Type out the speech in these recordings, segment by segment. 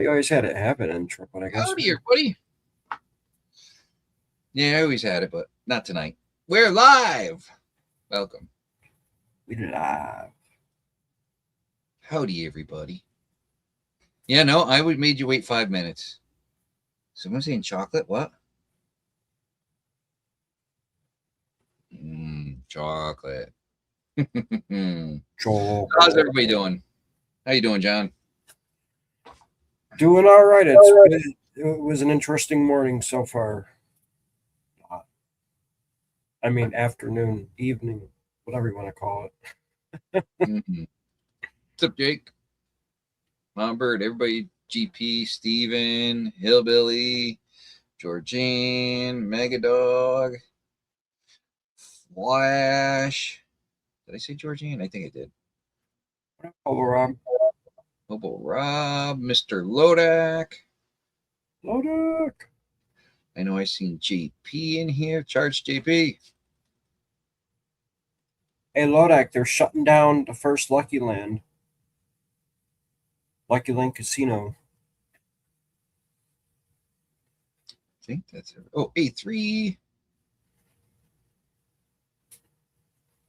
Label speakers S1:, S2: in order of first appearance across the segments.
S1: You always had it have an intro, but I guess
S2: Howdy, everybody. Yeah, I always had it, but not tonight. We're live. Welcome.
S1: we live.
S2: Howdy, everybody. Yeah, no, I would made you wait 5 minutes. Someone saying chocolate? What? Chocolate.
S1: Joel.
S2: How's everybody doing? How you doing, John?
S1: Doing all right. It was an interesting morning so far. I mean, afternoon, evening, whatever you want to call it.
S2: What's up, Jake? Mom Bird, everybody, GP, Steven, Hillbilly, Georgine, Megadog, Flash. Did I say Georgine? I think I did.
S1: Hello, Rob.
S2: Mobile Rob, Mr. Lodak.
S1: Lodak.
S2: I know I seen JP in here. Charge JP.
S1: Hey, Lodak, they're shutting down the first Lucky Land Casino.
S2: I think that's it. Oh, A3.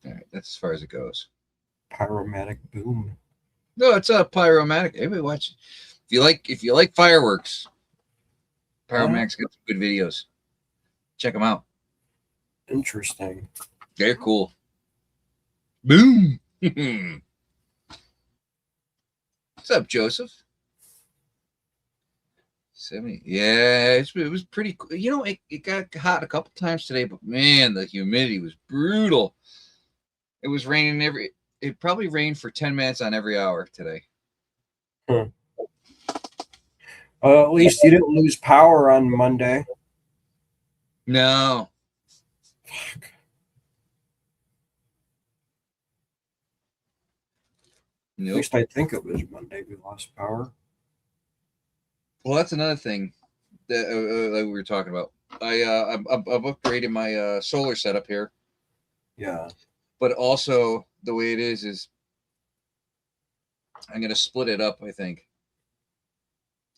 S2: All right, that's as far as it goes.
S1: Pyromatic boom.
S2: No, it's a pyromatic. Everybody watch. If you like fireworks, Pyromatic's got some good videos. Check them out.
S1: Interesting.
S2: They're cool. Boom. What's up, Joseph? 70. Yeah, it was pretty cool. You know, it got hot a couple times today, but man, the humidity was brutal. It was raining it probably rained for 10 minutes on every hour today.
S1: At least you didn't lose power on Monday.
S2: No.
S1: Fuck.
S2: Nope.
S1: At least I think it was Monday we lost power.
S2: Well, that's another thing that we were talking about. I've upgraded my solar setup here.
S1: Yeah.
S2: But also the way it is I'm gonna split it up. I think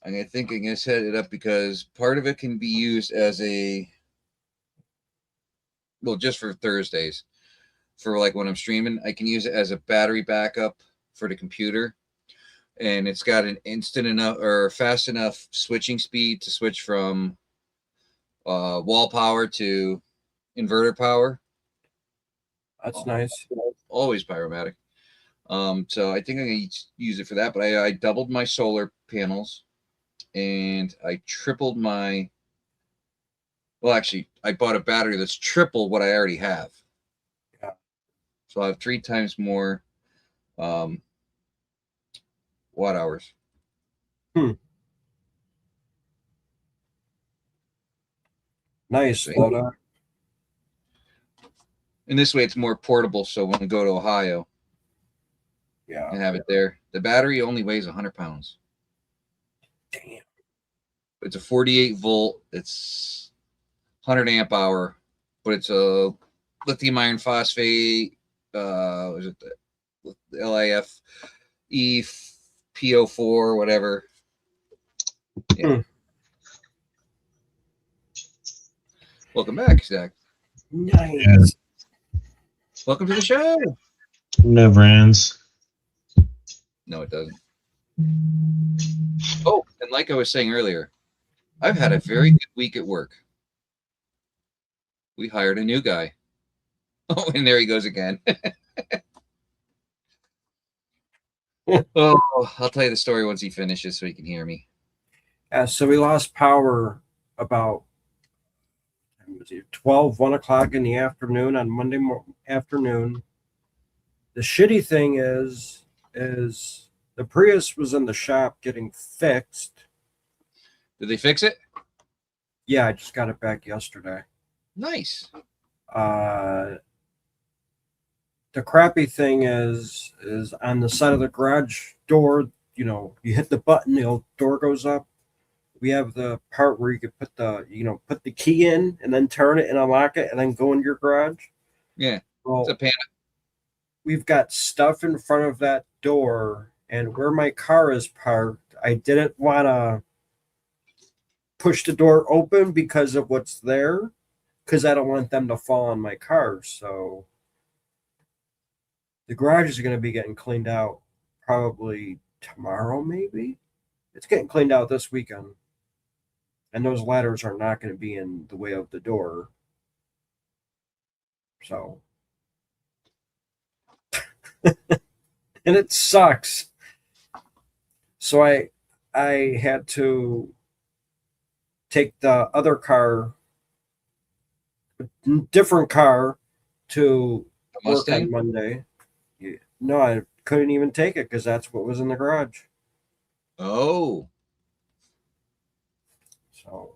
S2: I'm gonna set it up because part of it can be used as just for Thursdays, for like when I'm streaming. I can use it as a battery backup for the computer, and it's got an instant enough or fast enough switching speed to switch from wall power to inverter power.
S1: That's nice.
S2: Always pyromatic. So I think I'm gonna use it for that. But I doubled my solar panels, and I tripled my. Well, actually, I bought a battery that's triple what I already have.
S1: Yeah.
S2: So I have 3 times more watt hours.
S1: Nice, Loda.
S2: And this way, it's more portable. So when we go to Ohio, and have it there. The battery only weighs 100 pounds.
S1: Damn.
S2: It's a 48 volt. It's 100 amp hour, but it's a lithium iron phosphate. Was it the LIF PO4, whatever? Yeah. Welcome back, Zach.
S1: Nice.
S3: Yes.
S2: Welcome to the show.
S3: Never ends.
S2: No, it doesn't. Oh, and like I was saying earlier, I've had a very good week at work. We hired a new guy. Oh, and there he goes again. Oh, I'll tell you the story once he finishes so he can hear me.
S1: Yeah, so we lost power about 1 o'clock in the afternoon on Monday afternoon. The shitty thing is the Prius was in the shop getting fixed.
S2: Did they fix it?
S1: Yeah, I just got it back yesterday.
S2: Nice.
S1: The crappy thing is on the side of the garage door, you hit the button, the door goes up. We have the part where you could put the key in and then turn it and unlock it and then go into your garage.
S2: Yeah.
S1: Well,
S2: it's a Panda.
S1: We've got stuff in front of that door, and where my car is parked, I didn't want to push the door open because of what's there, because I don't want them to fall on my car. So the garage is going to be getting cleaned out probably tomorrow, maybe. It's getting cleaned out this weekend. And those ladders are not going to be in the way of the door. So, and it sucks. So I had to take the other car, different car, to
S2: The
S1: work on
S2: Mustang?
S1: Monday. No, I couldn't even take it because that's what was in the garage.
S2: Oh,
S1: So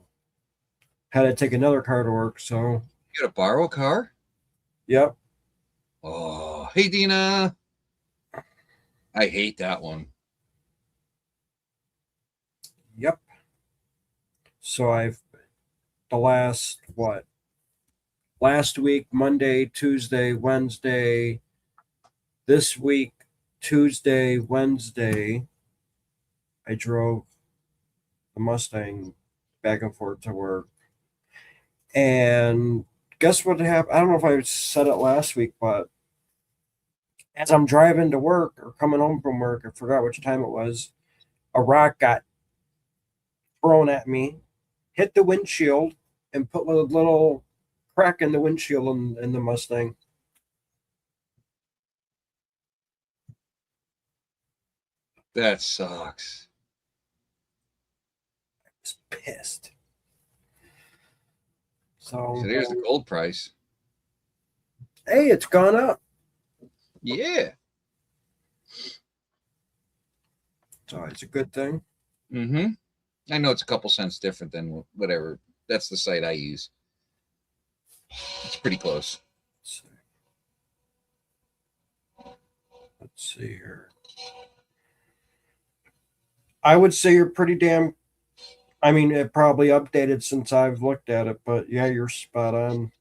S1: had to take another car to work. So
S2: you got to borrow a car?
S1: yep.
S2: Oh, hey, Dina. I hate that one.
S1: Yep. So I've the last what? Last week, Monday, Tuesday, Wednesday. This week, Tuesday, Wednesday, I drove the Mustang back and forth to work. And guess what happened? I don't know if I said it last week, but as I'm driving to work or coming home from work, I forgot which time it was, a rock got thrown at me, hit the windshield, and put a little crack in the windshield in the Mustang.
S2: That sucks.
S1: I was pissed.
S2: So
S1: So,
S2: there's the gold price.
S1: hey, it's gone up.
S2: Yeah.
S1: So it's a good thing.
S2: Mm-hmm. I know it's a couple cents different than whatever. That's the site I use. It's pretty close.
S1: Let's see here. I would say you're pretty damn. I mean, it probably updated since I've looked at it, but yeah, you're spot on.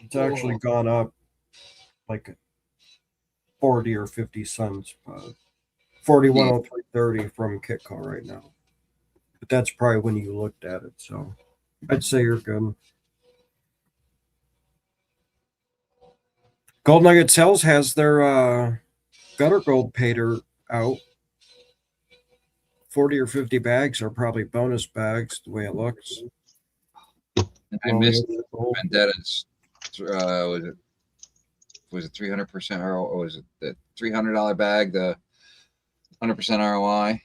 S1: It's actually
S2: Whoa.
S1: gone up like 40 or 50 cents, but 4103.30 from Kitco right now. But that's probably when you looked at it, so I'd say you're good. Gold Nugget Sales has their gutter gold pater out. 40 or 50 bags are probably bonus bags the way it looks.
S2: I missed Vendetta's. Was it 300% or was it the $300 bag, the 100% ROI?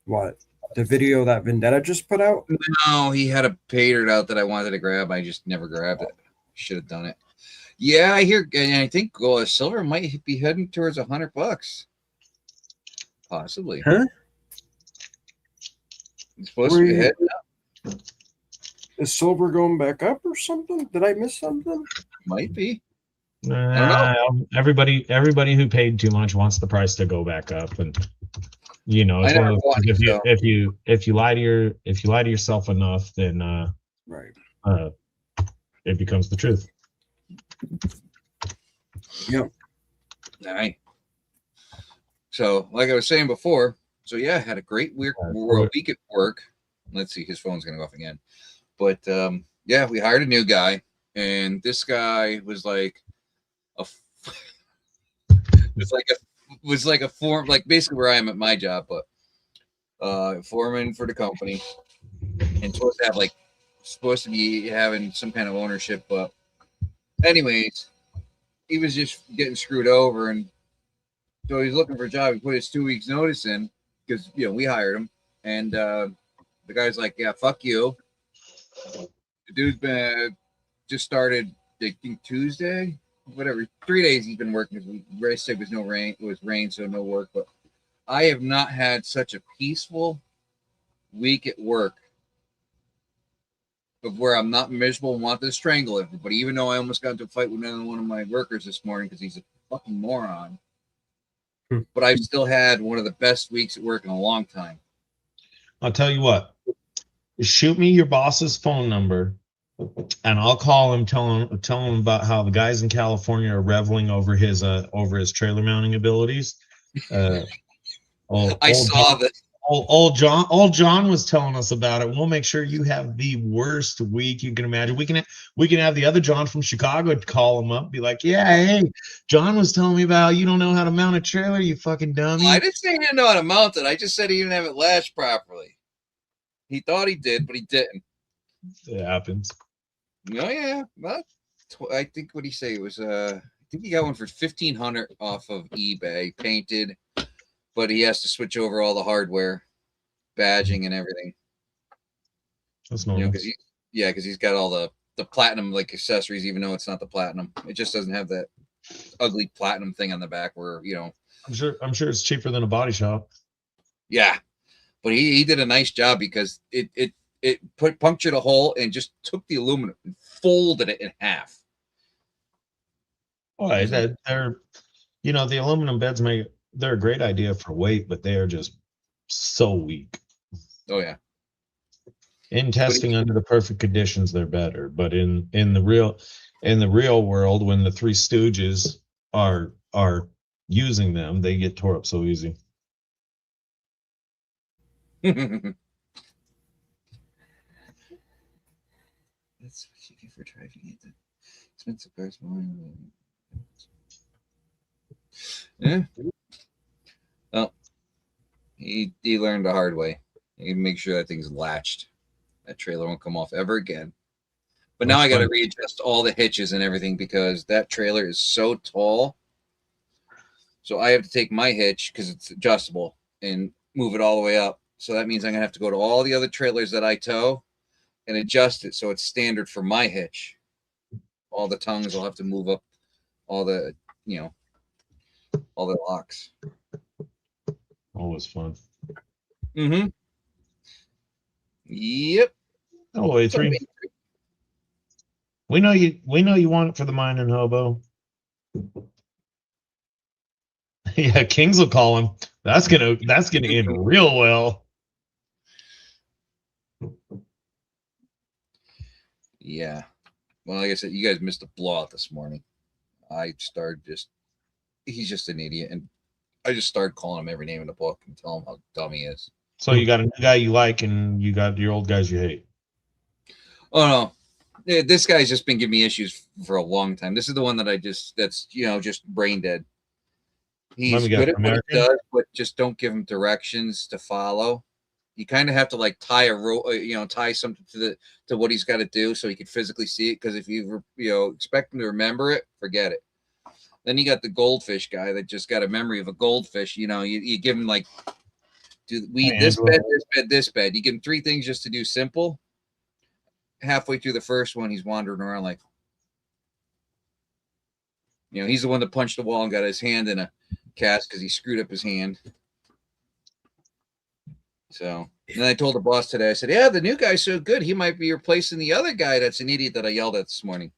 S1: What? The video that Vendetta just put out?
S2: No, he had a patered out that I wanted to grab. I just never grabbed it. Should have done it. Yeah, I hear, and I think silver might be heading towards $100, possibly.
S1: Huh?
S2: It's supposed to be heading up.
S1: Is silver going back up or something? Did I miss something?
S2: Might be. I don't
S3: know. Everybody who paid too much wants the price to go back up, and it's one of those things. If you lie to yourself enough, then
S1: right,
S3: it becomes the truth.
S1: Yep.
S2: All right. So, like I was saying before, so yeah, I had a great week at work. Let's see, his phone's gonna go off again. But yeah, we hired a new guy, and this guy was like was like a form, like basically where I am at my job, but foreman for the company, and supposed to be having some kind of ownership. But anyways, he was just getting screwed over, and so he's looking for a job. He put his 2 weeks notice in because we hired him, and the guy's like, "Yeah, fuck you." The dude's been just started, I think Tuesday, whatever. 3 days he's been working. Very sick. Was no rain. It was rain, so no work. But I have not had such a peaceful week at work, of where I'm not miserable and want to strangle everybody. Even though I almost got into a fight with another one of my workers this morning because he's a fucking moron. But I've still had one of the best weeks at work in a long time.
S3: I'll tell you what. Shoot me your boss's phone number, and I'll call him, tell him about how the guys in California are reveling over his trailer mounting abilities.
S2: I saw that.
S3: Old John was telling us about it. We'll make sure you have the worst week you can imagine. We can have the other John from Chicago call him up, be like, "Yeah, hey, John was telling me about how you don't know how to mount a trailer, you fucking dummy."
S2: I didn't say he didn't know how to mount it. I just said he didn't have it lashed properly. He thought he did, but he didn't.
S3: It happens.
S2: Oh yeah, well, I think what he say it was. I think he got one for $1,500 off of eBay, painted, but he has to switch over all the hardware, badging, and everything.
S3: That's normal.
S2: Because he's got all the platinum like accessories, even though it's not the platinum. It just doesn't have that ugly platinum thing on the back where
S3: I'm sure it's cheaper than a body shop.
S2: Yeah, but he did a nice job because it punctured a hole and just took the aluminum and folded it in half.
S3: Oh, they're the aluminum beds they're a great idea for weight, but they are just so weak.
S2: Oh yeah.
S3: In testing under the perfect conditions, they're better. But in the real world, when the Three Stooges are using them, they get tore up so easy.
S2: That's what you get for driving it. Expensive cars more. Yeah. Well, he learned the hard way. You make sure that thing's latched. That trailer won't come off ever again. But now I got to readjust all the hitches and everything because that trailer is so tall. So I have to take my hitch because it's adjustable and move it all the way up. So that means I'm going to have to go to all the other trailers that I tow and adjust it so it's standard for my hitch. All the tongues will have to move up all the, all the locks.
S3: Always fun.
S2: Mm-hmm. Yep.
S3: Oh, A3. We know you want it for the mining hobo. Yeah, Kings will call him. That's gonna end real well.
S2: Yeah. Well, like I said, you guys missed a blowout this morning. He's just an idiot, and I just started calling him every name in the book and tell him how dumb he is.
S3: So you got a new guy you like, and you got your old guys you hate.
S2: Oh no, this guy's just been giving me issues for a long time. This is the one that that's just brain dead. He's good at what he does, but just don't give him directions to follow. You kind of have to like tie a rope, tie something to what he's got to do so he can physically see it. Because if you expect him to remember it, forget it. Then you got the goldfish guy that just got a memory of a goldfish. You give him like, this bed, this bed, this bed. You give him 3 things just to do simple. Halfway through the first one, he's wandering around like, he's the one that punched the wall and got his hand in a cast because he screwed up his hand. So, and I told the boss today, I said, yeah, the new guy's so good, he might be replacing the other guy that's an idiot that I yelled at this morning.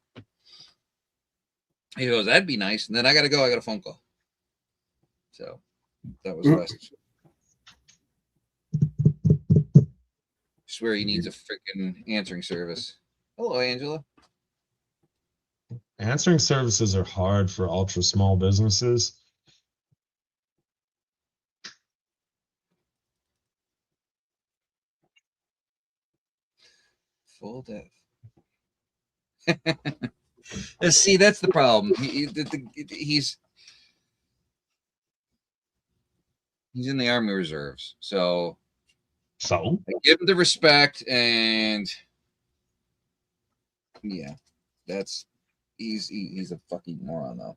S2: He goes, that'd be nice. And then I got to go. I got a phone call. So that was last. I swear he needs a freaking answering service. Hello, Angela.
S3: Answering services are hard for ultra small businesses.
S2: Full def. See, that's the problem. He's in the Army Reserves, so I give him the respect, and yeah, he's a fucking moron though.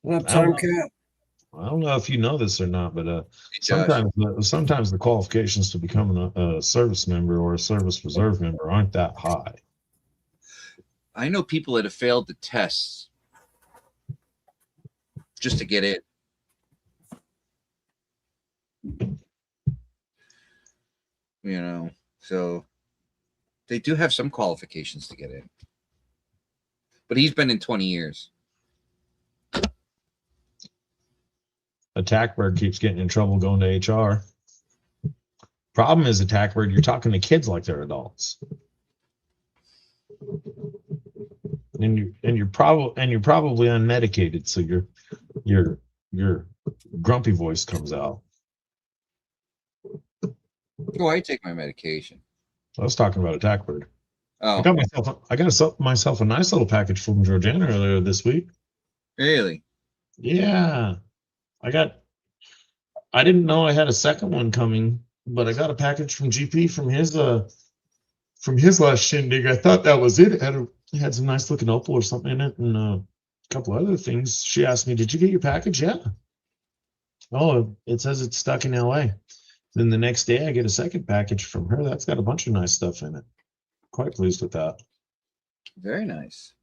S1: What time, Cat?
S3: I don't know if you know this or not, but sometimes the qualifications to become a service member or a service reserve member aren't that high.
S2: I know people that have failed the tests just to get in. So they do have some qualifications to get in. But he's been in 20 years.
S3: Attackbird keeps getting in trouble going to HR. Problem is, Attackbird, you're talking to kids like they're adults. And you're probably unmedicated, so your grumpy voice comes out.
S2: Oh, I take my medication.
S3: I was talking about attack bird.
S2: Oh,
S3: I got myself a nice little package from Georgiana earlier this week.
S2: really?
S3: Yeah, I didn't know I had a second one coming, but I got a package from GP from his last shindig. I thought that was it. It had some nice looking opal or something in it, and a couple other things. She asked me, "Did you get your package?" Yeah. Oh, it says it's stuck in LA. Then the next day, I get a second package from her. That's got a bunch of nice stuff in it. Quite pleased with that.
S2: Very nice.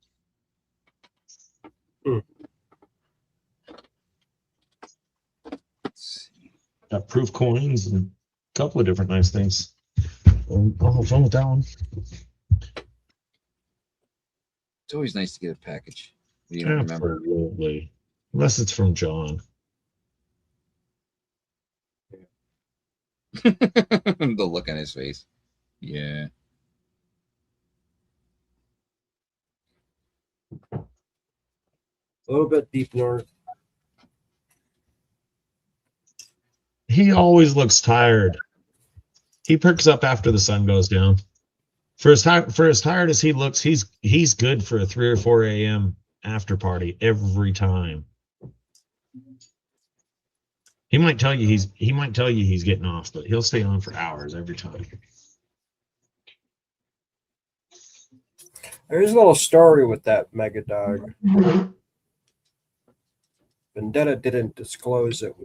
S2: Let's see.
S3: Got proof coins and a couple of different nice things. I'll have fun with that one.
S2: It's always nice to get a package. You don't remember.
S3: Absolutely. Unless it's from John.
S2: The look on his face. Yeah.
S1: A little bit deep north.
S3: He always looks tired. He perks up after the sun goes down. For as tired as he looks, he's good for a 3 or 4 a.m. after party every time. He might tell you he's getting off, but he'll stay on for hours every time.
S1: There's a little story with that mega dog. Vendetta didn't disclose it,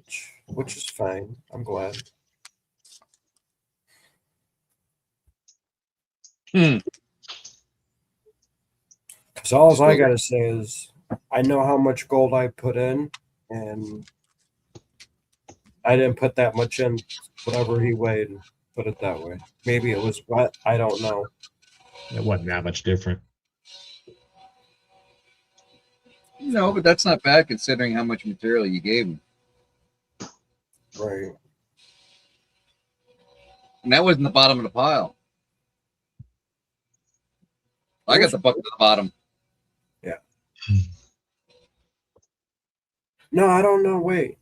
S1: which is fine. I'm glad. Because all I gotta say is I know how much gold I put in, and I didn't put that much in, whatever he weighed, put it that way. Maybe it was what, I don't know.
S3: It wasn't that much different.
S2: No, but that's not bad considering how much material you gave him.
S1: Right.
S2: And that wasn't the bottom of the pile. I got the bucket at the bottom.
S1: Yeah. No, I don't know. Wait.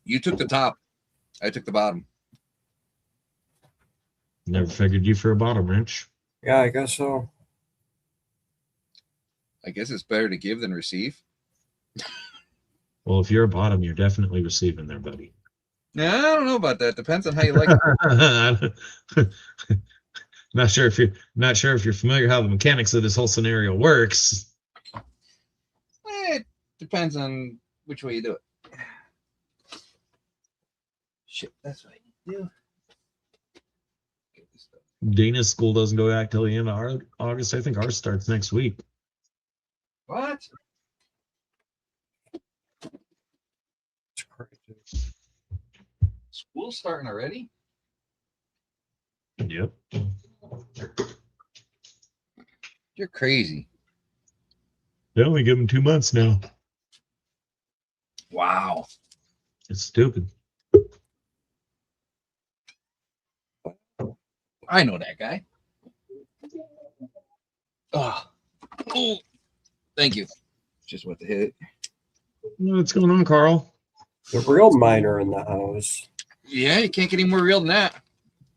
S2: You took the top. I took the bottom.
S3: Never figured you for a bottom wrench.
S1: Yeah, I guess so.
S2: I guess it's better to give than receive.
S3: Well, if you're a bottom, you're definitely receiving there, buddy.
S2: Yeah, I don't know about that. Depends on how you like it.
S3: Not sure if you're familiar how the mechanics of this whole scenario works.
S2: It depends on which way you do it. Shit, that's what I do. Get this stuff.
S3: Dana's school doesn't go back till the end of August. I think ours starts next week.
S2: What?
S1: It's crazy.
S2: School's starting already?
S3: Yep.
S2: You're crazy.
S3: They only give them 2 months now.
S2: Wow.
S3: It's stupid.
S2: I know that guy. Oh, thank you. Just what to hit it.
S3: What's going on, Carl?
S1: The real miner in the house.
S2: Yeah, you can't get any more real than that.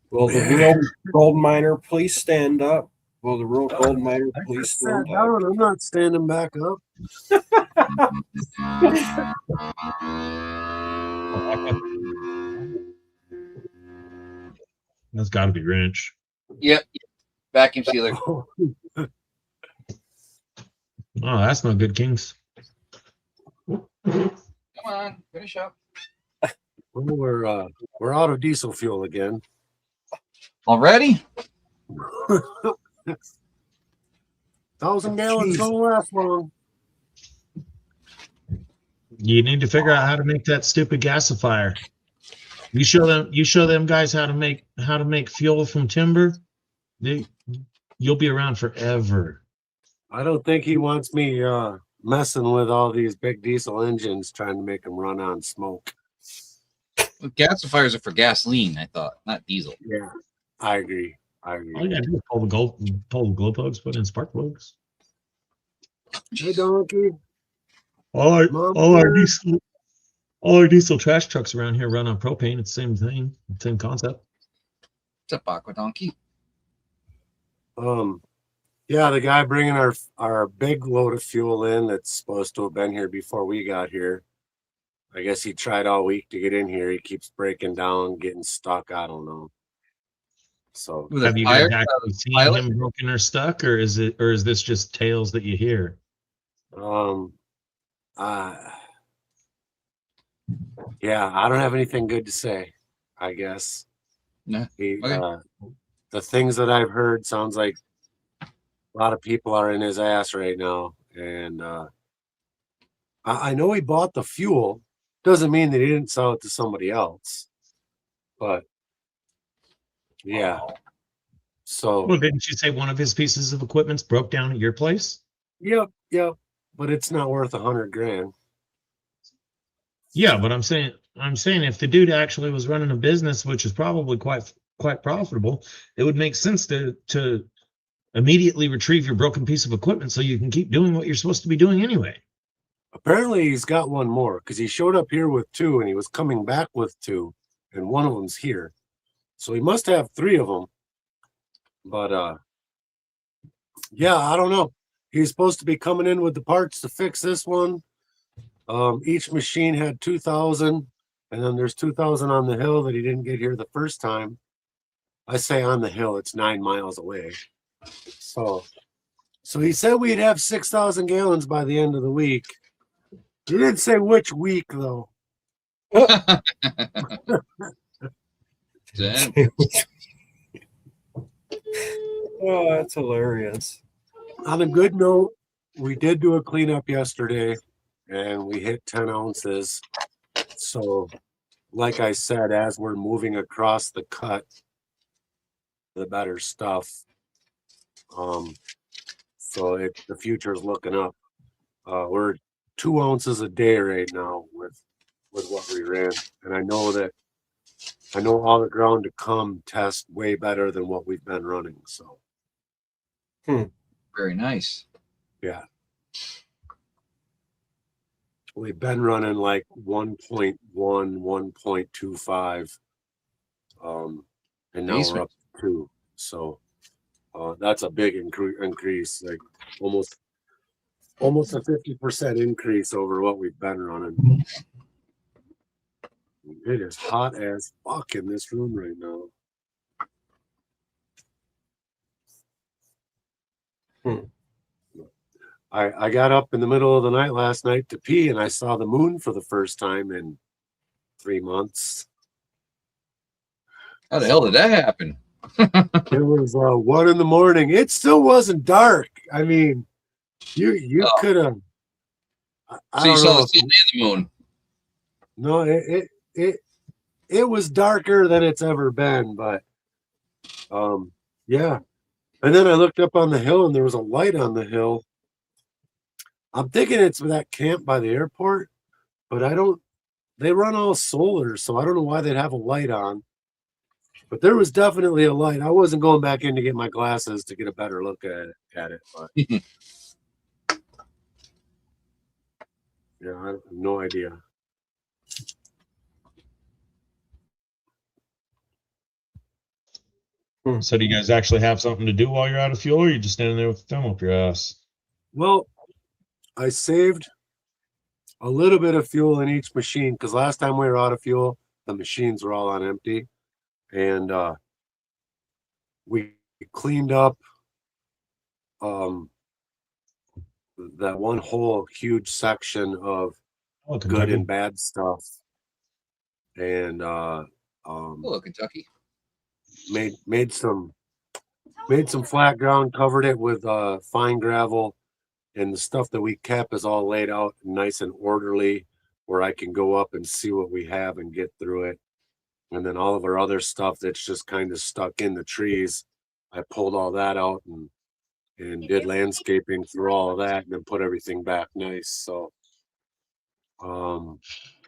S1: Will the real gold miner please stand up? Will the real gold miner please stand up?
S4: I'm not standing back up.
S3: That's got to be wrench.
S2: Yep. Vacuum sealer.
S3: Oh, that's no good, Kings.
S2: Come on, finish up.
S4: Well, we're out of diesel fuel again.
S2: Already?
S4: 1,000 gallons don't last long.
S3: You need to figure out how to make that stupid gasifier. You show them guys how to make fuel from timber. You'll be around forever.
S4: I don't think he wants me messing with all these big diesel engines trying to make them run on smoke.
S2: Well, gasifiers are for gasoline, I thought, not diesel.
S4: Yeah, I agree.
S3: All you gotta do is pull the glow plugs, put in spark plugs.
S4: Hey, donkey.
S3: All our
S4: Mom,
S3: all our
S4: bird.
S3: diesel all our diesel trash trucks around here run on propane. It's the same thing, same concept.
S2: It's a Aqua Donkey.
S4: Yeah, the guy bringing our big load of fuel in that's supposed to have been here before we got here. I guess he tried all week to get in here. He keeps breaking down, getting stuck. I don't know. So
S2: With
S3: Have
S2: a
S3: you
S2: tire,
S3: guys actually seen
S2: pilot?
S3: him broken or stuck, or is this just tales that you hear?
S4: Yeah, I don't have anything good to say, I guess.
S2: No.
S4: He
S2: Okay.
S4: the things that I've heard sounds like a lot of people are in his ass right now. And I know he bought the fuel. Doesn't mean that he didn't sell it to somebody else. But yeah. So
S3: Well, didn't you say one of his pieces of equipment's broke down at your place?
S4: yep. But it's not worth $100,000.
S3: Yeah, but I'm saying if the dude actually was running a business, which is probably quite profitable, it would make sense to immediately retrieve your broken piece of equipment so you can keep doing what you're supposed to be doing anyway.
S4: Apparently he's got one more because he showed up here with two and he was coming back with two, and one of them's here. So he must have three of them. But yeah, I don't know. He's supposed to be coming in with the parts to fix this one. Each machine had 2,000, and then there's 2,000 on the hill that he didn't get here the first time. I say on the hill, it's 9 miles away. So he said we'd have 6,000 gallons by the end of the week. He didn't say which week though.
S2: Damn.
S1: Oh, that's hilarious.
S4: On a good note, we did do a cleanup yesterday and we hit 10 ounces. So, like I said, as we're moving across the cut, the better stuff. So the future is looking up. We're 2 ounces a day right now with what we ran. And I know all the ground to come test way better than what we've been running. So,
S2: Very nice.
S4: yeah. We've been running like 1.1, 1.25. And now we're up to 2. So that's a big increase, like almost a 50% increase over what we've been running. It is hot as fuck in this room right now. I got up in the middle of the night last night to pee, and I saw the moon for the first time in 3 months.
S2: How the hell did that happen?
S4: It was 1 a.m. It still wasn't dark. I mean, you could have.
S2: So you saw the sun and the moon.
S4: No, it was darker than it's ever been, but yeah. And then I looked up on the hill, and there was a light on the hill. I'm thinking it's that camp by the airport, but they run all solar, so I don't know why they'd have a light on. But there was definitely a light. I wasn't going back in to get my glasses to get a better look at it. But yeah, I have no idea.
S3: So do you guys actually have something to do while you're out of fuel, or are you just standing there with the thumb up your ass?
S4: Well, I saved a little bit of fuel in each machine because last time we were out of fuel, the machines were all on empty. And we cleaned up that one whole huge section of good and bad stuff. And
S2: Hello, Kentucky.
S4: made some flat ground, covered it with fine gravel, and the stuff that we kept is all laid out nice and orderly where I can go up and see what we have and get through it. And then all of our other stuff that's just kind of stuck in the trees, I pulled all that out and did landscaping through all of that and then put everything back nice. So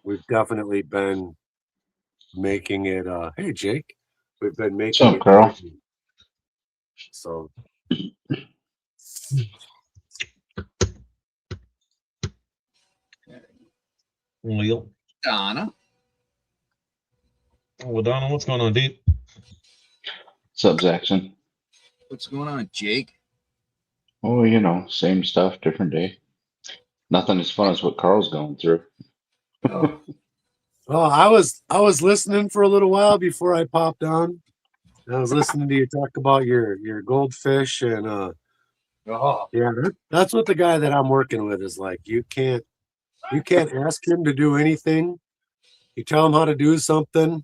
S4: we've definitely been making it hey Jake, we've been making
S5: What's up, Carl?
S4: So
S3: Well,
S2: Donna.
S3: Donna, what's going on, dude?
S5: What's up, Zaxxon?
S2: What's going on, Jake?
S5: Oh, same stuff, different day. Nothing as fun as what Carl's going through.
S4: oh, I was listening for a little while before I popped on. I was listening to you talk about your goldfish and yeah, that's what the guy that I'm working with is like. You can't ask him to do anything. You tell him how to do something,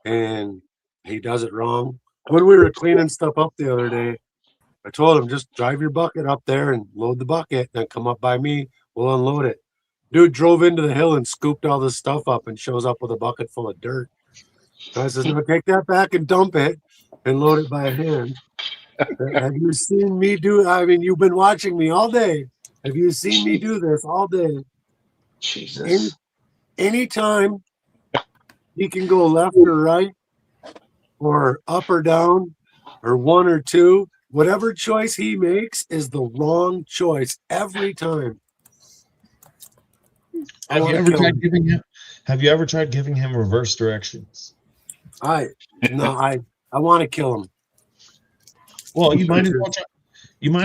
S4: and he does it wrong. When we were cleaning stuff up the other day, I told him just drive your bucket up there and load the bucket, then come up by me. We'll unload it. Dude drove into the hill and scooped all this stuff up and shows up with a bucket full of dirt. So I says, no, take that back and dump it and load it by hand. Have you seen me do? I mean, you've been watching me all day. Have you seen me do this all day?
S5: Jesus.
S4: Anytime he can go left or right or up or down or one or two, whatever choice he makes is the wrong choice every time.
S3: Have you ever tried giving him reverse directions?
S4: I want to kill him.
S3: Well, you might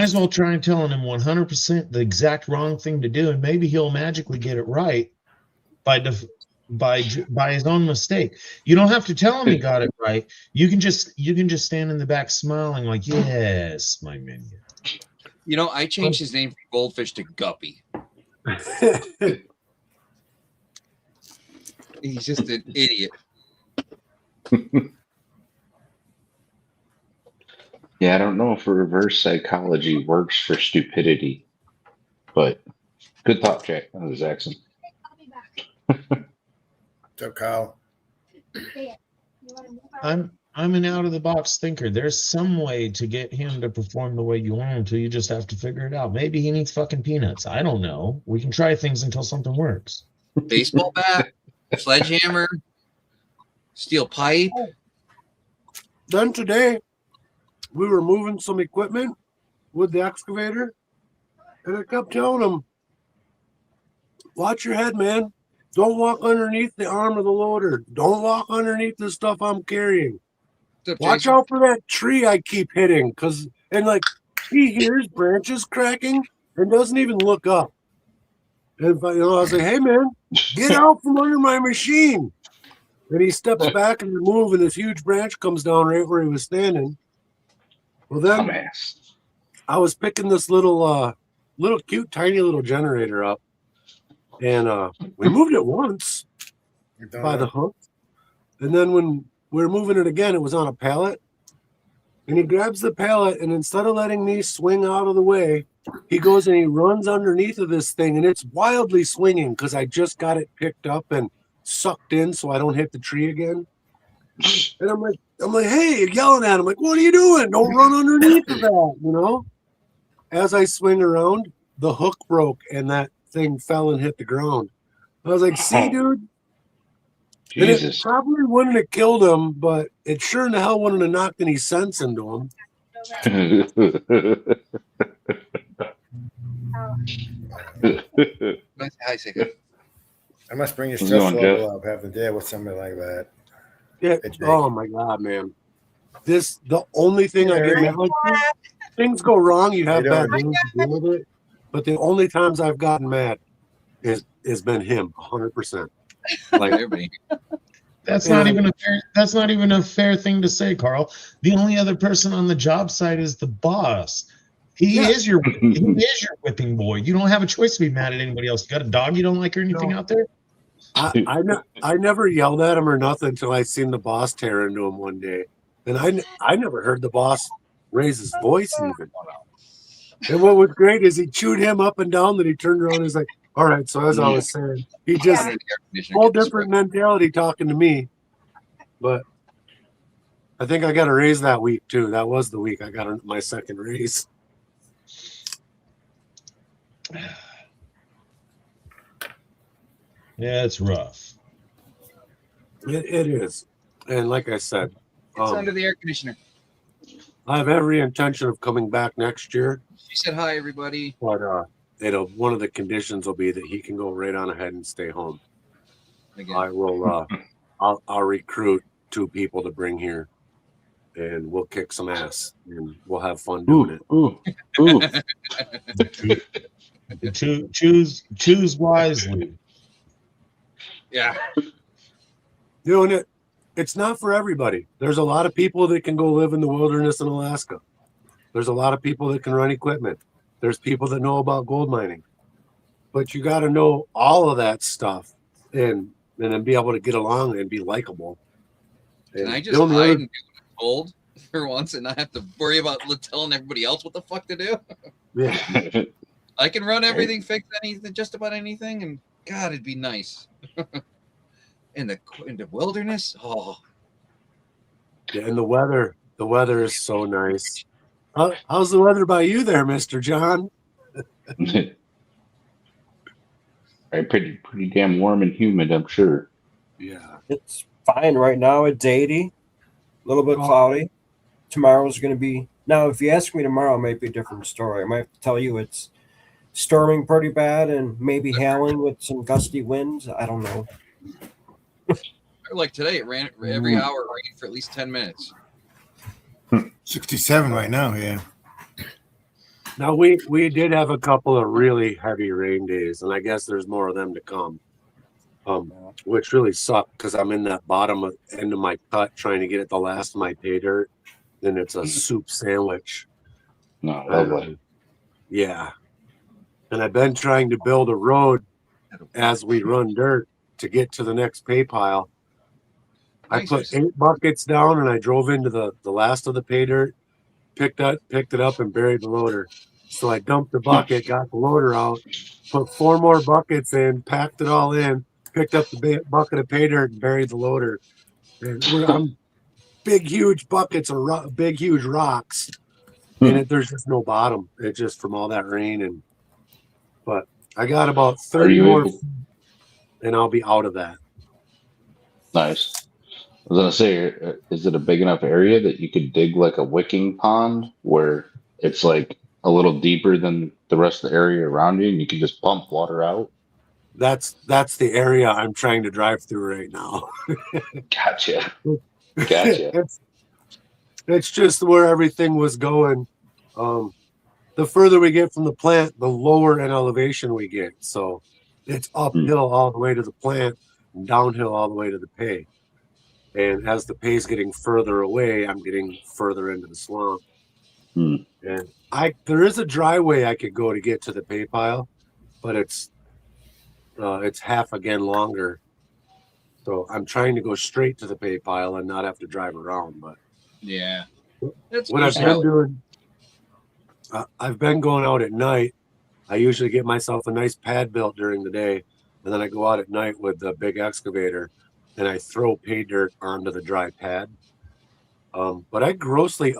S3: as well try and telling him 100% the exact wrong thing to do, and maybe he'll magically get it right by his own mistake. You don't have to tell him he got it right. You can just stand in the back smiling like, yes, my minion.
S2: I changed his name from Goldfish to Guppy. He's just an idiot.
S5: Yeah, I don't know if reverse psychology works for stupidity, but good thought, Jack. That was excellent.
S6: So, Kyle.
S3: I'm an out of the box thinker. There's some way to get him to perform the way you want him to. You just have to figure it out. Maybe he needs fucking peanuts. I don't know. We can try things until something works.
S2: Baseball bat, sledgehammer, steel pipe.
S4: Then today, we were moving some equipment with the excavator, and I kept telling him, watch your head, man. Don't walk underneath the arm of the loader. Don't walk underneath the stuff I'm carrying. Watch out for that tree I keep hitting. He hears branches cracking and doesn't even look up. And I was like, hey, man, get out from under my machine. And he steps back and moves, and this huge branch comes down right where he was standing. Well, then I was picking this little cute, tiny little generator up. And we moved it once by the hook. And then when we were moving it again, it was on a pallet. And he grabs the pallet, and instead of letting me swing out of the way, he goes and he runs underneath of this thing. And it's wildly swinging because I just got it picked up and sucked in so I don't hit the tree again. And I'm like, hey, yelling at him, like, what are you doing? Don't run underneath of that, As I swing around, the hook broke and that thing fell and hit the ground. I was like, see, dude?
S5: Jesus.
S4: And it probably wouldn't have killed him, but it sure in the hell wouldn't have knocked any sense into him.
S6: I must bring your stress level up having to deal with somebody like that.
S4: Yeah. Oh my God, man. The only thing I get mad at, things go wrong, you have bad days to deal with it. But the only times I've gotten mad has been him, 100%.
S2: Like everybody.
S3: That's not even a fair thing to say, Carl. The only other person on the job site is the boss. He is your whipping boy. You don't have a choice to be mad at anybody else. You got a dog you don't like or anything out there?
S4: I never yelled at him or nothing until I seen the boss tear into him one day. And I never heard the boss raise his voice even. And what was great is he chewed him up and down, then he turned around and was like, all right, so as I was saying, he just whole different mentality talking to me. But I think I got a raise that week too. That was the week I got my second raise.
S3: Yeah, it's rough.
S4: It is. And like I said,
S2: It's under the air conditioner.
S4: I have every intention of coming back next year,
S2: She said hi, everybody.
S4: but one of the conditions will be that he can go right on ahead and stay home.
S2: Again,
S4: I will. I'll recruit 2 people to bring here, and we'll kick some ass, and we'll have fun doing it.
S5: Ooh.
S3: Choose wisely.
S2: yeah.
S4: Doing it. It's not for everybody. There's a lot of people that can go live in the wilderness in Alaska. There's a lot of people that can run equipment. There's people that know about gold mining. But you got to know all of that stuff and then be able to get along and be likable.
S2: Can I
S4: And
S2: just
S4: the only
S2: hide
S4: other-
S2: and do what I'm told for once and not have to worry about telling everybody else what the fuck to do?
S4: yeah.
S2: I can run everything, fix anything, just about anything, and God, it'd be nice. in the wilderness, oh,
S4: Yeah, and the weather is so nice. How's the weather by you there, Mr. John?
S5: Right, pretty damn warm and humid, I'm sure.
S4: Yeah.
S1: It's fine right now. It's 80, a little bit
S4: Oh.
S1: cloudy. Tomorrow's going to be. Now, if you ask me tomorrow, it might be a different story. I might have to tell you it's storming pretty bad and maybe hailing with some gusty winds. I don't know.
S2: like today, it ran every hour rain for at least 10 minutes.
S6: 67 right now, yeah.
S4: Now we did have a couple of really heavy rain days, and I guess there's more of them to come. Which really sucked because I'm in that bottom end of my cut trying to get at the last of my pay dirt. Then it's a soup sandwich.
S5: No, lovely.
S4: Yeah. And I've been trying to build a road as we run dirt to get to the next pay pile. I put 8 buckets down and I drove into the last of the pay dirt, picked it up and buried the loader. So I dumped the bucket, got the loader out, put 4 more buckets in, packed it all in, picked up the bucket of pay dirt and buried the loader. And I'm big, huge buckets of big, huge rocks. And there's just no bottom. It's just from all that rain. But I got about 30 more feet, and I'll be out of that.
S5: Nice. I was gonna say, is it a big enough area that you could dig like a wicking pond where it's like a little deeper than the rest of the area around you, and you can just pump water out?
S4: That's the area I'm trying to drive through right now.
S5: Gotcha.
S4: It's just where everything was going. The further we get from the plant, the lower in elevation we get. So it's uphill all the way to the plant and downhill all the way to the pay. And as the pay is getting further away, I'm getting further into the swamp. And there is a driveway I could go to get to the pay pile, but it's half again longer. So I'm trying to go straight to the pay pile and not have to drive around. But
S2: yeah,
S4: what I've been doing, I've been going out at night. I usually get myself a nice pad built during the day, and then I go out at night with the big excavator and I throw pay dirt onto the dry pad. But I grossly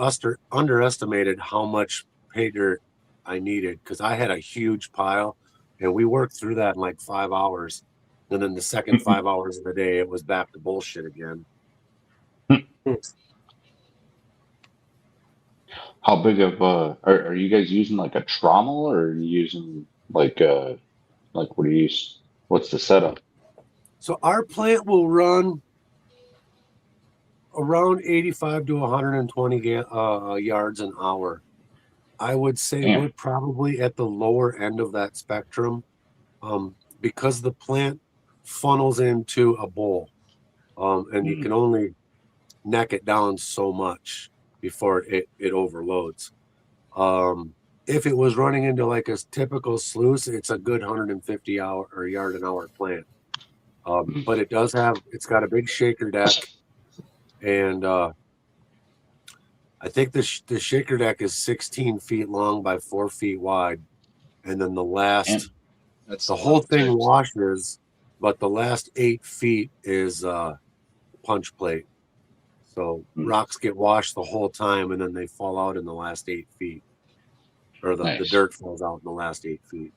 S4: underestimated how much pay dirt I needed because I had a huge pile, and we worked through that in like 5 hours. And then the second 5 hours of the day, it was back to bullshit again.
S5: How big of are you guys using like a trommel, or are you using like what do you use? What's the setup?
S4: So our plant will run around 85 to 120 yards an hour. I would say we're probably at the lower end of that spectrum because the plant funnels into a bowl, and you can only neck it down so much before it overloads. If it was running into like a typical sluice, it's a good 150 yard an hour plant. But it's got a big shaker deck, and I think the shaker deck is 16 feet long by 4 feet wide, and then the whole thing washes, but the last 8 feet is punch plate. So rocks get washed the whole time, and then they fall out in the last 8 feet, or the dirt falls out in the last 8 feet.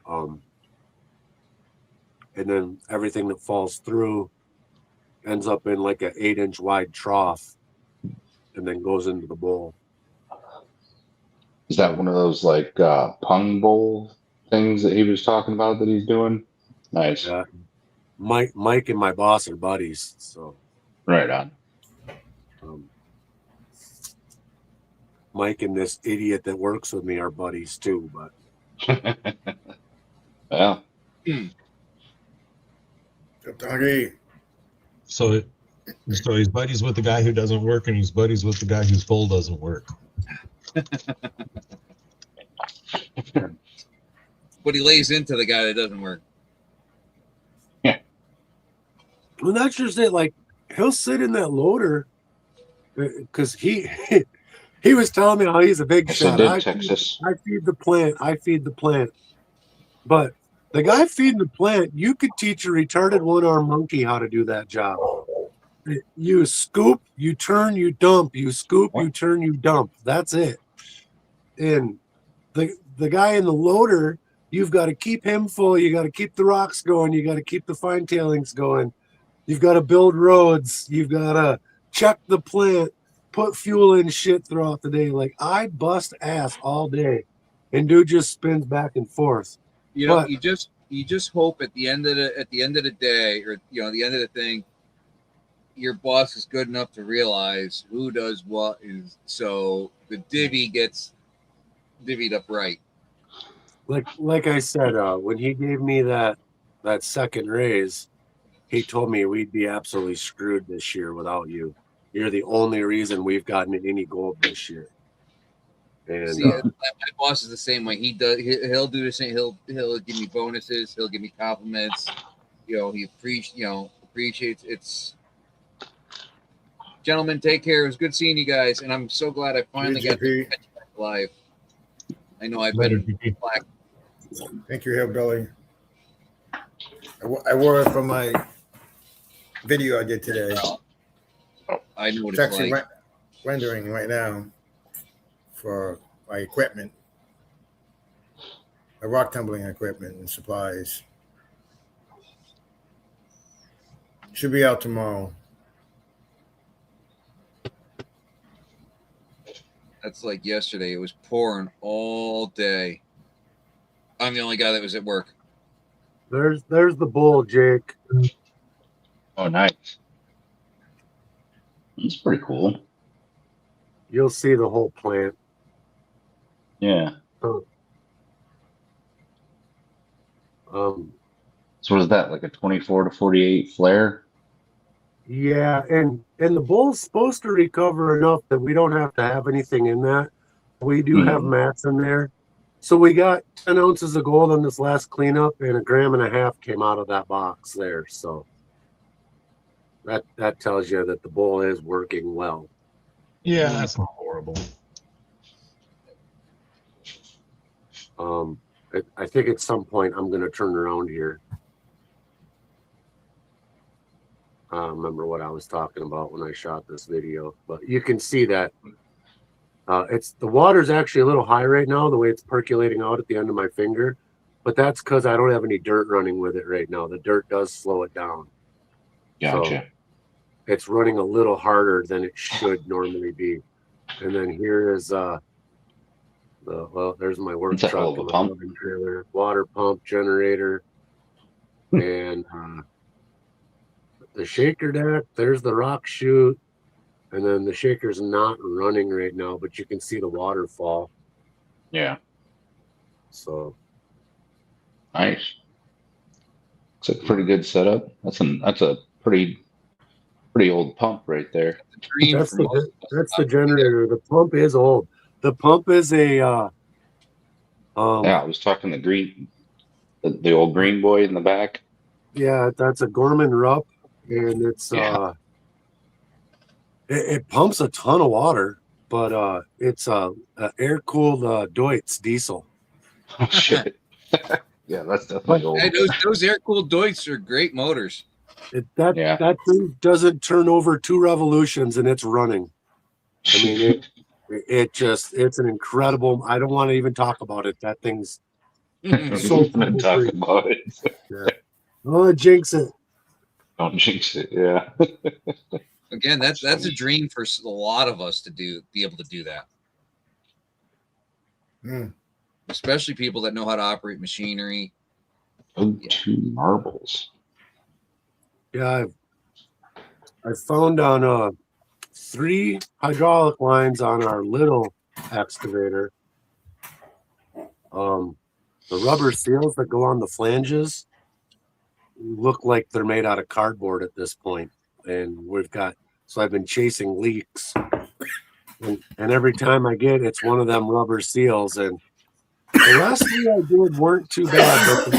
S4: And then everything that falls through ends up in like an 8-inch wide trough. and then goes into the bowl.
S5: Is that one of those like pung bowl things that he was talking about that he's doing? Nice.
S4: Yeah. Mike and my boss are buddies, so
S5: Right on.
S4: Mike and this idiot that works with me are buddies too. But
S5: Well,
S6: Good doggy.
S3: So he's buddies with the guy who doesn't work, and he's buddies with the guy whose bowl doesn't work.
S2: But he lays into the guy that doesn't work.
S4: well, that's just it. Like he'll sit in that loader because he was telling me how he's a big
S5: yes, I
S4: shot.
S5: did, Texas.
S4: I feed the plant. I feed the plant. But the guy feeding the plant, you could teach a retarded one-armed monkey how to do that job. You scoop, you turn, you dump. You scoop, you turn, you dump. That's it. And the guy in the loader, you've got to keep him full. You got to keep the rocks going. You got to keep the fine tailings going. You've got to build roads. You've got to check the plant, put fuel in shit throughout the day. Like I bust ass all day, and dude just spins back and forth.
S2: You know,
S4: But-
S2: you just hope at the end of the day, or the end of the thing, your boss is good enough to realize who does what, and so the divvy gets divvied up right.
S4: Like I said, when he gave me that second raise, he told me we'd be absolutely screwed this year without you. You're the only reason we've gotten any gold this year. And
S2: See, my boss is the same way. He'll do the same. He'll give me bonuses. He'll give me compliments. He appreciates. It's gentlemen, take care. It was good seeing you guys, and I'm so glad I finally got to catch you back live. I know I better black.
S6: Thank you, Hillbilly. I wore it from my video I did today.
S2: I know what
S6: It's
S2: it's
S6: actually
S2: like.
S6: rendering right now for my equipment, my rock tumbling equipment and supplies. Should be out tomorrow.
S2: That's like yesterday. It was pouring all day. I'm the only guy that was at work.
S4: there's the bull, Jake.
S5: Oh, nice. That's pretty cool.
S4: You'll see the whole plant.
S5: Yeah.
S4: Um,
S5: So what is that, like a 24 to 48 flare?
S4: yeah, and the bull's supposed to recover enough that we don't have to have anything in that. We do have mats in there. So we got 10 ounces of gold on this last cleanup, and 1.5 grams came out of that box there. So that tells you that the bull is working well.
S3: Yeah, that's not horrible.
S4: I think at some point I'm going to turn around here. I don't remember what I was talking about when I shot this video, but you can see that the water's actually a little high right now, the way it's percolating out at the end of my finger, but that's because I don't have any dirt running with it right now. The dirt does slow it down.
S5: Gotcha.
S4: So it's running a little harder than it should normally be. And then here is there's my work
S5: It's a
S4: truck,
S5: hell of a
S4: and my
S5: pump.
S4: loading trailer, water pump, generator, and the shaker deck. There's the rock chute, and then the shaker's not running right now, but you can see the waterfall.
S5: Yeah.
S4: So
S5: Nice. It's a pretty good setup. That's a pretty old pump right there.
S2: Dream
S4: that's
S2: for most
S4: that's the generator. The pump is old. The pump is a
S5: Yeah, I was talking the old green boy in the back.
S4: yeah, that's a Gorman Rupp, and it's it pumps a ton of water, but it's a air-cooled Deutz diesel.
S5: Oh shit. Yeah, that's definitely old.
S2: Hey, those air-cooled Deutz are great motors.
S4: That thing doesn't turn over 2 revolutions and it's running. I mean, it's an incredible. I don't want to even talk about it. That thing's so
S5: gonna talk about it.
S4: yeah. Oh, jinx it.
S5: Don't jinx it. Yeah.
S2: Again, that's a dream for a lot of us to be able to do that.
S6: Hmm.
S2: Especially people that know how to operate machinery.
S5: Oh,
S2: Yeah.
S5: 2 marbles.
S4: Yeah, I found on 3 hydraulic lines on our little excavator. The rubber seals that go on the flanges look like they're made out of cardboard at this point. And so I've been chasing leaks. And every time I get it's one of them rubber seals. And the last 3 I did weren't too bad.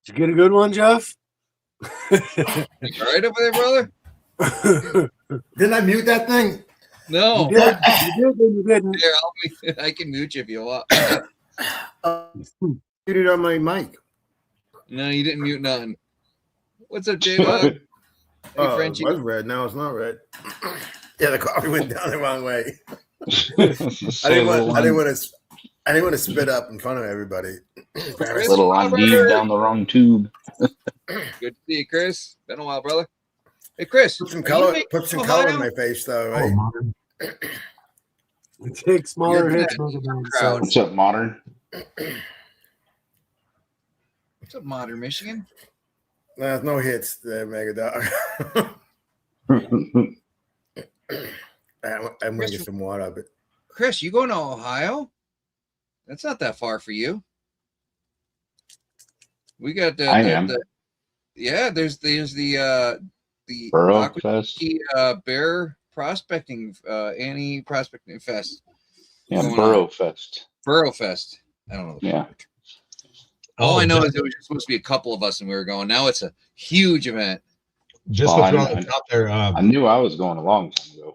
S4: Did you get a good one, Jeff?
S2: You all right over there, brother?
S6: Didn't I mute that thing?
S2: No.
S4: You did, and you didn't.
S2: Here, I can mute you if you want.
S6: Muted on my mic.
S2: No, you didn't mute nothing. What's up, J-Dog? Hey,
S6: Oh, it
S2: Frenchie.
S6: was red. Now it's not red. Yeah, the coffee went down the wrong way. I didn't want to spit up in front of everybody.
S5: Little Andy down the wrong tube.
S2: Good to see you, Chris. Been a while, brother. Hey, Chris.
S6: Put some
S2: are you
S6: color. Put some color in my face, though, right?
S4: It takes smaller
S2: You're
S4: hits.
S2: crowd.
S5: What's up, Modern?
S2: What's up, Modern Michigan?
S6: There's no hits there, Mega Dog. I'm gonna get some water of it.
S2: Chris, you going to Ohio? That's not that far for you. We got the
S5: Burrow Fest.
S2: Bear prospecting Annie prospecting fest.
S5: Yeah,
S2: going
S5: Burrow
S2: on.
S5: Fest.
S2: Burrow Fest. I don't know.
S5: Yeah.
S2: All I know is there was just supposed to be a couple of us and we were going. Now it's a huge event.
S3: Just
S5: Well,
S3: to throw it out there,
S5: I knew I was going a long time ago.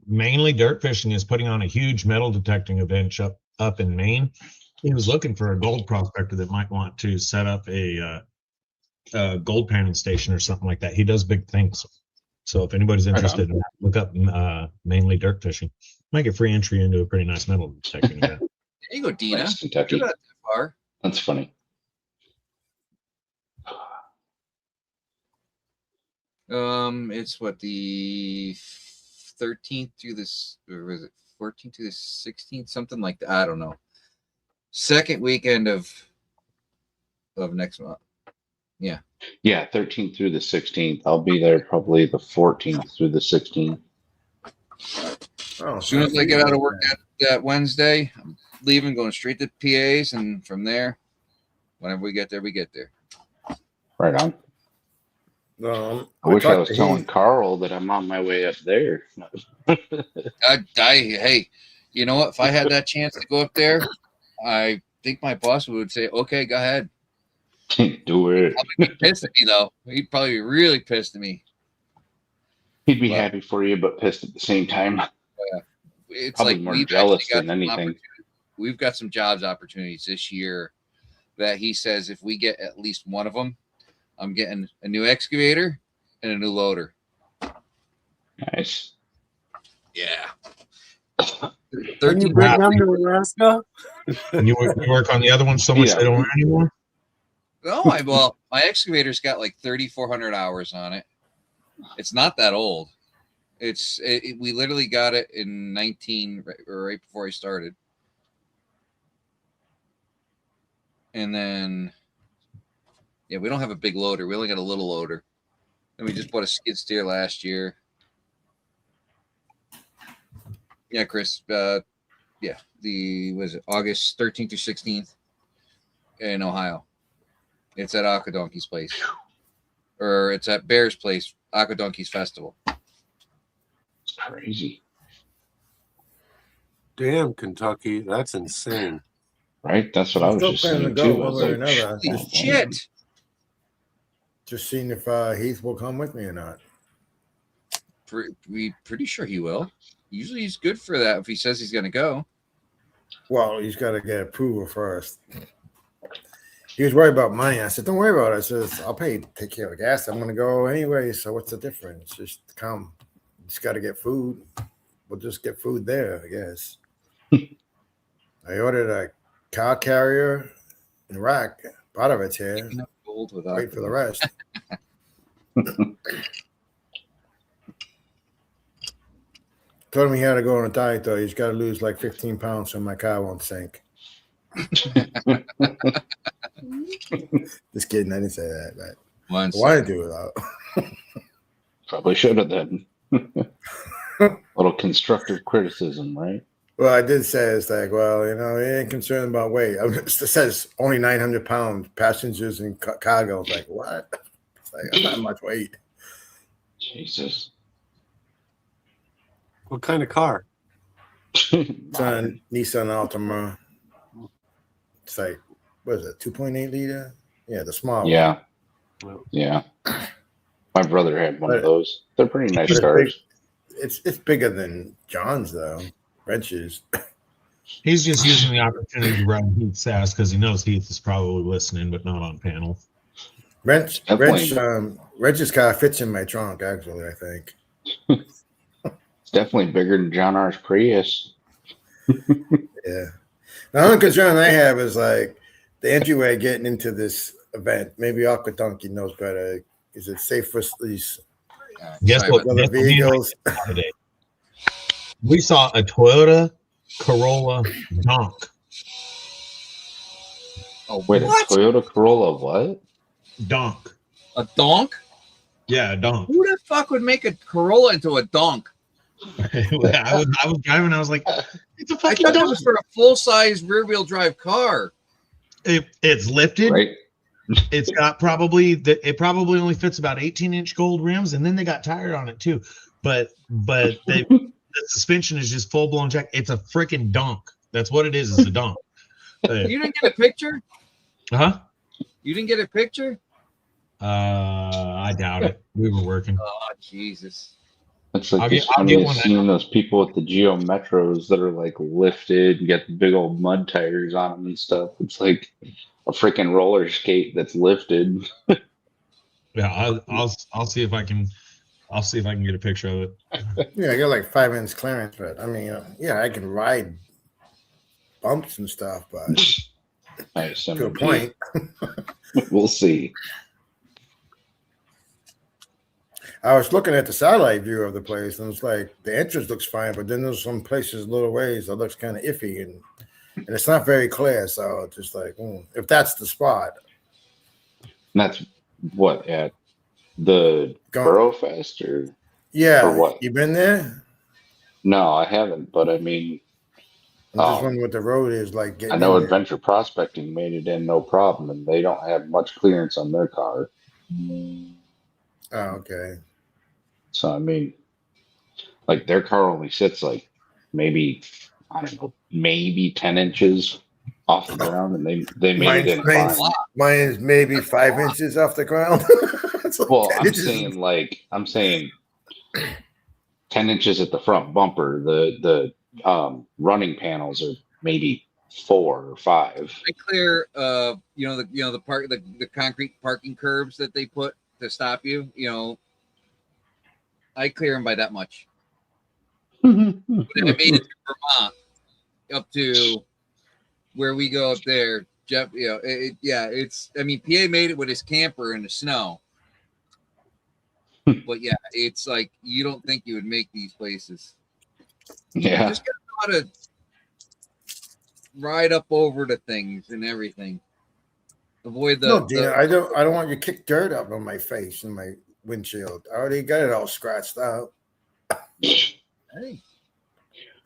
S3: Mainly Dirt Fishing is putting on a huge metal detecting event up in Maine. He was looking for a gold prospector that might want to set up a gold panning station or something like that. He does big things. So if anybody's interested in that, look up Mainly Dirt Fishing. Might get free entry into a pretty nice metal detecting event.
S2: There you go, Dina.
S5: Nice, Kentucky.
S2: You're not that far.
S5: That's funny.
S2: It's what, the 13th through this, or was it 14th to the 16th, something like that. I don't know. Second weekend of next month. Yeah.
S5: Yeah, 13th through the 16th. I'll be there probably the 14th through the 16th.
S6: Oh,
S2: As soon as I get out of work that Wednesday, I'm leaving, going straight to PAs, and from there, whenever we get there, we get there.
S5: Right on. I wish I was telling Carl that I'm on my way up there.
S2: Hey, you know what? If I had that chance to go up there, I think my boss would say, "Okay, go ahead."
S5: Do it.
S2: He'd be pissed at me though. He'd probably be really pissed at me.
S5: He'd be happy for you, but pissed at the same time.
S2: It's
S5: probably
S2: like
S5: more
S2: we've
S5: jealous
S2: got
S5: than anything.
S2: We've got some jobs opportunities this year that he says if we get at least one of them, I'm getting a new excavator and a new loader.
S5: Nice.
S2: Yeah.
S4: Can you bring them to Alaska?
S3: You work on the other one so much they don't run anymore?
S2: No, my excavator's got like 3,400 hours on it. It's not that old. We literally got it in 19 right before I started. And then, yeah, we don't have a big loader. We only got a little loader. And we just bought a skid steer last year. Yeah, Chris. Yeah, was it August 13th through 16th in Ohio. It's at Akadonkey's place, or it's at Bear's place, Akadonkey's Festival.
S5: It's crazy,
S4: Damn, Kentucky, that's insane.
S5: right? That's what I was just saying too. I was like,
S2: Holy shit!
S6: Just seeing if Heath will come with me or not.
S2: We pretty sure he will. Usually he's good for that if he says he's going to go.
S6: Well, he's got to get approval first. He was worried about money. I said, "Don't worry about it." I says, "I'll take care of the gas. I'm going to go anyway. So what's the difference? Just come. Just got to get food. We'll just get food there, I guess." I ordered a car carrier in Iraq. Part of it's here.
S2: Old without
S6: Wait for the rest. Told him he had to go on a diet though. He's got to lose like 15 pounds so my car won't sink. Just kidding. I didn't say that. But
S2: One
S6: I wanted
S2: second.
S6: to though.
S5: Probably should have then. Little constructive criticism, right?
S6: Well, I did say it's like, well, you know, he ain't concerned about weight. It says only 900 pounds passengers in cargo. It's like, what? It's like, that's not much weight.
S5: Jesus.
S4: What kind of car?
S6: It's a Nissan Altima. It's like, what is it, 2.8 liter? Yeah, the small one.
S5: Yeah. Yeah. My brother had one of those. They're pretty nice
S6: But
S5: cars.
S6: it's bigger than John's though. Wrenches.
S3: He's just using the opportunity to run Heath's ass because he knows Heath is probably listening, but not on panel.
S6: Wrench's car fits in my trunk, actually, I think.
S5: It's definitely bigger than John R's Prius.
S6: Yeah. The only concern I have is like the entryway getting into this event. Maybe Aqua Donkey knows better. Is it safe for these
S3: Guess
S2: Sorry
S3: what?
S2: about
S6: other vehicles?
S3: Today. We saw a Toyota Corolla Donk.
S2: Oh,
S5: Wait,
S2: what?
S5: a Toyota Corolla what?
S3: Donk.
S2: A donk?
S3: Yeah, a donk.
S2: Who the fuck would make a Corolla into a donk?
S3: I was driving. I was like, it's a
S2: I
S3: fucking
S2: thought that
S3: donk.
S2: was for a full-size rear-wheel drive car.
S3: It's lifted.
S5: Right?
S3: It's got it probably only fits about 18-inch gold rims, and then they got tired on it too. But the suspension is just full blown jack. It's a freaking donk. That's what it is. It's a donk.
S2: You didn't get a picture?
S3: Huh?
S2: You didn't get a picture?
S3: I doubt it. We were working.
S2: Oh, Jesus.
S5: It's like
S3: I'll
S5: this
S3: get
S5: funny
S3: one.
S5: seeing those people with the Geo Metros that are like lifted and get the big old mud tires on them and stuff. It's like a freaking roller skate that's lifted.
S3: Yeah, I'll see if I can. I'll see if I can get a picture of it.
S6: Yeah, I got like 5-inch clearance, but I mean, yeah, I can ride bumps and stuff, but
S5: I assume
S6: to a point.
S5: We'll see.
S6: I was looking at the satellite view of the place, and it's like the entrance looks fine, but then there's some places, little ways, that looks kind of iffy, and it's not very clear. So it's just like, if that's the spot,
S5: And that's what at the Burrowfest or
S6: yeah,
S5: or what?
S6: You been there?
S5: No, I haven't. But I mean,
S6: I'm just wondering what the road is like.
S5: I know Adventure Prospecting made it in no problem, and they don't have much clearance on their car.
S6: Oh, okay.
S5: So I mean, like their car only sits like maybe, I don't know, maybe 10 inches off the ground, and they made it in fine.
S6: Mine is maybe 5 inches off the ground.
S5: Like well, I'm saying 10 inches at the front bumper. The running panels are maybe 4 or 5.
S2: I clear the concrete parking curbs that they put to stop you, I clear them by that much. But I made it to Vermont up to where we go up there, Jeff. It's. I mean, PA made it with his camper in the snow, but yeah, it's like you don't think you would make these places.
S5: Yeah,
S2: You just gotta know how to ride up over the things and everything. Avoid the.
S6: No, Dina, I don't want you to kick dirt up on my face and my windshield. I already got it all scratched out.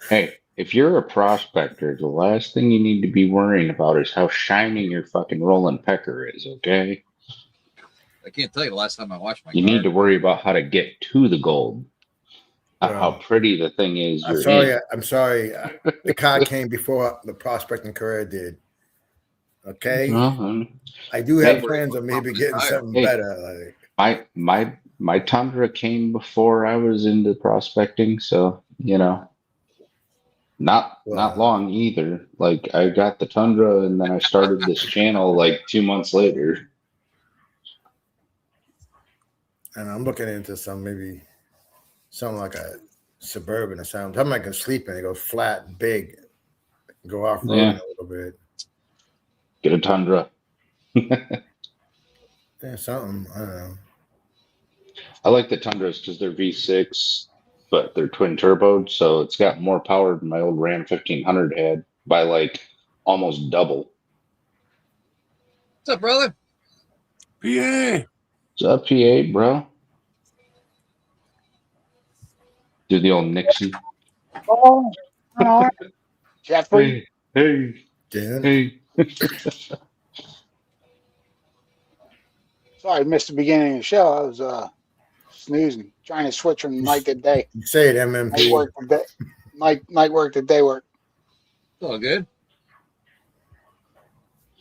S5: Hey, if you're a prospector, the last thing you need to be worrying about is how shiny your fucking rolling pecker is, okay?
S2: I can't tell you the last time I watched my
S5: You
S2: car.
S5: need to worry about how to get to the gold.
S6: Well,
S5: how pretty the thing is.
S6: I'm sorry. The car came before the prospecting career did. Okay? I do have plans on maybe getting something better.
S5: Like my Tundra came before I was into prospecting, so not long either. Like I got the Tundra and then I started this channel like 2 months later.
S6: And I'm looking into something like a Suburban or something. I'm not gonna sleep in it. Go flat and big. Go off road a little bit.
S5: Get a Tundra.
S6: Yeah, something. I don't know.
S5: I like the Tundras because they're V6, but they're twin turboed, so it's got more power than my old Ram 1500 had by like almost double.
S2: What's up, brother?
S4: PA.
S5: What's up, PA, bro? Do the old Nixon.
S7: Oh, all right. Jeffrey.
S5: Hey,
S6: Dan?
S5: hey.
S7: Sorry, I missed the beginning of the show. I was snoozing, trying to switch from night to day.
S6: You say it,
S7: Night
S6: MMP.
S7: work to day. Night work to day work.
S2: It's all good.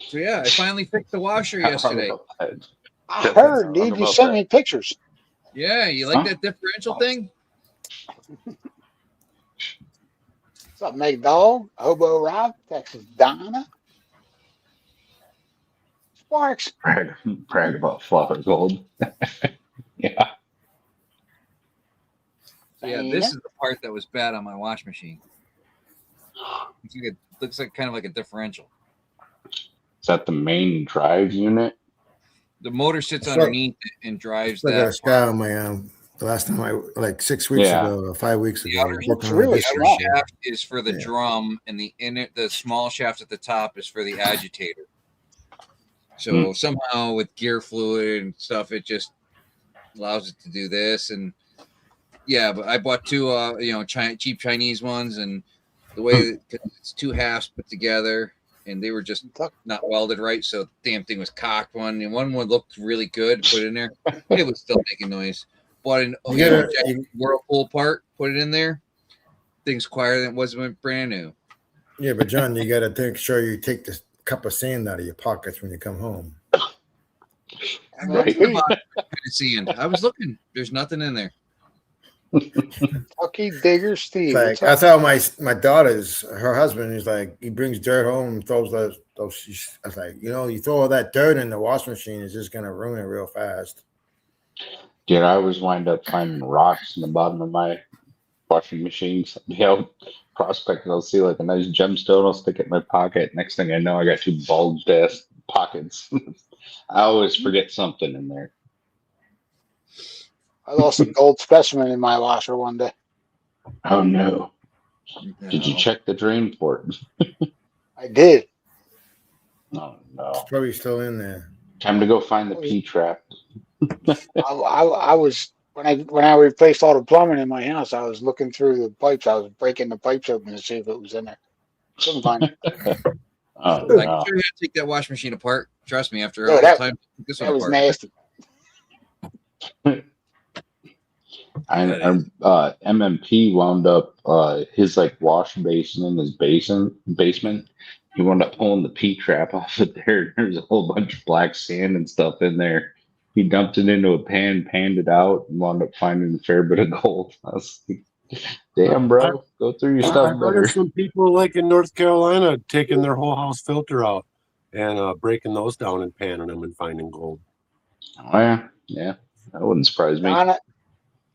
S2: So yeah, I finally fixed the washer yesterday.
S7: I heard, dude. You sent me pictures.
S2: Yeah, you like that differential thing?
S7: What's up, Meg Dog? Hobo Rob, Texas Donna. Sparks.
S5: Brag about flopper gold. Yeah.
S2: So yeah, this is the part that was bad on my wash machine. Looks like kind of like a differential.
S5: Is that the main drive unit?
S2: The motor sits
S6: It's
S2: underneath it and drives
S6: I got a
S2: that.
S6: sky on my the last time like 6 weeks ago or 5 weeks
S2: The
S6: ago.
S2: outer,
S7: looks really
S2: the outer
S7: small.
S2: shaft is for the drum, and the small shaft at the top is for the agitator. So somehow with gear fluid and stuff, it just allows it to do this. And yeah, but I bought two, cheap Chinese ones, and the way it's two halves put together, and they were just not welded right. So the damn thing was cocked one, and one looked really good. Put it in there, it was still making noise. Bought an Whirlpool part, put it in there. Thing's quieter than it was when it was brand new.
S6: Yeah, but John, you got to make sure you take the cup of sand out of your pockets when you come home.
S2: I'm looking about sand. I was looking. There's nothing in there.
S7: Kentucky Digger Steve.
S6: Like I tell my daughters, her husband is like, he brings dirt home and throws those. I was like, you throw all that dirt in the washing machine, it's just gonna ruin it real fast.
S5: Dude, I always wind up finding rocks in the bottom of my washing machines. Prospecting, I'll see like a nice gemstone, I'll stick it in my pocket. Next thing I know, I got two bulged ass pockets. I always forget something in there.
S7: I lost a gold specimen in my washer one day.
S5: Oh no. Did you check the drain port?
S7: I did.
S5: Oh no.
S6: It's probably still in there.
S5: Time to go find the P trap.
S7: I was when I replaced all the plumbing in my house, I was looking through the pipes. I was breaking the pipes open to see if it was in there. Couldn't find it.
S5: Oh,
S2: Like,
S5: no.
S2: sure you have to take that wash machine apart. Trust me, after
S7: Yeah,
S2: all the
S7: that-
S2: time, this
S7: That
S2: one
S7: was
S2: apart.
S7: nasty.
S5: MMP wound up his like wash basin in his basement. He wound up pulling the P trap off of there. There's a whole bunch of black sand and stuff in there. He dumped it into a pan, panned it out, and wound up finding a fair bit of gold. I was like, damn, bro, go through your
S4: I
S5: stuff
S4: heard
S5: better.
S4: of some people like in North Carolina taking their whole house filter out and breaking those down and panning them and finding gold.
S5: Oh, yeah, that wouldn't surprise me.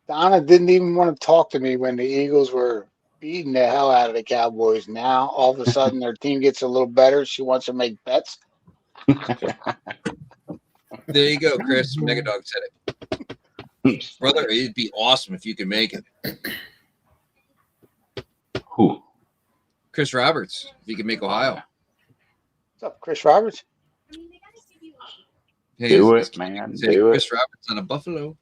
S7: Donna didn't even want to talk to me when the Eagles were beating the hell out of the Cowboys. Now all of a sudden their team gets a little better. She wants to make bets.
S2: There you go, Chris. Megadog said it. Brother, it'd be awesome if you could make it.
S5: Who?
S2: Chris Roberts, if you could make Ohio.
S7: What's up, Chris Roberts?
S2: Hey,
S5: Do
S2: it's-
S5: it, man.
S2: say
S5: Do
S2: Chris
S5: it.
S2: Roberts on a Buffalo.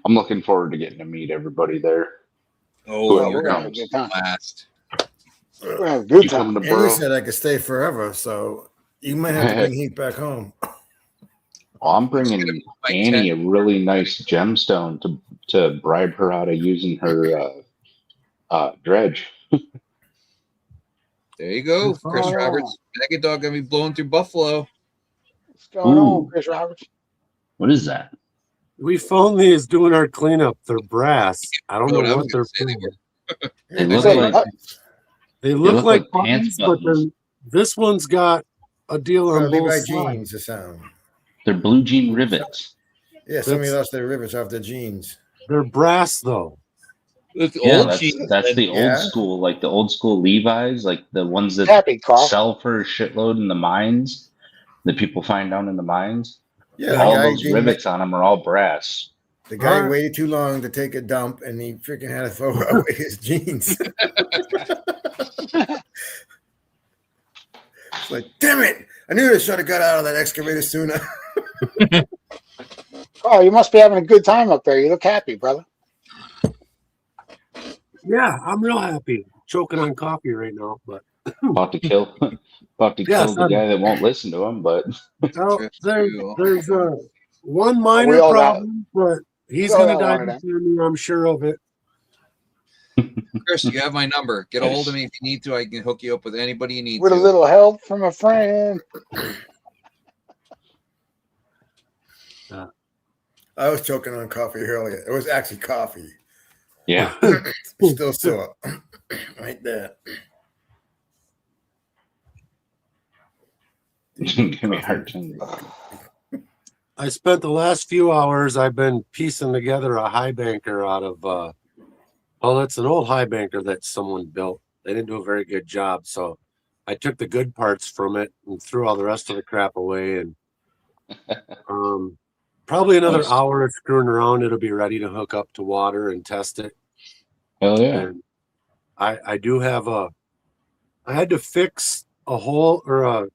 S5: I'm looking forward to getting to meet everybody there.
S2: Oh,
S5: Whoever
S2: you're gonna
S5: comes.
S7: Good time.
S2: last.
S7: We're gonna have a good
S5: You
S7: time.
S5: come to
S6: And you
S5: Borough?
S6: said I could stay forever, so you might have to bring heat back home.
S5: Well, I'm bringing
S2: Like
S5: Annie a really nice gemstone to bribe her out of using her dredge.
S2: There you go, Chris
S7: Oh.
S2: Roberts. Megadog gonna be blowing through Buffalo.
S7: What's going on,
S5: Ooh.
S7: Chris Roberts?
S5: What is that?
S4: We found these doing our cleanup. They're brass. I don't
S2: Oh,
S4: know
S2: I
S4: what
S2: was
S4: they're
S2: gonna say they
S4: for.
S5: They look
S7: So,
S5: like
S4: They look
S5: look
S4: like
S5: like pants
S4: buttons, but
S5: buttons.
S4: then this one's got a deal on
S6: Levi
S4: both sides.
S6: jeans or something.
S5: they're blue jean rivets.
S6: Yeah, somebody
S4: That's-
S6: lost their rivets off their jeans.
S4: They're brass though.
S2: It's
S5: Yeah,
S2: old
S5: that's,
S2: jeans.
S5: that's the
S6: Yeah.
S5: old school, like the old school Levi's, like the ones that
S7: Happy Carl.
S5: sell for a shitload in the mines that people find down in the mines.
S6: Yeah,
S5: All
S6: the guy
S5: those
S6: didn't
S5: rivets on them are all brass.
S6: The guy
S4: Alright.
S6: waited too long to take a dump, and he freaking had to throw away his jeans. It's like, damn it! I knew I should have got out of that excavator sooner.
S7: Oh, you must be having a good time up there. You look happy, brother.
S4: Yeah, I'm real happy. Choking on coffee right now, but
S5: About to kill
S4: Yes,
S5: the guy that won't listen to him, but
S4: well,
S2: Drift
S4: there's
S2: to-
S4: there's one
S7: We
S4: minor
S7: all got-
S4: problem, but he's
S7: we all
S4: gonna
S7: got
S4: die
S7: one of them.
S4: before me. I'm sure of it.
S2: Chris, you have my number. Get a hold of me if you need to. I can hook you up with anybody you need
S7: With
S2: to.
S7: a little help from a friend.
S6: I was choking on coffee earlier. It was actually coffee.
S5: yeah.
S6: Still sore. Right there.
S5: Give me a hard time.
S4: I spent the last few hours. I've been piecing together a high banker out of. Oh, that's an old high banker that someone built. They didn't do a very good job, so I took the good parts from it and threw all the rest of the crap away. And probably another
S5: Nice.
S4: hour of screwing around. It'll be ready to hook up to water and test it.
S5: Hell yeah.
S4: And I do have I had to fix a hole or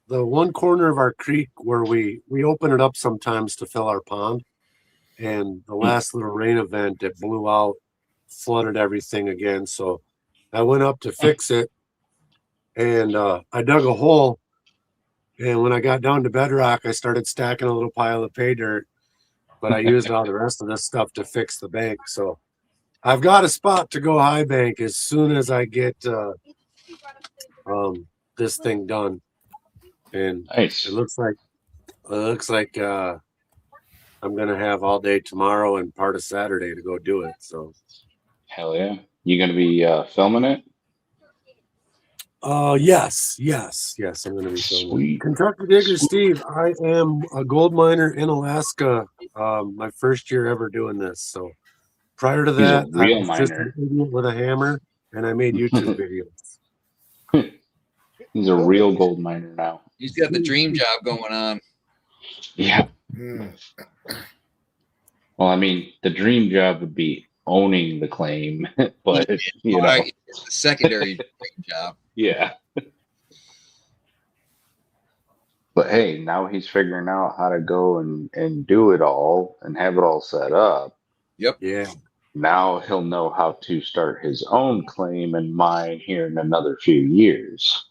S4: the one corner of our creek where we open it up sometimes to fill our pond, and the last little rain event it blew out, flooded everything again. So I went up to fix it, and I dug a hole, and when I got down to bedrock, I started stacking a little pile of pay dirt, but I used all the rest of this stuff to fix the bank. So I've got a spot to go high bank as soon as I get this thing done. And
S5: Nice.
S4: it looks like I'm gonna have all day tomorrow and part of Saturday to go do it. So
S5: Hell yeah. You gonna be filming it?
S4: yes, I'm gonna be filming.
S5: Sweet.
S4: Kentucky Digger Steve, I am a gold miner in Alaska. My first year ever doing this. So prior to
S5: He's a
S4: that, I
S5: real
S4: was just an
S5: miner.
S4: idiot with a hammer, and I made YouTube videos.
S5: He's a real gold miner now.
S2: He's got the dream job going on.
S5: Yeah.
S6: Mm.
S5: Well, I mean, the dream job would be owning the claim, but you know,
S2: It's the secondary dream job.
S5: yeah. But hey, now he's figuring out how to go and do it all and have it all set up.
S4: Yeah.
S5: Now he'll know how to start his own claim and mine here in another few years.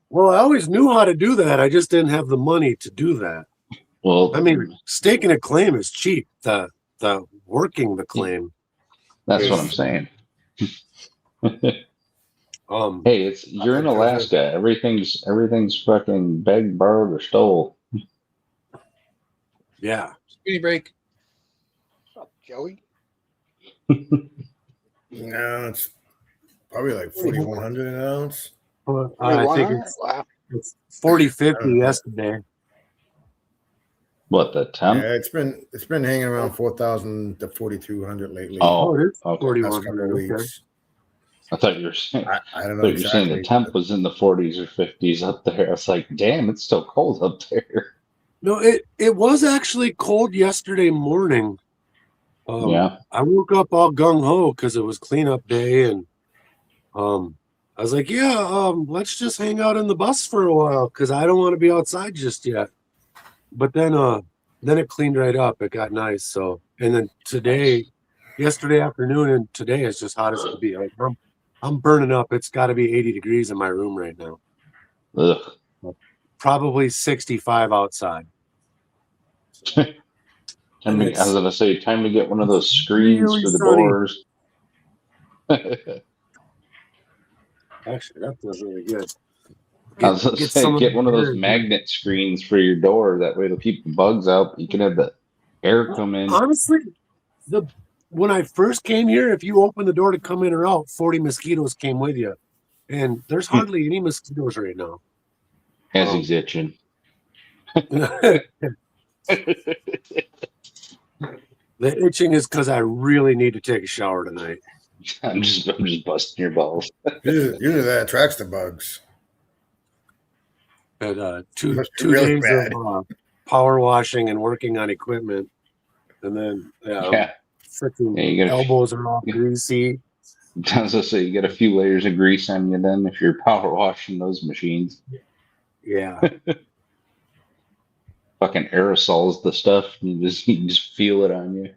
S4: Well, I always knew how to do that. I just didn't have the money to do that.
S5: Well,
S4: I mean, staking a claim is cheap. The working the claim.
S5: that's what I'm saying. Hey, you're in Alaska. Everything's fucking begged, borrowed, or stole.
S4: Yeah.
S2: Speedy break.
S7: What's up, Joey?
S6: No, it's probably like 4,100 an ounce.
S4: I think it's 40-50 yesterday.
S5: What, the temp?
S6: Yeah, it's been hanging around 4,000 to 4,200 lately.
S5: Oh,
S4: it is
S5: okay.
S6: Last
S4: 4100.
S6: couple of
S4: Okay.
S6: weeks.
S5: I thought you were saying.
S6: I don't
S5: I
S6: know
S5: thought you were saying the
S6: exactly.
S5: temp was in the 40s or 50s up there. I was like, damn, it's still cold up there.
S4: No, it was actually cold yesterday morning.
S5: Yeah.
S4: I woke up all gung ho because it was cleanup day, and I was like, yeah, let's just hang out in the bus for a while because I don't want to be outside just yet. But then it cleaned right up. It got nice. So, and then yesterday afternoon and today is just hot as it could be. Like, I'm burning up. It's got to be 80 degrees in my room right now.
S5: Ugh.
S4: Probably 65 outside.
S5: I was gonna say, time to get one of those screens
S4: really
S5: for the
S4: sunny.
S5: doors.
S4: Actually, that feels really good.
S5: I was gonna say,
S4: some
S5: get one of those
S4: air.
S5: magnet screens for your door. That way, it'll keep the bugs out. You can have the air come in.
S4: Honestly, when I first came here, if you open the door to come in or out, 40 mosquitoes came with you, and there's hardly any mosquitoes right now.
S5: As he's itching.
S4: The itching is because I really need to take a shower tonight.
S5: I'm just busting your balls.
S6: Usually that attracts the bugs.
S4: And two
S6: Must be
S4: two
S6: really
S4: days
S6: bad.
S4: of power washing and working on equipment, and then
S5: Yeah.
S4: freaking
S5: Yeah, you get
S4: elbows are all greasy.
S5: I was gonna say you get a few layers of grease on you then if you're power washing those machines.
S4: Yeah,
S5: Fucking aerosols the stuff. You just feel it on you.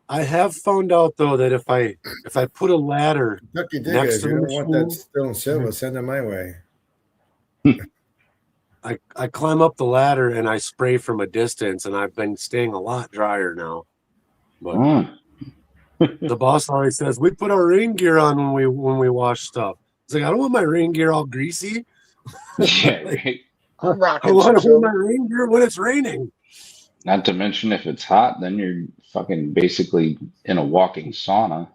S4: I have found out though that if I put a ladder
S6: Kentucky
S4: next
S6: Diggers,
S4: to
S6: you
S4: the
S6: don't want that
S4: machine,
S6: stone silver, send them my way.
S4: I climb up the ladder and I spray from a distance, and I've been staying a lot drier now. But
S5: Mm.
S4: the boss always says we put our rain gear on when we wash stuff. It's like I don't want my rain gear all greasy.
S5: Yeah,
S4: Like,
S5: right.
S7: I'm
S4: I
S7: rocking
S4: want
S7: some
S4: to wear my
S7: silver.
S4: rain gear when it's raining.
S5: Not to mention if it's hot, then you're fucking basically in a walking sauna.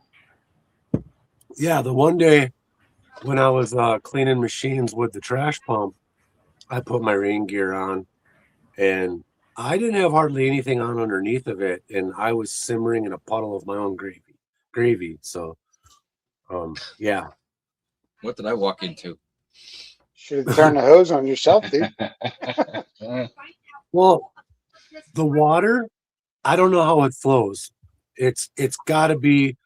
S4: Yeah, the one day when I was cleaning machines with the trash pump, I put my rain gear on, and I didn't have hardly anything on underneath of it, and I was simmering in a puddle of my own gravy. So, yeah.
S2: What did I walk into?
S7: Should have turned the hose on yourself, dude.
S4: Well, the water, I don't know how it flows. It's got to be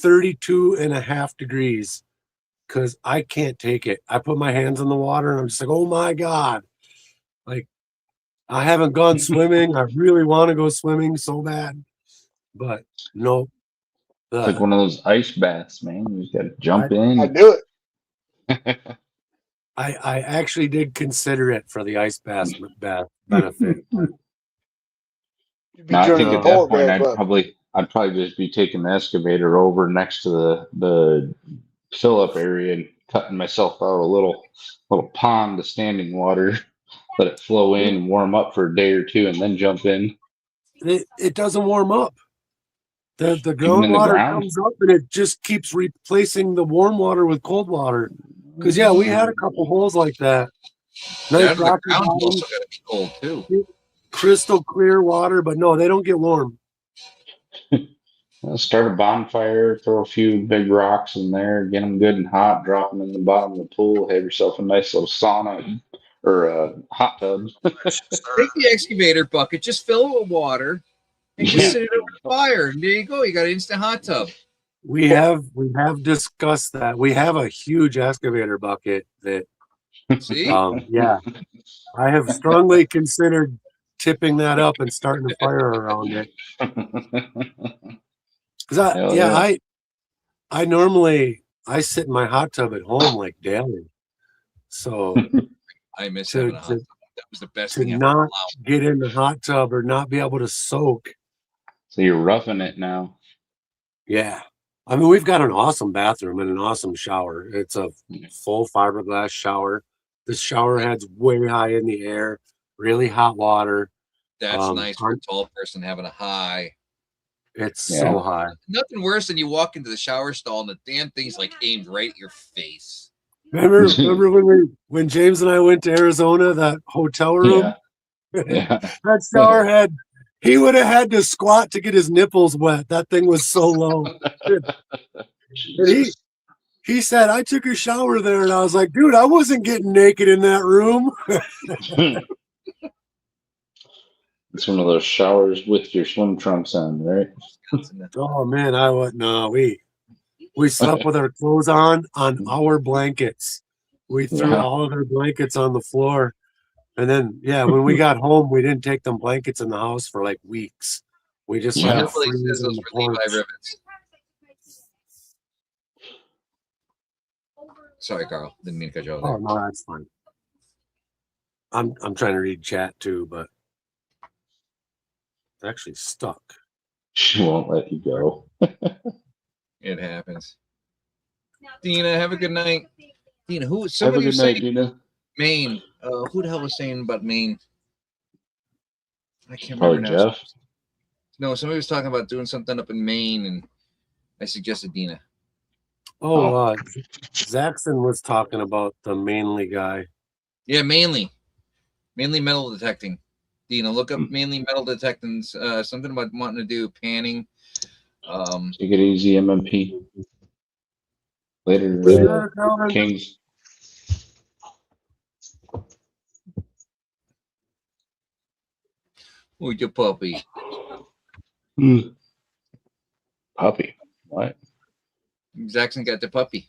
S4: 32 and a half degrees because I can't take it. I put my hands in the water and I'm just like, oh my God. Like, I haven't gone swimming. I really want to go swimming so bad. But no.
S5: It's like one of those ice baths, man. You just gotta jump
S7: I
S5: in.
S7: do it.
S4: I actually did consider it for the ice bath benefit.
S7: You'd be
S5: No, I think
S7: joining
S5: at
S7: the
S5: that
S7: polar
S5: point
S7: bear club.
S5: I'd probably just be taking the excavator over next to the fill up area and cutting myself out a little pond of standing water, let it flow in and warm up for a day or two, and then jump in.
S4: It doesn't warm up. The
S5: Even in the
S4: groundwater
S5: ground.
S4: comes up and it just keeps replacing the warm water with cold water. Because yeah, we had a couple holes like that. Nice
S2: Down to the
S4: rocky
S2: ground's
S4: bottom,
S2: also got to be cold too.
S4: crystal clear water, but no, they don't get warm.
S5: Start a bonfire, throw a few big rocks in there, get them good and hot, drop them in the bottom of the pool, have yourself a nice little sauna or a hot tub.
S2: Take the excavator bucket, just fill it with water, and just
S5: Yeah.
S2: sit it over the fire. And there you go. You got an instant hot tub.
S4: We have discussed that. We have a huge excavator bucket that
S2: See?
S4: yeah. I have strongly considered tipping that up and starting a fire around it. Because
S5: Hell yeah.
S4: I normally I sit in my hot tub at home like daily. So
S2: I miss
S4: to,
S2: having a hot
S4: to,
S2: tub. That was the best
S4: to
S2: thing ever.
S4: not get in the hot tub or not be able to soak.
S5: So you're roughing it now.
S4: Yeah. I mean, we've got an awesome bathroom and an awesome shower. It's a full fiberglass shower. The shower head's way high in the air, really hot water.
S2: That's nice for a tall person having a high.
S4: It's so high.
S2: Nothing worse than you walk into the shower stall and the damn thing's like aimed right at your face.
S4: Remember when James and I went to Arizona, that hotel room?
S5: Yeah.
S4: That shower head, he would have had to squat to get his nipples wet. That thing was so low. And he said, I took a shower there, and I was like, dude, I wasn't getting naked in that room.
S5: It's one of those showers with your swim trunks on, right?
S4: Oh man, we slept with our clothes on our blankets. We threw all of our blankets on the floor. And then, when we got home, we didn't take them blankets in the house for like weeks. We just let it
S2: Everybody
S4: freeze
S2: says
S4: on
S2: those
S4: the
S2: were Levi
S4: porch.
S2: ribbons. Sorry, Carl. Didn't mean to cut you off there.
S4: Oh no, that's fine. I'm trying to read chat too, but it's actually stuck.
S5: She won't let you go.
S2: It happens. Dina, have a good night. Dina,
S5: Have a
S2: somebody
S5: good
S2: was
S5: night,
S2: saying
S5: Dina.
S2: Maine. Who the hell was saying about Maine? I can't
S5: Probably
S2: remember now.
S5: Jeff.
S2: No, somebody was talking about doing something up in Maine, and I suggested Dina.
S4: Zaxxon was talking about the Mainly guy.
S2: Yeah, mainly metal detecting. Dina, look up mainly metal detecting. Something about wanting to do panning.
S5: Take it easy, MMP. Later, Kings.
S2: With your puppy.
S5: Puppy. What?
S2: Jackson got the puppy.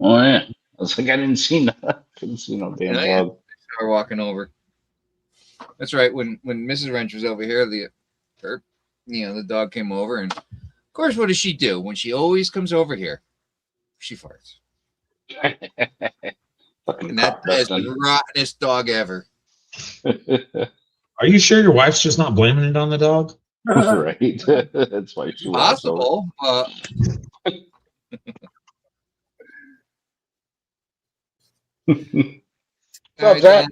S5: Oh yeah. I was like, I didn't see no, couldn't see no damn
S2: Oh, yeah.
S5: dog.
S2: Are walking over. That's right. When Mrs. Wrench was over here, the dog came over, and of course, what does she do when she always comes over here? She farts.
S5: Fucking
S2: And that
S5: crop
S2: is the
S5: dusting.
S2: rottenest dog ever.
S3: Are you sure your wife's just not blaming it on the dog?
S5: Right. That's why she walks over.
S2: Possible, but
S7: What's up, Zach?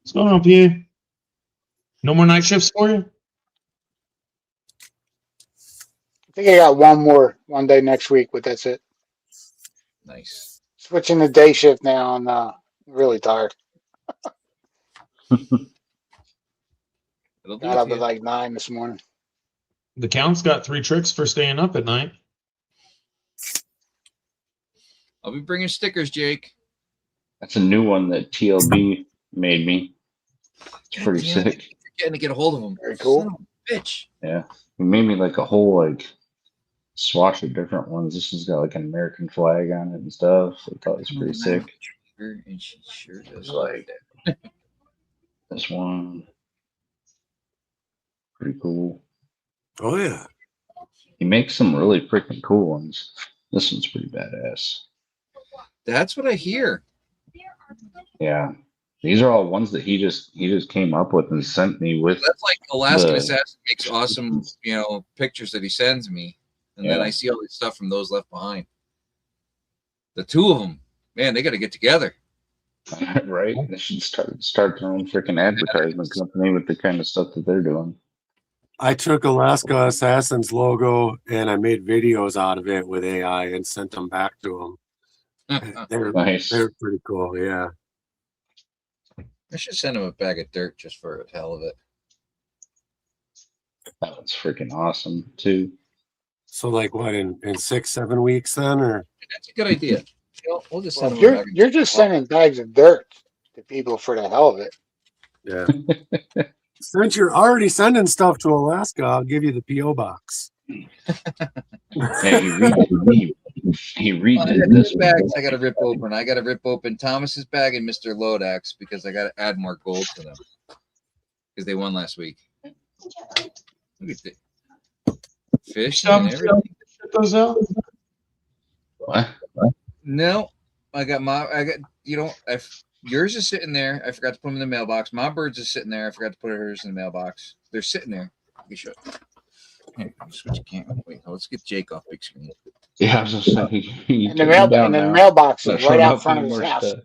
S3: What's going on, PA? No more night shifts for you?
S7: I think I got one day next week, but that's it.
S2: nice.
S7: Switching to day shift now, and really tired.
S2: It'll do
S7: Got
S2: it
S7: up
S2: for
S7: at
S2: you.
S7: like 9 this morning.
S3: The count's got 3 tricks for staying up at night.
S2: I'll be bringing stickers, Jake.
S5: That's a new one that TLB made me. It's
S2: God
S5: pretty
S2: damn it, I
S5: sick.
S2: keep forgetting to get a hold of him.
S7: Very cool.
S2: Son of a bitch.
S5: Yeah. He made me like a whole like swatch of different ones. This has got like an American flag on it and stuff. I thought it was pretty sick.
S2: And she sure does
S5: It's like this one. Pretty cool.
S4: Oh yeah.
S5: He makes some really freaking cool ones. This one's pretty badass.
S2: That's what I hear.
S5: Yeah. These are all ones that he just came up with and sent me with.
S2: That's like Alaskan
S5: The-
S2: Assassin makes awesome, pictures that he sends me, and then
S5: Yeah.
S2: I see all this stuff from those left behind. The two of them, man, they got to get together.
S5: Right? They should start their own freaking advertisement company with the kind of stuff that they're doing.
S4: I took Alaska Assassin's logo and I made videos out of it with AI and sent them back to them. They're
S5: Nice.
S4: pretty cool. Yeah.
S2: I should send him a bag of dirt just for the hell of it.
S5: That one's freaking awesome too.
S4: So like what in 6-7 weeks then, or
S2: That's a good idea. We'll just
S7: Well,
S2: send
S7: if
S2: him a bag of
S7: you're just sending bags of dirt to people for the hell of it.
S4: yeah. Since you're already sending stuff to Alaska, I'll give you the PO box.
S5: Yeah, he redid
S2: Those
S5: this one.
S2: bags I got to rip open. I got to rip open Thomas's bag and Mr. Lodax because I got to add more gold to them because they won last week. Look at the fish and everything.
S3: Those out?
S5: What?
S2: No, I got yours is sitting there. I forgot to put them in the mailbox. My birds is sitting there. I forgot to put hers in the mailbox. They're sitting there. You should. Here, switch camera. Wait, let's get Jake off big screen.
S5: Yeah, I was just saying.
S7: And the mailbox
S5: Not
S7: is right
S5: showing
S7: out
S5: up
S7: front of his
S5: anymore
S7: house.
S5: stuff.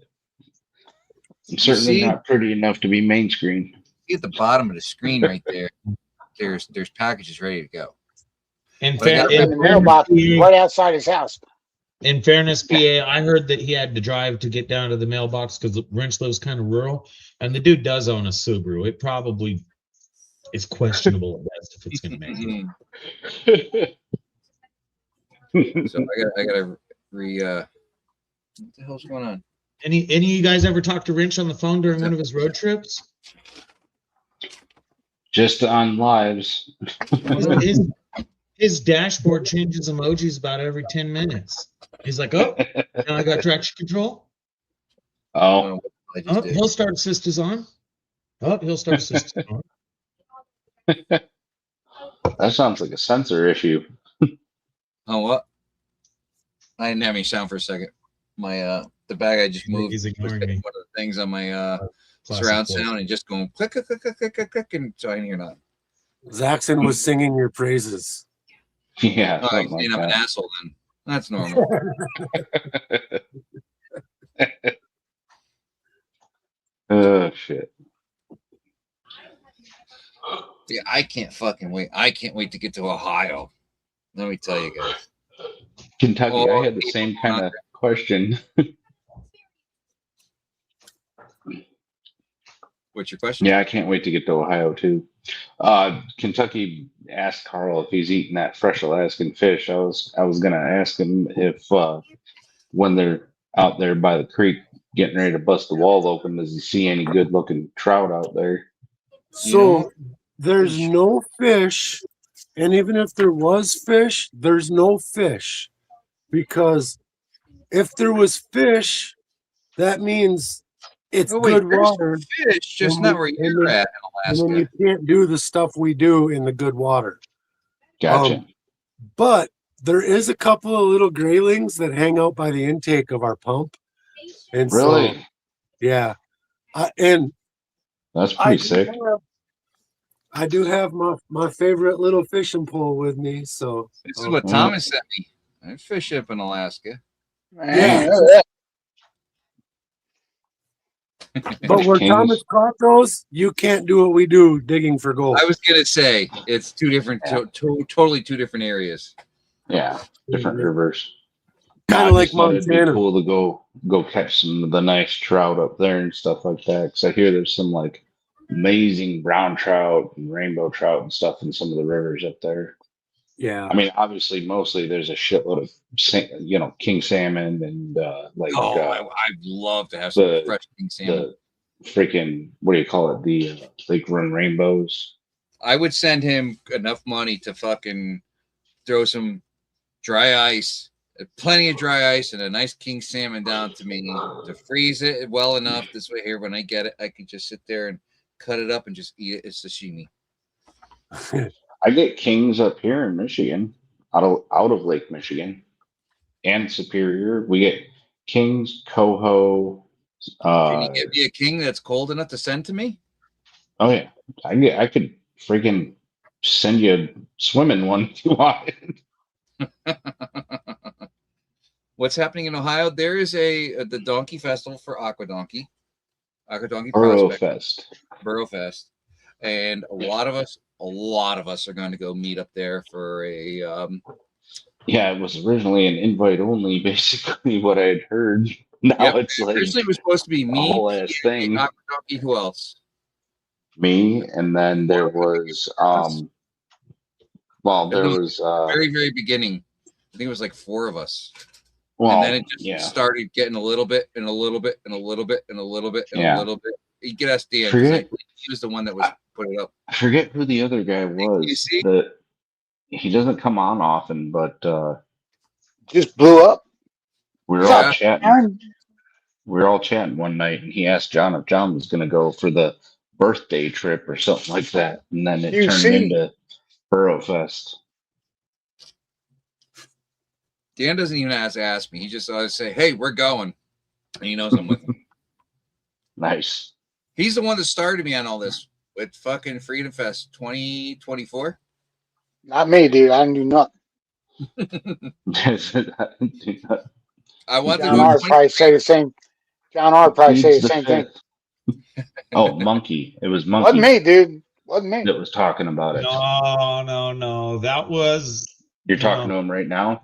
S5: I'm certainly
S2: see?
S5: not pretty enough to be main screen.
S2: At the bottom of the screen right there, there's packages ready to go.
S3: In,
S2: But I got
S7: And the mailbox is right outside his house.
S3: in fairness, PA, I heard that he had to drive to get down to the mailbox because Wrench lives kind of rural, and the dude does own a Subaru. It probably is questionable at best if it's going to make it.
S2: So I gotta what the hell's going on?
S3: Any of you guys ever talk to Wrench on the phone during one of his road trips?
S5: Just on lives.
S3: His dashboard changes emojis about every 10 minutes. He's like, oh, now I got traction control.
S5: Oh,
S2: I just
S3: Oh,
S2: did.
S3: hill start assist is on. Oh, hill start assist is on.
S5: that sounds like a sensor issue.
S2: Oh, what? I didn't have any sound for a second. My the bag I just moved
S3: He's
S2: was
S3: ignoring
S2: hitting
S3: me.
S2: one of the things on my
S3: Classic
S2: surround
S3: voice.
S2: sound and just going click, click, click, click, click, click, click, and so I didn't hear nothing.
S4: Zaxxon was singing your praises.
S5: Yeah,
S2: Oh, I
S5: something
S2: think
S5: like
S2: I'm an
S5: that.
S2: asshole then. That's normal.
S5: Oh shit.
S2: Yeah, I can't fucking wait. I can't wait to get to Ohio. Let me tell you guys.
S5: Kentucky,
S2: Oh,
S5: I had the same kind of question.
S2: What's your question?
S5: Yeah, I can't wait to get to Ohio too. Kentucky asked Carl if he's eating that fresh Alaskan fish. I was gonna ask him if when they're out there by the creek getting ready to bust the wall open. Does he see any good looking trout out there?
S4: So there's no fish, and even if there was fish, there's no fish, because if there was fish, that means it's
S2: Oh, wait,
S4: good
S2: there's
S4: water.
S2: fish, just not where you're at in
S4: And then you
S2: Alaska.
S4: can't do the stuff we do in the good water.
S5: Gotcha.
S4: But there is a couple of little graylings that hang out by the intake of our pump. And
S5: Really?
S4: so, yeah. And
S5: That's
S4: I
S5: pretty sick.
S4: do have my favorite little fishing pole with me. So
S2: This is what Thomas sent me. I fish up in Alaska.
S7: Man,
S4: But where
S5: Kings.
S4: Thomas caught those, you can't do what we do digging for gold.
S2: I was gonna say it's two different, totally two different areas.
S5: Yeah, different rivers.
S4: Kind
S5: I
S4: of like
S5: just thought it'd be
S4: Montana.
S5: cool to go catch some of the nice trout up there and stuff like that. Because I hear there's some like amazing brown trout and rainbow trout and stuff in some of the rivers up there.
S4: Yeah.
S5: I mean, obviously, mostly there's a shitload of king salmon and
S2: I'd love to have some
S5: the-
S2: fresh king salmon.
S5: the freaking, what do you call it? The Lake Run rainbows.
S2: I would send him enough money to fucking throw some dry ice, plenty of dry ice, and a nice king salmon down to me to freeze it well enough. This way, here when I get it, I can just sit there and cut it up and just eat it as sashimi.
S5: I get kings up here in Michigan, out of Lake Michigan and Superior. We get kings, coho.
S2: Can you give me a king that's cold enough to send to me?
S5: Oh yeah, I could freaking send you a swimming one if you want.
S2: What's happening in Ohio? There is the Donkey Festival for Aqua Donkey
S5: Burrow
S2: Prospect,
S5: Fest.
S2: Burrow Fest, and a lot of us are going to go meet up there for a.
S5: Yeah, it was originally an invite only, basically what I had heard. Now it's like
S2: originally it was supposed to be me,
S5: whole ass thing.
S2: Aqua Donkey. Who else?
S5: Me, and then there was there was
S2: Very, very beginning. I think it was like 4 of us.
S5: well,
S2: And then it just
S5: yeah.
S2: started getting a little bit and a little bit and a little bit and a little bit and a little bit. You get us Dan. He was the one that was put it up.
S5: I forget who the other guy was.
S2: You see?
S5: He doesn't come on often, but
S7: just blew up.
S5: we were all chatting. We were all chatting one night, and he asked John if John was going to go for the birthday trip or something like that, and then it turned into Burrow Fest.
S2: Dan doesn't even have to ask me. He just always say, "Hey, we're going," and he knows I'm with him.
S5: Nice.
S2: He's the one that started me on all this with fucking Freedom Fest 2024.
S7: Not me, dude. I didn't do nothing.
S2: I want
S7: John R. probably say the same. John R. probably say the same thing.
S5: Oh, Monkey. It was Monkey.
S7: Wasn't me, dude. Wasn't me.
S5: That was talking about it.
S3: No. That was.
S5: You're talking to him right now?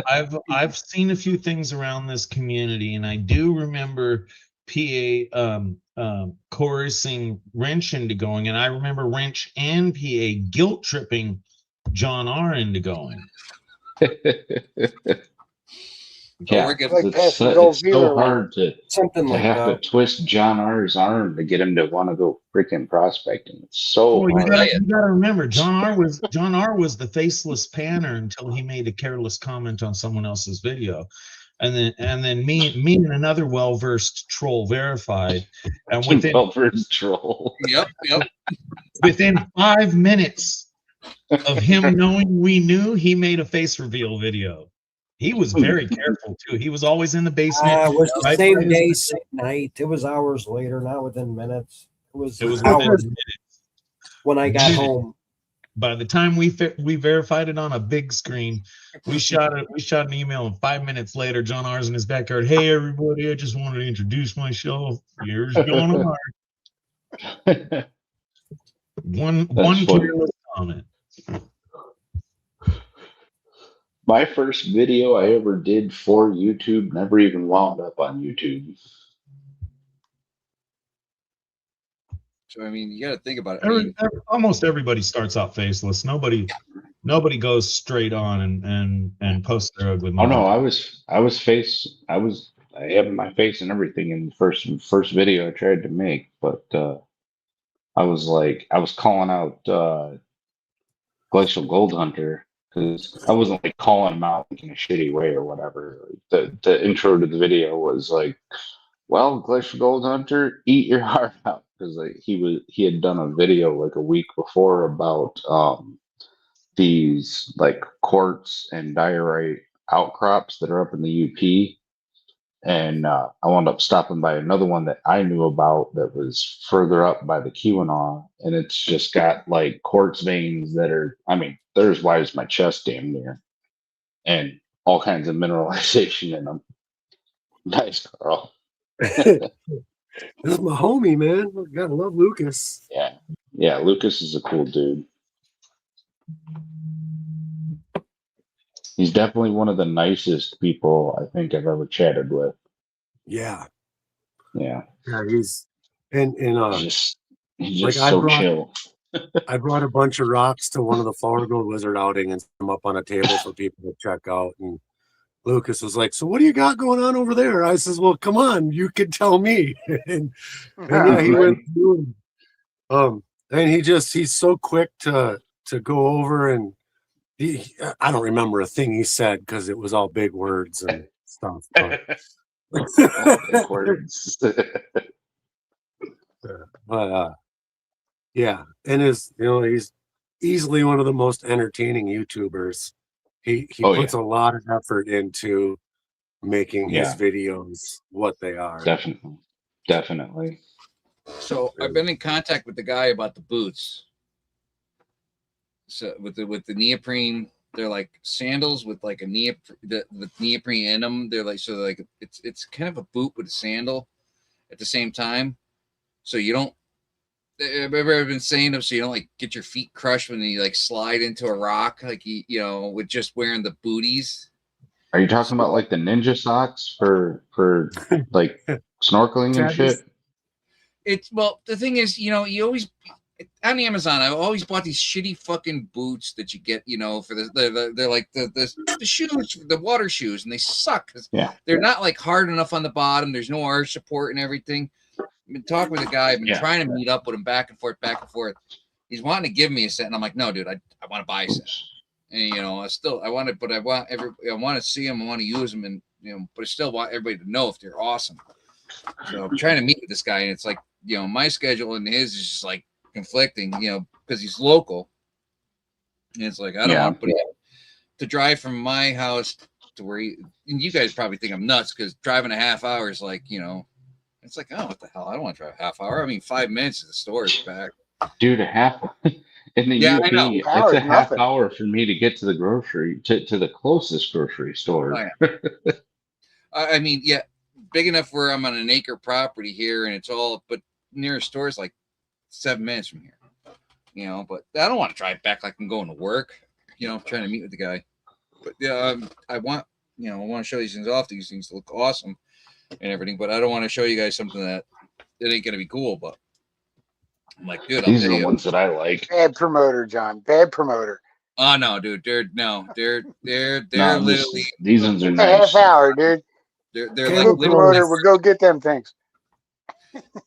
S3: I've seen a few things around this community, and I do remember PA coercing Wrench into going, and I remember Wrench and PA guilt tripping John R. into going.
S5: Yeah,
S2: like
S5: it's so hard to have to twist John R.'s arm to get him to want to go freaking prospecting. It's so hard.
S3: You gotta remember, John R. was the faceless panner until he made a careless comment on someone else's video. And then me and another well-versed troll verified. And within
S5: well-versed troll.
S2: Yep.
S3: Within 5 minutes of him knowing we knew, he made a face reveal video. He was very careful too. He was always in the basement.
S1: It was the same day, same night. It was hours later, not within minutes. It was hours minutes when I got home.
S3: By the time we verified it on a big screen, we shot an email, and 5 minutes later, John R's in his backyard. Hey everybody, I just wanted to introduce myself. Here's John R. One careless comment.
S5: My first video I ever did for YouTube never even wound up on YouTube.
S2: So I mean, you got to think about it.
S3: Almost everybody starts out faceless. Nobody goes straight on and posts their ugly.
S5: Oh no, I was I have my face and everything in the first video I tried to make, but I was calling out Glacial Gold Hunter because I wasn't like calling him out in a shitty way or whatever. The intro to the video was like, "Well, Glacial Gold Hunter, eat your heart out," because like he had done a video like a week before about these like quartz and diorite outcrops that are up in the UP. And I wound up stopping by another one that I knew about that was further up by the Keweenaw, and it's just got like quartz veins that are, I mean, they're as wide as my chest, damn near, and all kinds of mineralization in them. Nice, Carl.
S4: This is my homie, man. Gotta love Lucas.
S5: Yeah, yeah. Lucas is a cool dude. He's definitely one of the nicest people I think I've ever chatted with.
S4: Yeah.
S5: Yeah,
S4: Yeah, he's
S5: he's
S4: like
S5: just so chill.
S4: I brought a bunch of rocks to one of the Flower Gold Wizard outing and set them up on a table for people to check out. And Lucas was like, "So what do you got going on over there?" I says, "Well, come on, you can tell me." and yeah, he went through and he's so quick to go over and I don't remember a thing he said because it was all big words and stuff.
S5: Big words.
S4: But yeah, and he's easily one of the most entertaining YouTubers. He puts a lot of effort into making his videos what they are.
S5: Definitely.
S2: So I've been in contact with the guy about the boots. So with the neoprene, they're like sandals with like a the neoprene in them. They're like it's kind of a boot with a sandal at the same time. So you don't. I've ever been saying them so you don't like get your feet crushed when you like slide into a rock, like with just wearing the booties.
S5: Are you talking about like the ninja socks for like snorkeling and shit?
S2: Well, the thing is, you always on Amazon. I've always bought these shitty fucking boots that you get, for they're like the shoes, the water shoes, and they suck because they're not like hard enough on the bottom. There's no arch support and everything. I've been talking with a guy. I've been trying to meet up with him back and forth. He's wanting to give me a set, and I'm like, no, dude, I want to buy a set. And I want it, but I want to see them, I want to use them, and but I still want everybody to know if they're awesome. So I'm trying to meet with this guy, and it's like, my schedule and his is just like conflicting, because he's local, and it's like I don't want to drive from my house to where and you guys probably think I'm nuts because driving a half hour is like, it's like, oh, what the hell? I don't want to drive a half hour. I mean, 5 minutes to the store is back.
S5: Dude, a half in the UP,
S2: I know.
S5: it's a half hour for me to get to the grocery to the closest grocery store.
S2: Oh, yeah. I mean, big enough where I'm on an acre property here, and it's all, but nearest store is like 7 minutes from here. But I don't want to drive back like I'm going to work. Trying to meet with the guy. But I want to show these things off. These things look awesome and everything, but I don't want to show you guys something that it ain't gonna be cool. But I'm like, dude,
S5: these are the ones that I like.
S7: Bad promoter, John. Bad promoter.
S2: Oh no, dude, they're literally
S5: these ones are
S7: a
S5: nice.
S7: half hour, dude.
S2: They're
S7: like promoter would go get them things.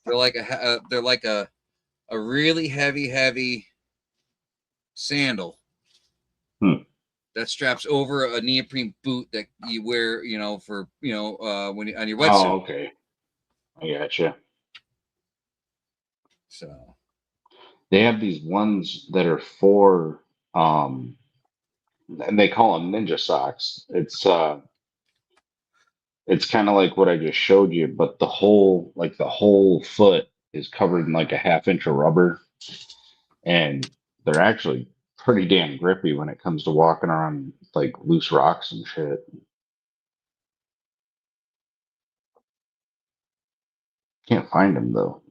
S2: They're like a really heavy sandal that straps over a neoprene boot that you wear, for when you on your wetsuit.
S5: Oh, okay, I gotcha.
S2: So
S5: they have these ones that are for and they call them ninja socks. It's kind of like what I just showed you, but the whole foot is covered in like a half-inch of rubber, and they're actually pretty damn grippy when it comes to walking around like loose rocks and shit. Can't find them though.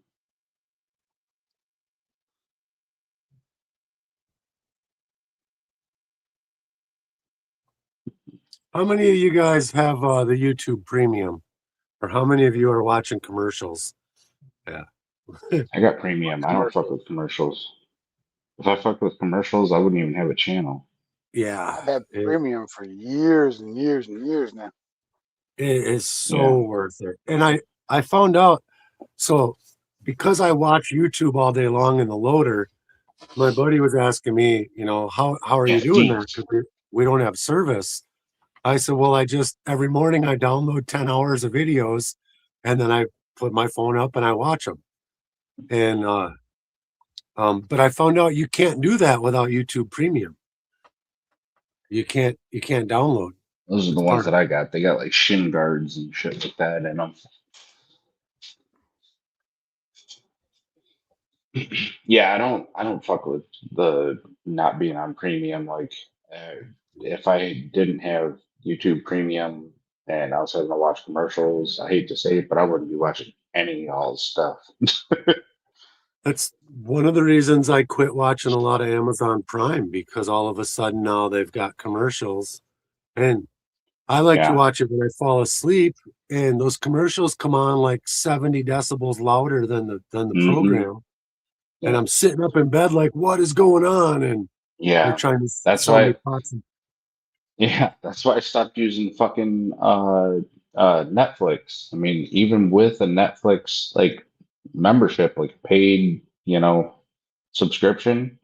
S4: How many of you guys have the YouTube Premium, or how many of you are watching commercials? Yeah,
S5: I got Premium. I don't fuck with commercials. If I fucked with commercials, I wouldn't even have a channel.
S4: Yeah,
S7: I've had Premium for years and years and years now.
S4: It is so worth it. And I found out, so because I watch YouTube all day long in the loader, my buddy was asking me, how are you doing that? Because we don't have service. I said, well, every morning I download 10 hours of videos and then I put my phone up and I watch them. And, but I found out you can't do that without YouTube Premium. You can't download.
S5: Those are the ones that I got. They got like shin guards and shit like that in them. Yeah, I don't fuck with the not being on premium. Like, if I didn't have YouTube Premium and I was having to watch commercials, I hate to say it, but I wouldn't be watching any of y'all's stuff.
S4: That's one of the reasons I quit watching a lot of Amazon Prime, because all of a sudden now they've got commercials, and I like to watch it when I fall asleep, and those commercials come on like 70 decibels louder than the program. And I'm sitting up in bed like, what is going on? And they're trying to sell me pots.
S5: Yeah, that's why I stopped using fucking Netflix. I mean, even with a Netflix like membership, like paid, subscription,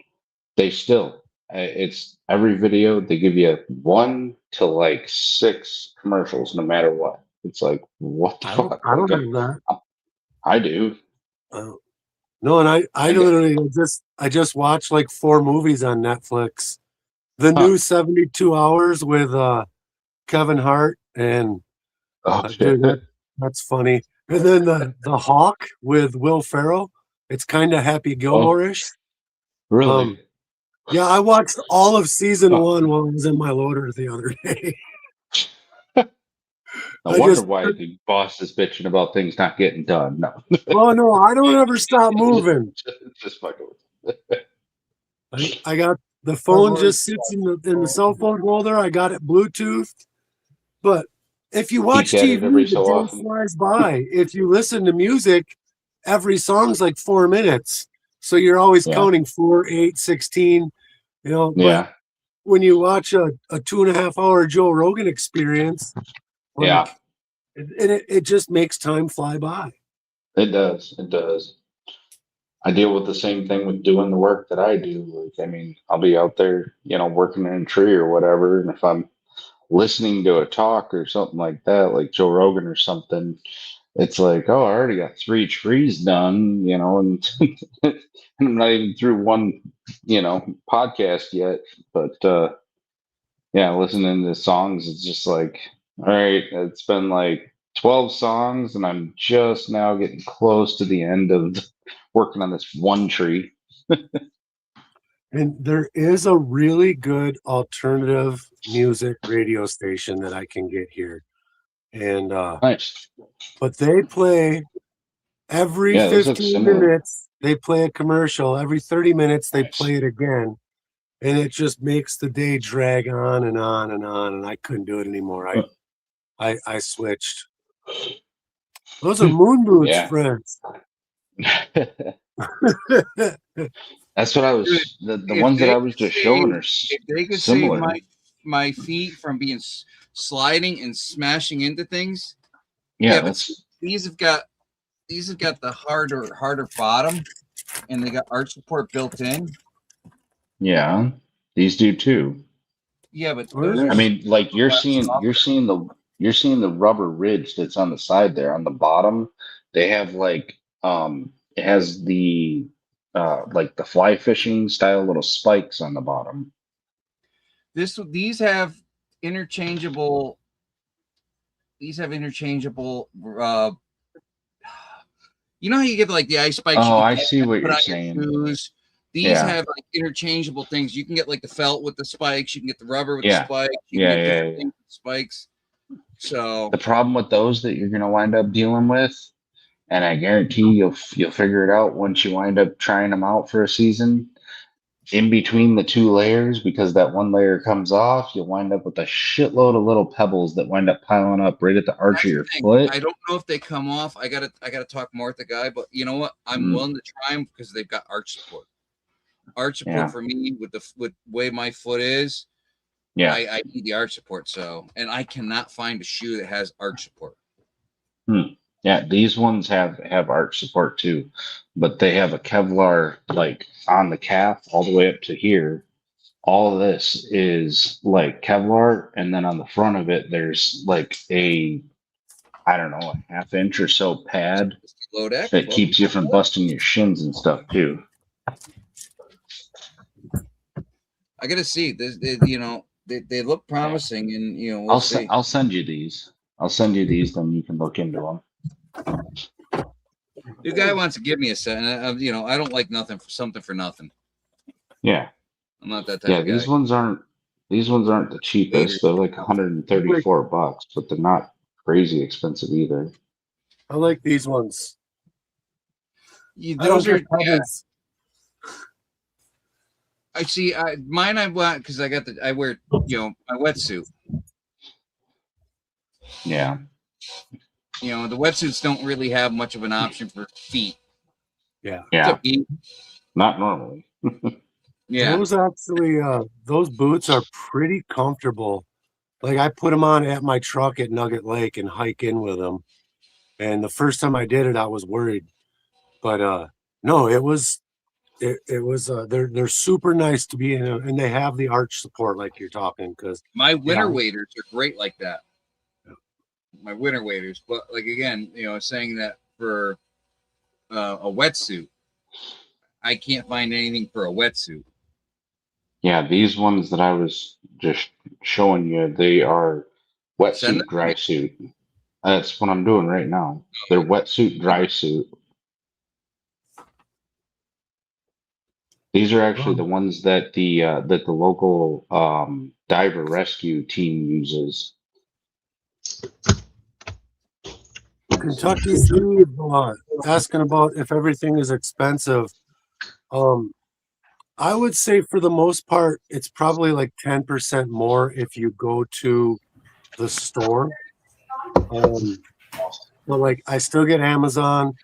S5: they still it's every video they give you 1 to like 6 commercials no matter what. It's like, what the fuck?
S4: I don't have that.
S5: I do.
S4: No, and I literally just watched like 4 movies on Netflix. The new 72 Hours with Kevin Hart and dude, that's funny. And then the Hawk with Will Ferrell. It's kind of Happy Gilmore-ish.
S5: Really?
S4: Yeah, I watched all of season 1 while I was in my loader the other day.
S5: I wonder why the boss is bitching about things not getting done. No.
S4: Oh no, I don't ever stop moving.
S5: Just fucking.
S4: I got the phone just sits in the cell phone holder. I got it Bluetooth. But if you watch TV, the day flies by. If you listen to music, every song's like 4 minutes. So you're always counting 4, 8, 16. But when you watch a 2.5 hour Joe Rogan experience, it just makes time fly by.
S5: It does. It does. I deal with the same thing with doing the work that I do. Like, I mean, I'll be out there, working in a tree or whatever. And if I'm listening to a talk or something like that, like Joe Rogan or something, it's like, oh, I already got 3 trees done, and, and I'm not even through one, podcast yet. But listening to songs, it's just like, all right, it's been like 12 songs and I'm just now getting close to the end of working on this one tree.
S4: And there is a really good alternative music radio station that I can get here. And
S5: nice.
S4: But they play every 15 minutes, they play a commercial. Every 30 minutes, they play it again. And it just makes the day drag on and on and on. And I couldn't do it anymore. I switched. Those are moon boots, friends.
S5: That's what I was. The ones that I was just showing are
S2: if they could
S5: similar.
S2: save my feet from being sliding and smashing into things.
S5: Yeah,
S2: but these have got the harder bottom, and they got arch support built in.
S5: Yeah, these do too.
S2: Yeah, but
S5: I mean, like you're seeing the rubber ridge that's on the side there on the bottom. They have like it has the like the fly fishing style little spikes on the bottom.
S2: These have interchangeable. These have interchangeable. You know how you get like the ice spikes?
S5: Oh, I see what you're saying.
S2: These have like interchangeable things. You can get like the felt with the spikes. You can get the rubber with the spikes. You can get different things with spikes. So
S5: the problem with those that you're going to wind up dealing with, and I guarantee you'll figure it out once you wind up trying them out for a season. In between the 2 layers, because that one layer comes off, you'll wind up with a shitload of little pebbles that wind up piling up right at the arch of your foot.
S2: I don't know if they come off. I gotta talk more with the guy, but you know what? I'm willing to try them because they've got arch support. Arch support for me with the way my foot is.
S5: Yeah.
S2: I need the arch support. So, and I cannot find a shoe that has arch support.
S5: Yeah, these ones have arch support too, but they have a Kevlar like on the calf all the way up to here. All of this is like Kevlar, and then on the front of it, there's like a, I don't know, a half inch or so pad
S2: Low deck.
S5: that keeps you from busting your shins and stuff too.
S2: I gotta see this. They look promising, and we'll see.
S5: I'll send you these. I'll send you these, then you can look into them.
S2: The guy wants to give me a set, and I don't like something for nothing.
S5: Yeah.
S2: I'm not that type of guy.
S5: These ones aren't the cheapest. They're like $134, but they're not crazy expensive either.
S4: I like these ones.
S2: Those are covers. I see. Mine I bought because I wear my wetsuit.
S5: Yeah.
S2: The wetsuits don't really have much of an option for feet.
S4: Yeah.
S5: Yeah. Not normally.
S2: Yeah.
S4: Those boots are pretty comfortable. Like I put them on at my truck at Nugget Lake and hike in with them. And the first time I did it, I was worried, but no, it was they're super nice to be in, and they have the arch support like you're talking. Because
S2: my winter waders are great like that. My winter waders, but like again, saying that for a wetsuit, I can't find anything for a wetsuit.
S5: Yeah, these ones that I was just showing you, they are wetsuit, dry suit. That's what I'm doing right now. They're wetsuit, dry suit. These are actually the ones that the local diver rescue team uses.
S4: Kentucky Steve asking about if everything is expensive. I would say for the most part, it's probably like 10% more if you go to the store. But like I still get Amazon.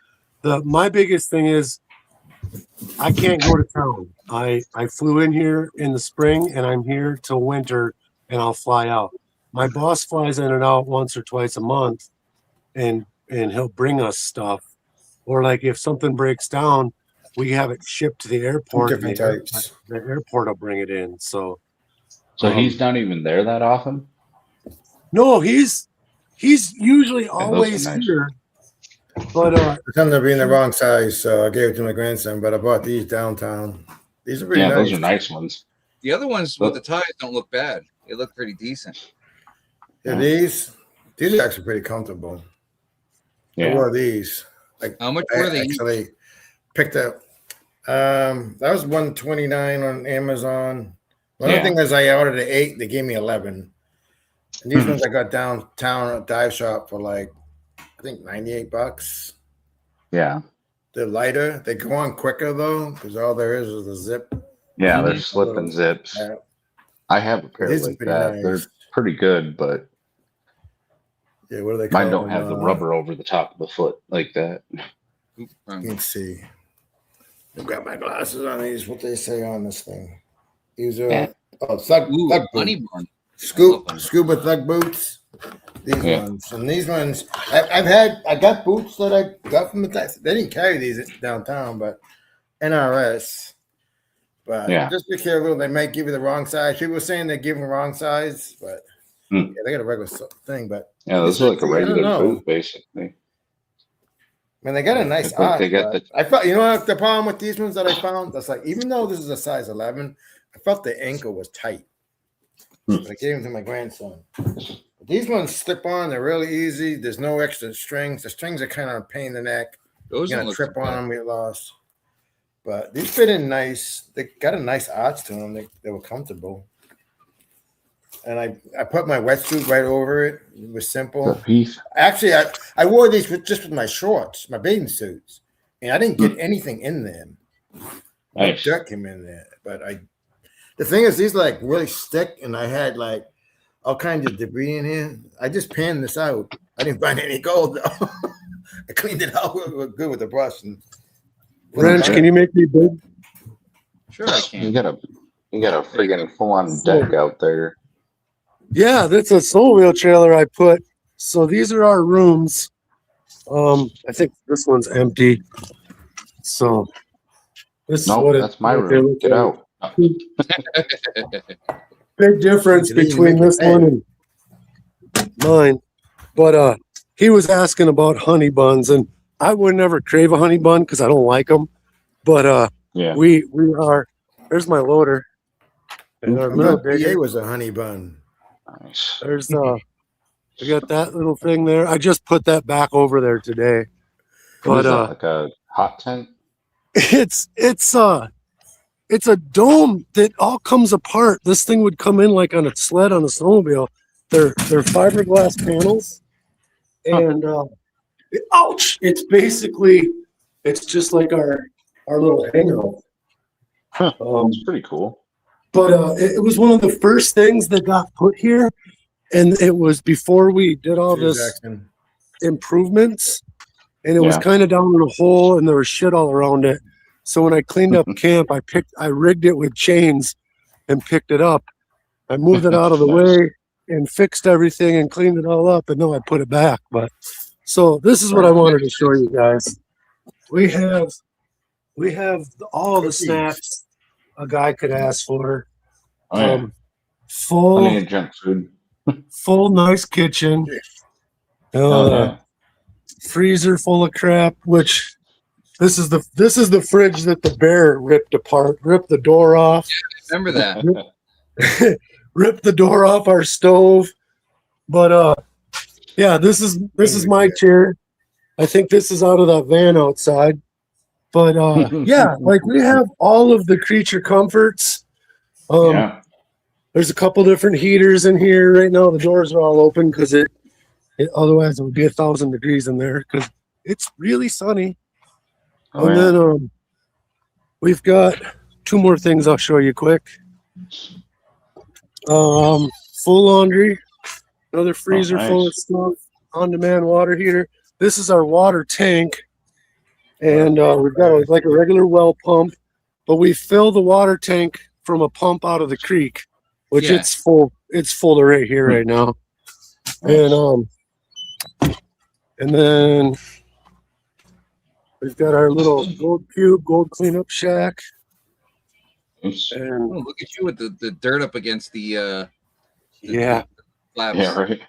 S4: My biggest thing is I can't go to town. I flew in here in the spring and I'm here till winter and I'll fly out. My boss flies in and out once or twice a month and he'll bring us stuff. Or like if something breaks down, we have it shipped to the airport.
S6: Different types.
S4: The airport will bring it in. So
S5: he's not even there that often?
S4: No, he's usually always here. But
S6: I tend to be in the wrong size, so I gave it to my grandson. But I bought these downtown. These are pretty nice.
S5: Those are nice ones.
S2: The other ones with the ties don't look bad. They look pretty decent.
S6: Yeah, these are actually pretty comfortable.
S5: Yeah.
S6: I wore these. Like
S2: how much were they?
S6: Actually picked up. That was $129 on Amazon. The only thing is I ordered 8. They gave me 11. And these ones I got downtown at a dive shop for like I think $98.
S5: Yeah.
S6: They're lighter. They go on quicker though, because all there is a zip.
S5: Yeah, they're slipping zips. I have a pair like that. Nice. They're pretty good, but
S6: yeah, what do they call
S5: mine don't have the rubber over the top of the foot like that.
S6: You can see. I've got my glasses on these. What they say on this thing? These are thug boots. Scuba thug boots. These ones. And these ones I got boots that I got from they didn't carry these downtown, but NRS. But just be careful, they might give you the wrong size. People were saying they're giving the wrong size, but they got a regular thing, but
S5: those are like a regular boot basically.
S6: I mean, they got a nice arch. I felt, what the problem with these ones that I found? That's like, even though this is a size 11, I felt the ankle was tight. But I gave them to my grandson. But these ones slip on, they're really easy. There's no extra strings. The strings are kind of a pain in the neck. You're going to trip on them, get lost. But these fit in nice. They got a nice arch to them. They were comfortable. And I put my wetsuit right over it. It was simple. Actually, I wore these with my shorts, my bathing suits, and I didn't get anything in them. Nice. No dirt came in there. But the thing is, these like really stick, and I had like all kinds of debris in here. I just panned this out. I didn't find any gold though. I cleaned it out good with the brush. And
S4: Wrench, can you make me big?
S2: Sure, I can.
S5: You got a friggin' full-on deck out there.
S4: Yeah, that's a snowmobile trailer I put. So these are our rooms. I think this one's empty. So this is
S5: Nope,
S4: what
S5: that's my
S4: they
S5: room.
S4: look
S5: Get
S4: like.
S5: out.
S4: Big difference
S6: You didn't
S4: between
S6: make it
S4: this one and mine. But he was asking about honey buns, and I would never crave a honey bun because I don't like them. But
S5: Yeah.
S4: we are. There's my loader. And our
S6: I
S4: little
S6: thought PA
S4: digger.
S6: was a honey bun.
S5: Nice.
S4: There's we got that little thing there. I just put that back over there today.
S5: What is that?
S4: But
S5: Like a hot tent?
S4: it's a dome that all comes apart. This thing would come in like on a sled on a snowmobile. They're fiberglass panels, and ouch! It's just like our little hangout.
S5: Huh, that's pretty cool.
S4: But it was one of the first things that got put here, and it was before we did all
S6: Cheers,
S4: this
S6: Jackson.
S4: improvements, and it was
S5: Yeah.
S4: kind of down in a hole, and there was shit all around it. So when I cleaned up camp, I rigged it with chains and picked it up. I moved it out of the
S5: Nice.
S4: way and fixed everything and cleaned it all up, and then I put it back. But so this is what I wanted to show you guys. We have all the snacks a guy could ask for.
S5: Oh, yeah.
S4: Um, full
S5: Plenty of junk food.
S4: nice kitchen.
S5: Oh, yeah.
S4: Freezer full of crap. Which this is the fridge that the bear ripped apart. Ripped the door off.
S2: Remember that?
S4: Ripped the door off our stove. But yeah, this is my chair. I think this is out of that van outside. But yeah, like we have all of the creature comforts.
S5: Yeah.
S4: There's a couple different heaters in here right now. The doors are all open because otherwise it would be 1,000 degrees in there because it's really sunny.
S5: Oh,
S4: And
S5: yeah.
S4: then we've got two more things I'll show you quick. Full laundry, another freezer
S5: nice.
S4: full of stuff, on-demand water heater. This is our water tank, and we've got like a regular well pump, but we fill the water tank from a pump out of the creek, which
S2: Yeah.
S4: it's full to right here right now. And then we've got our little gold cleanup shack.
S5: Oops.
S4: And
S2: Oh, look at you with the dirt up against the
S4: yeah,
S2: flaps.
S5: Yeah, right.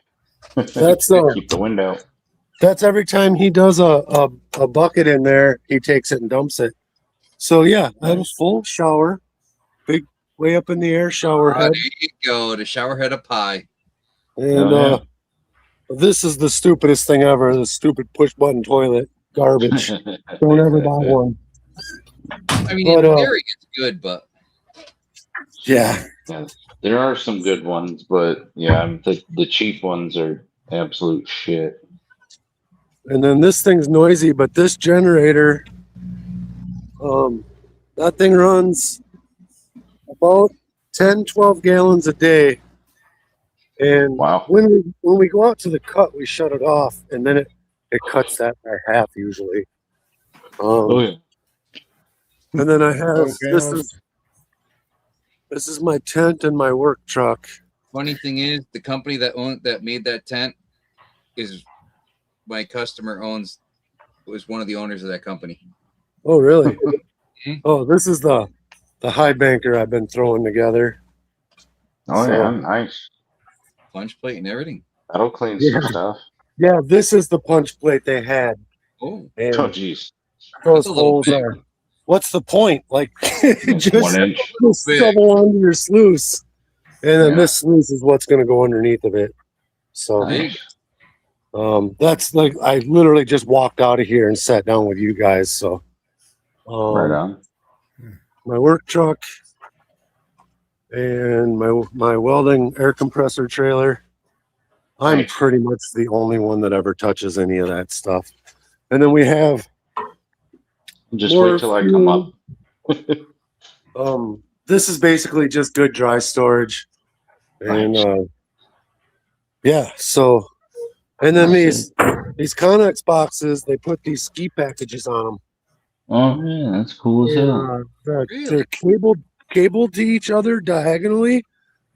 S4: That's
S5: Keep the wind out.
S4: that's every time he does a bucket in there, he takes it and dumps it. So yeah, I have a full shower, big way up in the air shower
S2: Ah,
S4: head.
S2: there you go. The shower head of pie.
S4: And
S5: Oh,
S4: this is the stupidest thing ever, the stupid push button toilet garbage. Don't ever buy one.
S2: I mean,
S4: But,
S2: in theory, it's good, but
S4: Yeah.
S5: Yeah, there are some good ones, but yeah, the cheap ones are absolute shit.
S4: And then this thing's noisy, but this generator, that thing runs about 10, 12 gallons a day. And
S5: Wow.
S4: when we go out to the cut, we shut it off, and then it cuts that by half usually.
S5: Oh yeah.
S4: And then I have
S6: Okay.
S4: this is my tent and my work truck.
S2: funny thing is, the company that made that tent is my customer was one of the owners of that company.
S4: Oh, really?
S2: Mhm.
S4: Oh, this is the high banker I've been throwing together.
S5: Oh
S4: So-
S5: yeah, nice.
S2: Punch plate and everything.
S5: That'll clean
S4: Yeah.
S5: some stuff.
S4: Yeah, this is the punch plate they had.
S2: Oh,
S4: And
S5: Oh geez.
S4: those
S2: that's a little
S4: holes
S2: big.
S4: are. What's the point? Like, just
S5: 1 inch.
S2: big.
S4: shovel onto your sluice, and then
S5: Yeah.
S4: this sluice is what's going to go underneath of it. So,
S2: Big.
S4: that's like I literally just walked out of here and sat down with you guys. So,
S5: Right on.
S4: my work truck and my welding air compressor trailer. I'm
S5: Nice.
S4: pretty much the only one that ever touches any of that stuff. And then we have
S5: Just
S4: more
S5: wait till I come up.
S4: this is basically just good dry storage. And
S5: Nice.
S4: yeah, so and then
S5: Nice.
S4: these Connex boxes, they put these ski packages on them.
S5: Oh yeah, that's cool as hell.
S4: They're
S2: Really?
S4: cabled to each other diagonally,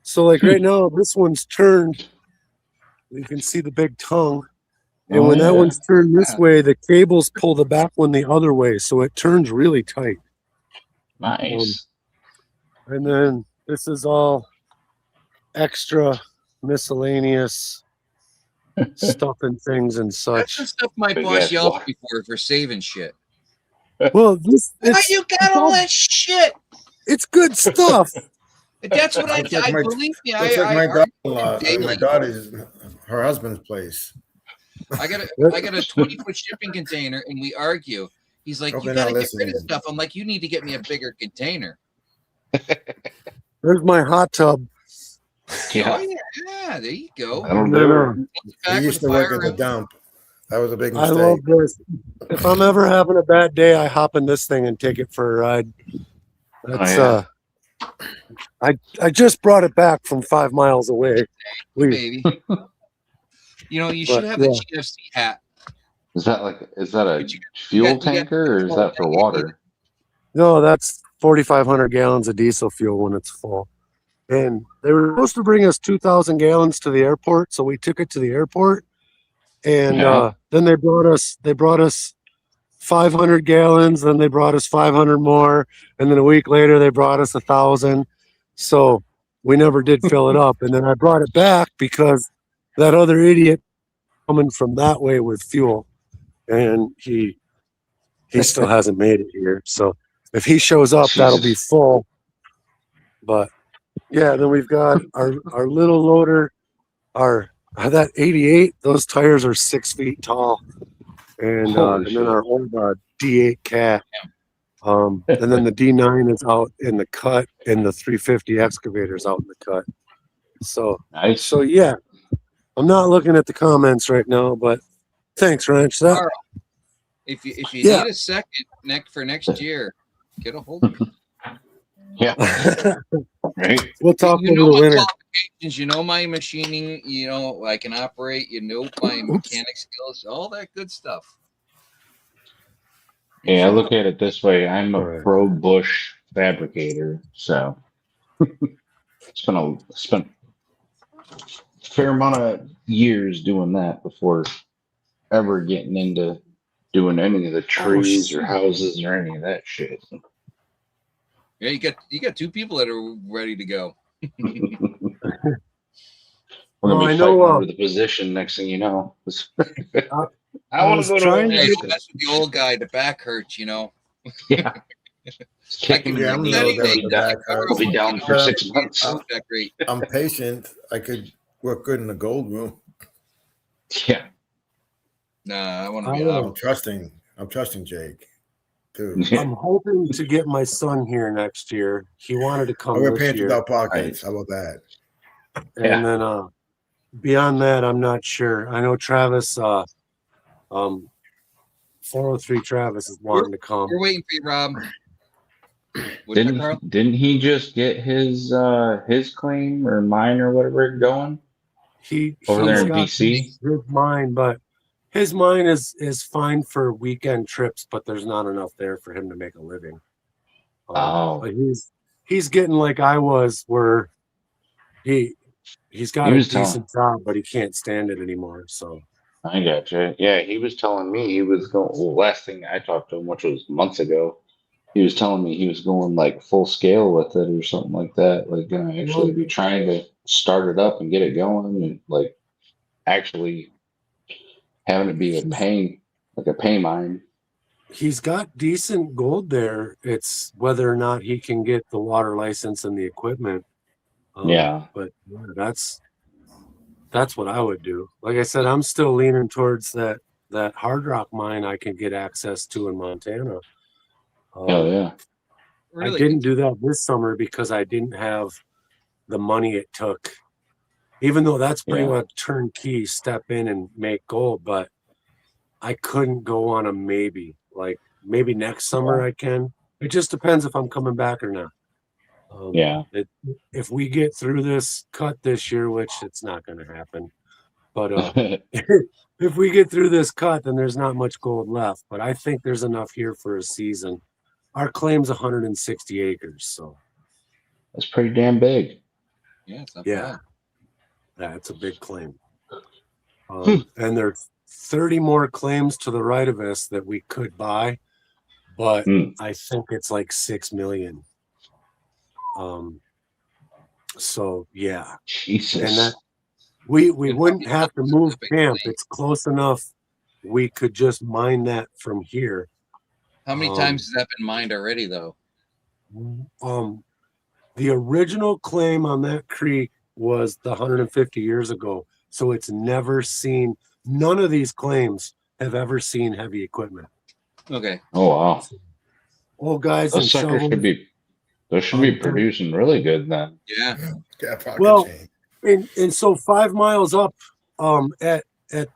S4: So like right now, this one's turned. You can see the big tongue. And
S5: Oh,
S4: when that
S5: yeah.
S4: one's turned this way, the cables pull the back one the other way. So it turns really tight.
S5: Nice.
S4: And then this is all extra miscellaneous stuff and things and
S2: That's the
S4: such.
S2: stuff my
S5: Big
S2: boss
S5: ass
S2: yells
S5: water.
S2: at me for saving shit.
S4: Well, this
S2: Why you got all that shit?
S4: it's good stuff.
S2: That's what
S6: Looks like
S2: I
S6: my-
S2: believe me.
S6: Looks like
S2: I
S6: my
S2: argue
S6: daughter-in-law,
S2: daily.
S6: my daughter's, her husband's place.
S2: I got a 20-foot shipping container, and we argue. He's like,
S6: Hope
S2: you
S6: they're
S2: got
S6: not
S2: to get rid of
S6: listening.
S2: stuff. I'm like, you need to get me a bigger container.
S4: There's my hot tub.
S5: Yeah.
S2: Oh yeah, there you go.
S5: That'll
S4: And
S5: do
S4: then,
S5: it.
S2: Back
S6: He
S2: with
S6: used
S2: the
S6: to work
S2: fire
S6: at the
S2: room.
S6: dump. That was a big
S4: I
S6: mistake.
S4: love this. If I'm ever having a bad day, I hop in this thing and take it for a ride. That's
S5: yeah.
S4: I just brought it back from 5 miles away.
S2: Baby. You know, you should
S4: But,
S2: have
S4: yeah.
S2: the GFC hat.
S5: Is that a
S2: But you
S5: fuel
S2: got-
S5: tanker or is that for water?
S4: No, that's 4,500 gallons of diesel fuel when it's full. And they were supposed to bring us 2,000 gallons to the airport, so we took it to the airport. And
S5: Yeah.
S4: then they brought us 500 gallons. Then they brought us 500 more, and then a week later they brought us 1,000. So we never did fill it up. And then I brought it back because that other idiot coming from that way with fuel, and he still hasn't made it here. So if he shows up, that'll be
S5: Jesus.
S4: full. But yeah, then we've got our little loader, that 88. Those tires are 6 feet tall, and
S5: Holy
S4: then our old D8 cat. And then the D9 is out in the cut, and the 350 excavator is out in the cut. So
S5: Nice.
S4: yeah, I'm not looking at the comments right now, but thanks, Ranch. That
S2: Carl, if you
S4: Yeah.
S2: need a second for next year, get a hold of me.
S5: Yeah. Right.
S4: we'll talk
S2: You
S4: over
S2: know
S4: the
S2: my
S4: winter.
S2: qualifications, you know my machining, you know I can operate, you know my mechanic skills, all that good stuff.
S5: Yeah, I look at it this way. I'm a
S4: Right.
S5: pro bush fabricator, so spent a fair amount of years doing that before ever getting into doing any of the trees or houses or any of that shit.
S2: Yeah, you got two people that are ready to go.
S5: We're
S4: Well,
S5: gonna
S4: I
S5: be
S4: know,
S5: fighting over the position next thing you know. I want
S4: was
S5: to go
S4: trying
S5: to
S4: to
S2: Hey,
S4: get-
S2: don't mess with the old guy. The back hurts, you know.
S5: Yeah.
S2: I can
S6: Yeah, I'm
S2: bring
S6: a little
S2: anything.
S6: bit of the back
S5: I'll be down for 6 months.
S2: That great.
S6: I'm patient. I could work good in the gold room.
S5: Yeah.
S2: Nah, I want to
S4: I
S2: be
S4: will.
S2: out.
S6: I'm trusting Jake. Dude.
S4: I'm hoping to get my son here next year. He wanted to come
S6: We're
S4: this
S6: paying
S4: year,
S6: without pockets. How about that?
S5: Yeah.
S4: and then beyond that, I'm not sure. I know Travis, 403 Travis is wanting to come.
S2: We're waiting for you, Rob. What's that, Carl?
S5: Didn't he just get his claim or mine or whatever going
S4: He
S5: over there
S4: he's
S5: in
S4: got
S5: DC?
S4: his mine, but his mine is fine for weekend trips, but there's not enough there for him to make a living.
S5: Oh.
S4: But he's getting like I was, where he's got
S5: He
S4: a
S5: was telling-
S4: decent job, but he can't stand it anymore. So
S5: I gotcha. Yeah, he was telling me he was going. Well, last thing I talked to him, which was months ago, he was telling me he was going like full scale with it or something like that. Like gonna actually be trying to start it up and get it going, and like actually having it be a pay mine.
S4: he's got decent gold there. It's whether or not he can get the water license and the equipment.
S5: Yeah.
S4: But yeah, that's what I would do. Like I said, I'm still leaning towards that hard rock mine I can get access to in Montana.
S5: Hell yeah.
S4: I didn't do that this summer because I didn't have the money it took. Even though that's pretty
S5: Yeah.
S4: much turnkey, step in and make gold, but I couldn't go on a maybe. Like maybe next summer I can. It just depends if I'm coming back or not.
S5: Yeah.
S4: If we get through this cut this year, which it's not going to happen, but if we get through this cut, then there's not much gold left. But I think there's enough here for a season. Our claim's 160 acres, so
S5: That's pretty damn big.
S2: Yeah, it's not
S4: Yeah.
S2: bad.
S4: That's a big claim. And there's 30 more claims to the right of us that we could buy, but I think it's like 6 million. So yeah,
S5: Jesus.
S4: and that we
S2: And
S4: wouldn't
S2: how
S4: have to
S2: many
S4: move
S2: big
S4: camp.
S2: claim?
S4: It's close enough. We could just mine that from here.
S2: How many times has that been mined already, though?
S4: The original claim on that creek was the 150 years ago. So it's never seen, none of these claims have ever seen heavy equipment.
S2: Okay.
S5: Oh wow.
S4: Old guys
S5: Those
S4: and
S5: suckers
S4: shovels.
S5: should be producing really good then.
S2: Yeah.
S6: Got pocket
S4: Well,
S6: change.
S4: and so 5 miles up at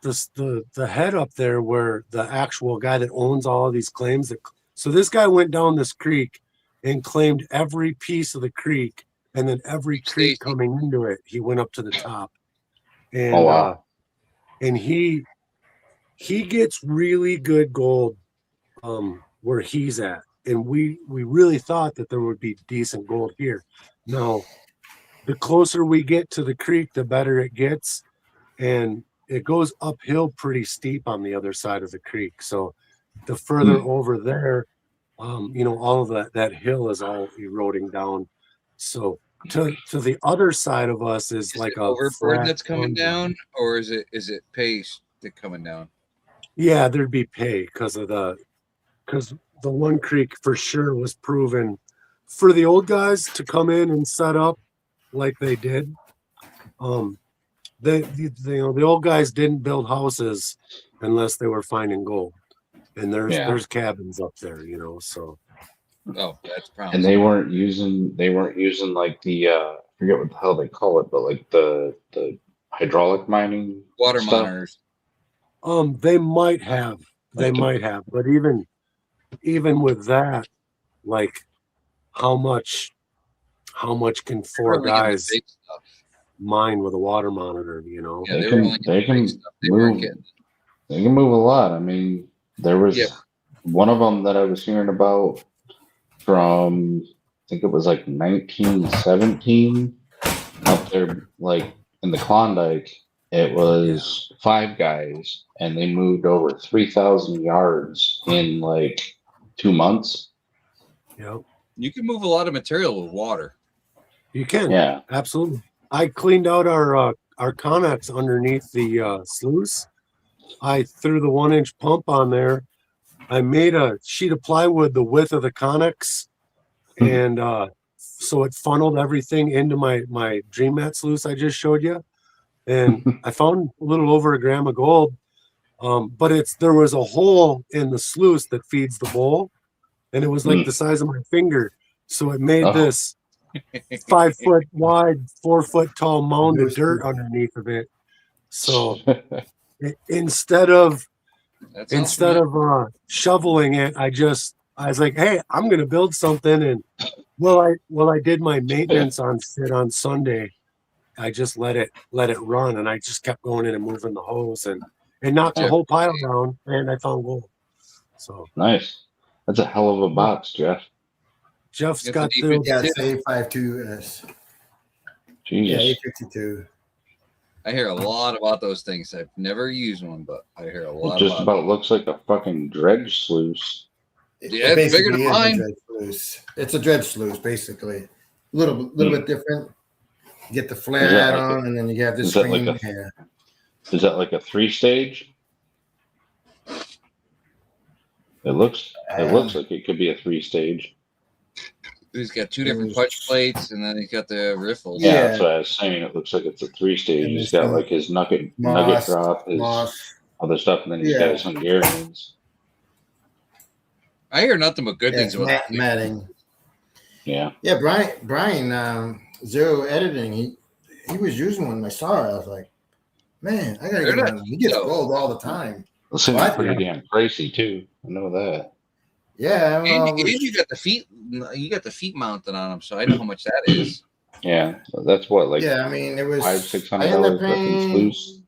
S4: the head up there where the actual guy that owns all of these claims so this guy went down this creek and claimed every piece of the creek, and then every creek
S2: Stacy.
S4: coming into it he went up to the top. And
S5: Oh wow.
S4: and he gets really good gold where he's at, and we really thought that there would be decent gold here. Now the closer we get to the creek, the better it gets, and it goes uphill pretty steep on the other side of the creek. So the further over there, all of that hill is all eroding down. So to the other side of us is like
S2: it
S4: a
S2: overboard
S4: flat
S2: that's coming
S4: tundra.
S2: down, or is it pace that coming down?
S4: Yeah, there'd be pay because the one creek for sure was proven for the old guys to come in and set up like they did. The old guys didn't build houses unless they were finding gold, and there's cabins up there, so.
S2: Oh, that's promising.
S5: And they weren't using like the I forget what the hell they call it, but like the hydraulic mining
S2: Water
S5: stuff.
S2: monitors.
S4: They might have, but even with that, like how much can four
S2: They're only getting the
S4: guys
S2: big stuff.
S4: mine with a water monitor,
S2: Yeah,
S5: They
S2: they were
S5: can-
S2: only getting
S5: they
S2: the
S5: can
S2: big stuff. They weren't
S5: move.
S2: getting.
S5: They can move a lot. I mean, there was
S2: Yeah.
S5: one of them that I was hearing about from, I think it was like 1917 up there, like in the Klondike. It was 5 guys, and they moved over 3,000 yards in like 2 months.
S4: Yep.
S2: You can move a lot of material with water.
S4: You can.
S5: Yeah.
S4: Absolutely. I cleaned out our Connex underneath the sluice. I threw the 1-inch pump on there. I made a sheet of plywood the width of the Connex, and so it funneled everything into my Dream Mat sluice I just showed you. And I found a little over a gram of gold, but there was a hole in the sluice that feeds the bowl, and it was like the size of my finger. So it made this 5 foot wide, 4 foot tall mound of dirt underneath of it. So instead of shoveling it, I was like, hey, I'm gonna build something. And I did my maintenance on Sunday, I just let it run, and I just kept going in and moving the hose, and knocked the whole pile down, and I found gold. So
S5: nice. That's a hell of a box, Jeff.
S4: Jeff's
S2: It's
S4: got
S2: a
S4: the
S6: Yeah, it's A52S.
S5: Jesus.
S6: Yeah, A52.
S2: I hear a lot about those things. I've never used one, but I hear a
S5: It
S2: lot
S5: just
S2: about
S5: about looks like a fucking dredge sluice.
S2: Yeah, it's bigger than
S6: basically is a
S2: mine.
S6: dredge sluice. It's a dredge sluice, basically. A little bit different. You get the flare
S5: Is that
S6: hat
S5: like
S6: on, and then you have this
S5: is that like
S6: screen
S5: a-
S6: here.
S5: Is that like a 3-stage? It looks like it could be a 3-stage.
S2: He's got 2 different punch plates, and then he's got the riffles.
S5: Yeah,
S6: Yeah.
S5: that's what I was saying. It looks like it's a 3-stage.
S6: And
S5: He's
S6: there's
S5: got
S6: some
S5: like his nugget
S6: Moss,
S5: drop, his
S6: Moss.
S5: other stuff, and then he's got his Hungarians.
S2: I hear nothing but good things
S6: Yeah,
S2: about that.
S6: matting.
S5: Yeah.
S6: Yeah, Brian, Zero Editing, he was using one. I saw it. I was like, man, I gotta
S2: They're
S6: get
S2: not
S6: one. He gets
S2: cheap, though.
S6: gold all the time.
S5: Those things
S6: What?
S5: are pretty damn pricey too. I know that.
S6: Yeah, well,
S2: And you got the feet. You got the feet mounted on them, so I know how much that is.
S5: Yeah, that's what, like
S6: yeah. I mean, it was
S5: $500-600
S6: I ended up
S5: fucking
S6: paying
S5: sluice.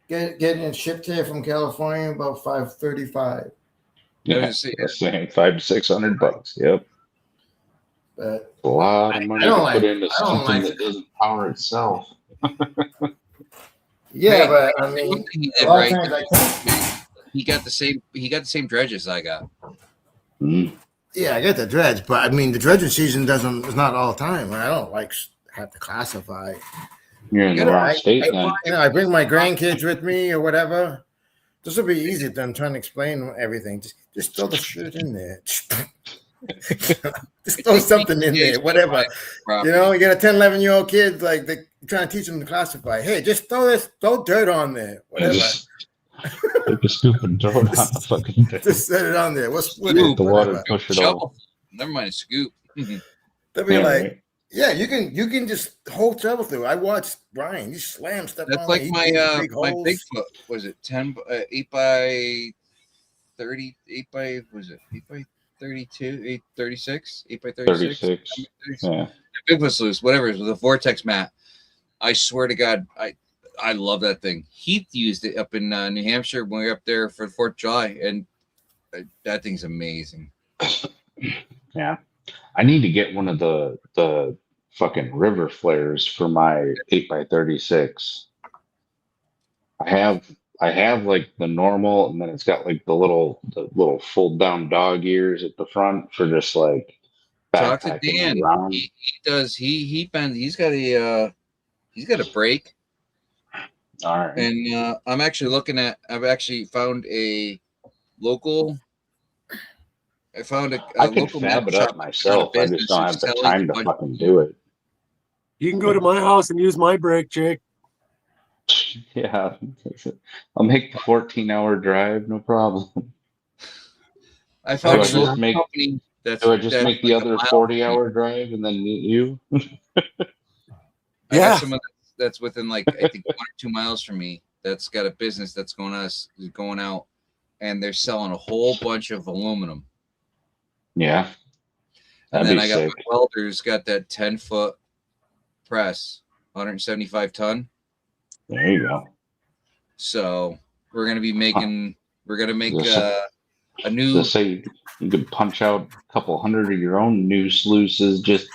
S6: getting it shipped here from California about $535.
S5: Yeah,
S2: I was saying,
S5: that's saying $500-600. Yep.
S6: But
S5: A lot of money
S6: I don't
S5: to
S6: like.
S5: put into
S6: I don't
S5: something
S6: like.
S5: that doesn't power itself.
S6: Yeah,
S2: Hey,
S6: but I
S2: one
S6: mean,
S2: thing he
S6: a
S2: did
S6: lot of
S2: right,
S6: times I can't.
S2: he got the same dredges I got.
S5: Mm.
S6: Yeah, I get the dredge, but I mean, the dredging season doesn't. It's not all the time. I don't like have to classify.
S5: You're in
S2: You
S5: the
S2: gotta-
S5: wrong state
S6: I,
S5: then.
S6: you know, I bring my grandkids with me or whatever. This will be easy than trying to explain everything. Just throw the shit in there. Just throw something in there, whatever. You know, you got a 10, 11-year-old kid, like they're trying to teach them to classify. Hey, just throw dirt on there, whatever.
S5: Just take a scoop and throw it on the fucking dirt.
S6: Just set it on there. We'll split
S5: Hit
S6: it,
S5: the water,
S6: whatever.
S5: push it
S2: Shovel.
S5: off.
S2: Never mind a scoop.
S6: They'll be
S5: Yeah,
S6: like,
S5: right.
S6: yeah, you can just whole travel through. I watched Brian. He slammed stuff
S2: That's
S6: on
S2: like
S6: there. He
S2: my
S6: did big
S2: my
S6: holes.
S2: Bigfoot. Was it 8 by 30? 8 by was it 8 by 32? 8 36? 8 by 36?
S5: 36. Yeah.
S2: Bigfoot's loose. Whatever it is with a vortex mat. I swear to God, I love that thing. Heath used it up in New Hampshire when we were up there for 4th of July, and that thing's amazing.
S5: Yeah. I need to get one of the fucking river flares for my 8 by 36. I have like the normal, and then it's got like the little fold down dog ears at the front for just like
S2: Talk to
S5: backpacking
S2: Dan.
S5: around.
S2: He does. He's got a break,
S5: All right.
S2: and I'm actually looking at. I've actually found a local. I found a
S5: I could
S2: local
S5: fab
S2: metal
S5: it up
S2: shop
S5: myself. I just don't have the
S2: selling
S5: time
S2: a
S5: to
S2: bunch-
S5: fucking do it.
S4: You can go to my house and use my brake, Jake.
S5: Yeah. I'll make the 14-hour drive, no problem.
S2: I found
S5: Do
S2: a
S5: I
S4: Actually,
S5: just
S2: local
S5: make
S2: company that's.
S5: do I just
S2: that's
S5: make the
S2: like a
S5: other
S2: mile
S5: 40-hour drive and then meet you?
S2: I
S4: Yeah.
S2: got someone that's within like I think 1 or 2 miles from me. That's got a business that's going out, and they're selling a whole bunch of aluminum.
S5: Yeah.
S2: And
S5: That'd
S2: then
S5: be
S2: I got
S5: sick.
S2: my welder's got that 10-foot press, 175 ton.
S5: There you go.
S2: So we're gonna be making. We're gonna make
S5: Yes.
S2: a new.
S5: Just say you could punch out a couple hundred of your own new sluices, just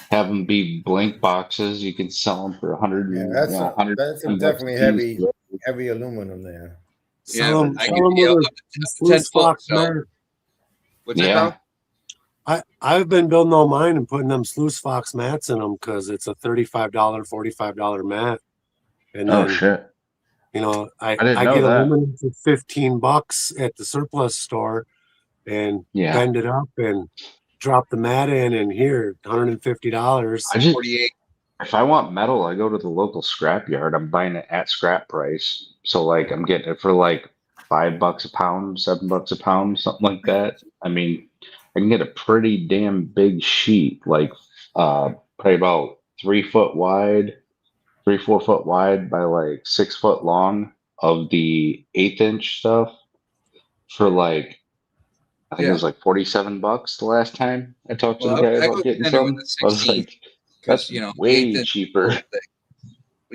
S5: have them be blank boxes. You can sell them for
S6: Yeah, that's
S5: $100
S6: some
S5: bucks
S6: definitely
S5: a piece.
S6: heavy aluminum there.
S2: Yeah,
S4: Sell them,
S2: I
S4: sell
S2: can
S4: them
S2: deal
S4: with
S2: up to
S4: a
S2: 10
S4: sluice
S2: foot.
S4: box,
S2: So
S4: man.
S2: what's that,
S5: Yeah.
S2: bro?
S4: I've been building all mine and putting them sluice fox mats in them because it's a $35, $45 mat. And
S5: Oh
S4: then,
S5: shit!
S4: you know, I
S5: didn't know
S4: get
S5: that.
S4: aluminum for $15 at the surplus store and
S5: Yeah.
S4: bend it up and drop the mat in, and here, $150.
S5: I just
S2: 48.
S5: if I want metal, I go to the local scrap yard. I'm buying it at scrap price. So like I'm getting it for like $5 a pound, $7 a pound, something like that. I mean, I can get a pretty damn big sheet, like probably about 3 foot wide, 3, 4 foot wide by like 6 foot long of the 1/8 inch stuff for like I think it
S2: Yeah.
S5: was like $47 the last time I talked to
S2: Well,
S5: the guy
S2: I
S5: about
S2: go
S5: getting
S2: tender with
S5: some.
S2: the
S5: I was
S2: 16
S5: like,
S2: because
S5: that's
S2: you know
S5: way
S2: 8
S5: cheaper.
S2: But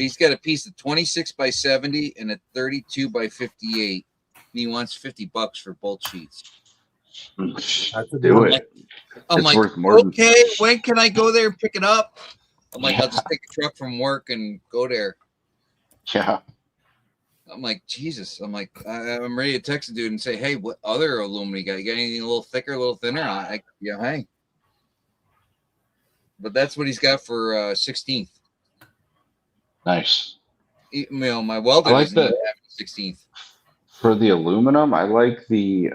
S2: he's got a piece of 26 by 70 and a 32 by 58. And he wants $50 for both sheets.
S4: That's a
S5: Do
S4: deal.
S5: it.
S2: I'm
S5: It's
S2: like,
S5: worth more than-
S2: okay, when can I go there and pick it up? I'm like, I'll just take a truck from work and go there.
S5: Yeah.
S2: I'm like, Jesus. I'm like, I'm ready to text the dude and say, hey, what other aluminum you got? You got anything a little thicker, a little thinner? Hey. But that's what he's got for 16th.
S5: Nice.
S2: You know, my welder
S5: I like
S2: doesn't even
S5: that.
S2: have 16th.
S5: For the aluminum, I like the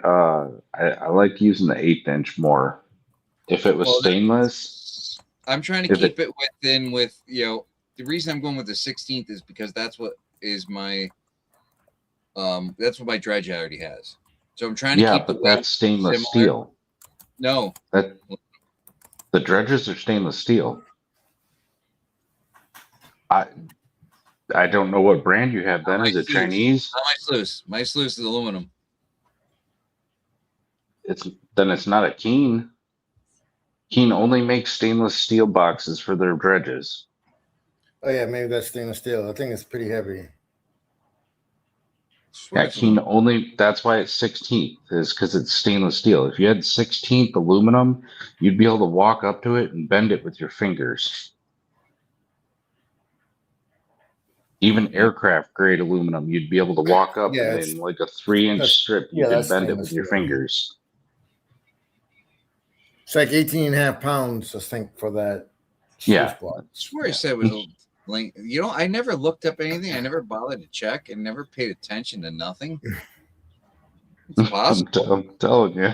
S5: I like using the 1/8 inch more. If it was
S2: Well,
S5: stainless,
S2: I'm trying to
S5: If
S2: keep it within with, you know, the reason I'm going with the 16th is because that's what my dredge already has. So I'm trying to
S5: yeah,
S2: keep the
S5: but
S2: weight
S5: that's stainless
S2: similar.
S5: steel.
S2: No,
S5: That the dredges are stainless steel. I don't know what brand you have then. Is it
S2: Sluice.
S5: Chinese?
S2: not my sluice. My sluice is aluminum.
S5: It's not a Keen. Keen only makes stainless steel boxes for their dredges.
S6: Oh yeah, maybe that's stainless steel. I think it's pretty heavy.
S2: swear
S5: Yeah,
S2: it's
S5: Keen
S2: aluminum.
S5: only. That's why it's 16th, is because it's stainless steel. If you had 16th aluminum, you'd be able to walk up to it and bend it with your fingers. Even aircraft grade aluminum, you'd be able to walk up
S6: Yeah,
S5: and
S6: it's
S5: in like a 3-inch
S6: that's
S5: strip, you
S6: yeah,
S5: could
S6: that's
S5: bend it
S6: stainless
S5: with your
S6: steel.
S5: fingers.
S6: It's like 18 and a half pounds, I think, for that
S5: Yeah.
S6: sluice block.
S2: I swear I
S5: Yeah.
S2: said it was a link. You know, I never looked up anything. I never bothered to check and never paid attention to nothing. It's possible.
S5: I'm telling you.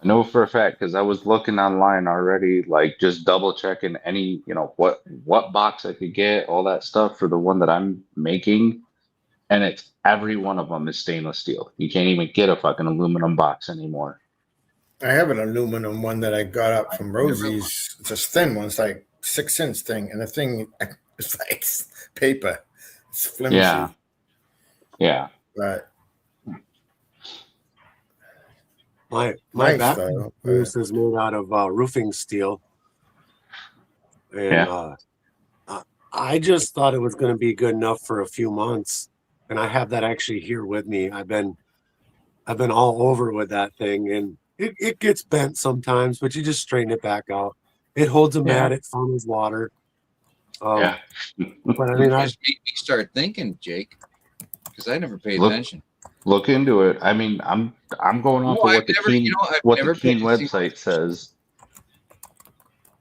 S5: I know for a fact because I was looking online already, like just double checking any, what box I could get, all that stuff for the one that I'm making, and it's every one of them is stainless steel. You can't even get a fucking aluminum box anymore.
S6: I have an aluminum one that I got up from
S2: Never-
S6: Rosie's. It's a thin one. It's like 6 inch thing, and the thing it's like paper. It's flimsy.
S5: Yeah. Yeah.
S6: But
S4: My
S6: nice
S4: back
S6: though.
S4: roof is made out of roofing steel, and I just thought it was going to be good enough for a few months, and I have that actually here with me. I've been all over with that thing, and it gets bent sometimes, but you just straighten it back out. It holds a mat, it funnels water.
S5: Yeah.
S4: But I mean,
S2: You just made me start thinking, Jake, because I never paid
S5: Look-
S2: attention.
S5: Look into it. I mean, I'm going off
S2: No,
S5: of
S2: I've
S5: what the
S2: never-
S5: Keen
S2: you know, I've
S5: what
S2: never
S5: the Keen
S2: paid a single
S5: website says.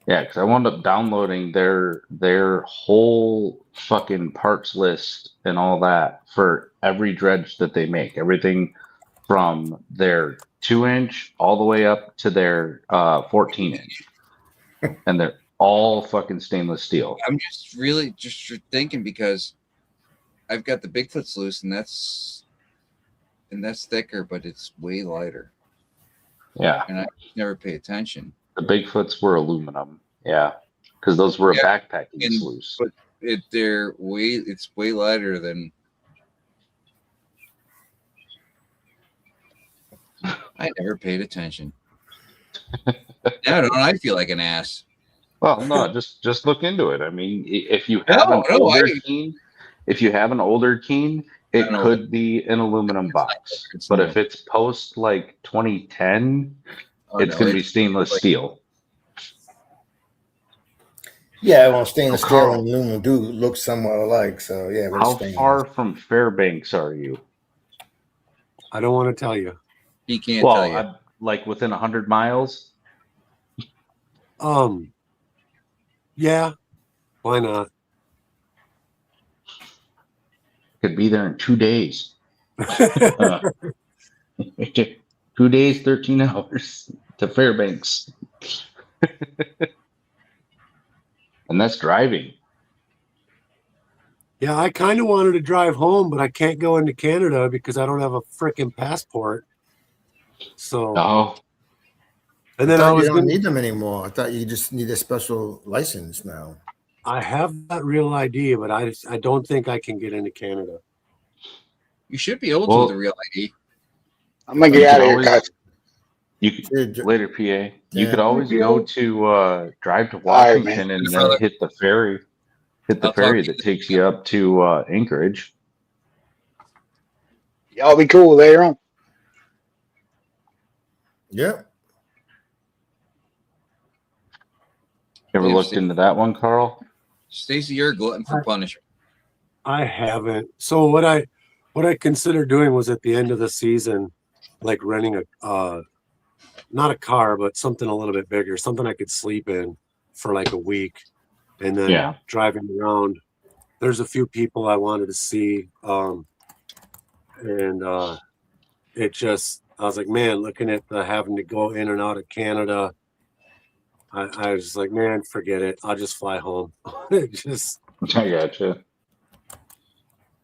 S5: Yeah, because I wound up downloading their whole fucking parts list and all that for every dredge that they make. Everything from their 2-inch all the way up to their 14-inch, and they're all fucking stainless steel.
S2: I'm just really just thinking because I've got the Bigfoot sluice, and that's thicker, but it's way lighter,
S5: Yeah,
S2: and I never pay attention.
S5: the Bigfoots were aluminum. Yeah, because those were a
S2: Yeah,
S5: backpacking
S2: and-
S5: sluice.
S2: but it's way lighter than. I never paid attention. Now don't I feel like an ass?
S5: Well, no, just look into it. I mean, if you
S2: No,
S5: have an
S2: no,
S5: older
S2: I-
S5: Keen, if you have an older Keen, it
S2: I know
S5: could be an aluminum box.
S2: It's
S5: But
S2: not.
S5: if it's post like 2010,
S2: Oh,
S5: it's
S2: no,
S5: going to be stainless
S2: like-
S5: steel.
S6: Yeah, well, stainless
S5: So,
S6: steel
S5: Carl,
S6: and aluminum do look somewhat alike. So yeah, but it's
S5: How
S6: stainless.
S5: far from Fairbanks are you?
S4: I don't want to tell you.
S2: He can't
S5: Well,
S2: tell you.
S5: I'm like within 100 miles.
S4: Yeah, why not?
S5: Could be there in 2 days. 2 days, 13 hours to Fairbanks. And that's driving.
S4: Yeah, I kind of wanted to drive home, but I can't go into Canada because I don't have a freaking passport. So,
S5: Oh,
S4: and
S6: I
S4: then
S6: thought
S4: I
S6: you
S4: was
S6: don't
S4: gonna,
S6: need them anymore. I thought you just need a special license now.
S4: I have that real ID, but I don't think I can get into Canada.
S2: You should be able to
S5: Well-
S2: with a real ID.
S7: I'm gonna
S5: You
S7: get out
S5: could
S7: of here,
S5: always-
S7: guys.
S5: you could
S6: Dude,
S5: later, PA. You
S6: Yeah.
S5: could always go to drive to
S7: All right,
S5: Washington
S7: man.
S5: and
S2: Brother.
S5: then hit the ferry. Hit the
S2: I'll talk
S5: ferry
S2: to you
S5: that takes you up to Anchorage.
S7: Y'all be cool later on.
S6: yeah.
S5: You ever
S2: Yeah,
S5: looked
S2: Steve.
S5: into that one, Carl?
S2: Stacy, you're a glutton for punishment.
S4: I haven't. So what I considered doing was at the end of the season, like renting a not a car, but something a little bit bigger, something I could sleep in for like a week, and then
S5: Yeah.
S4: driving around. There's a few people I wanted to see, and it just I was like, man, looking at the having to go in and out of Canada, I was just like, man, forget it. I'll just fly home. It just
S5: I gotcha.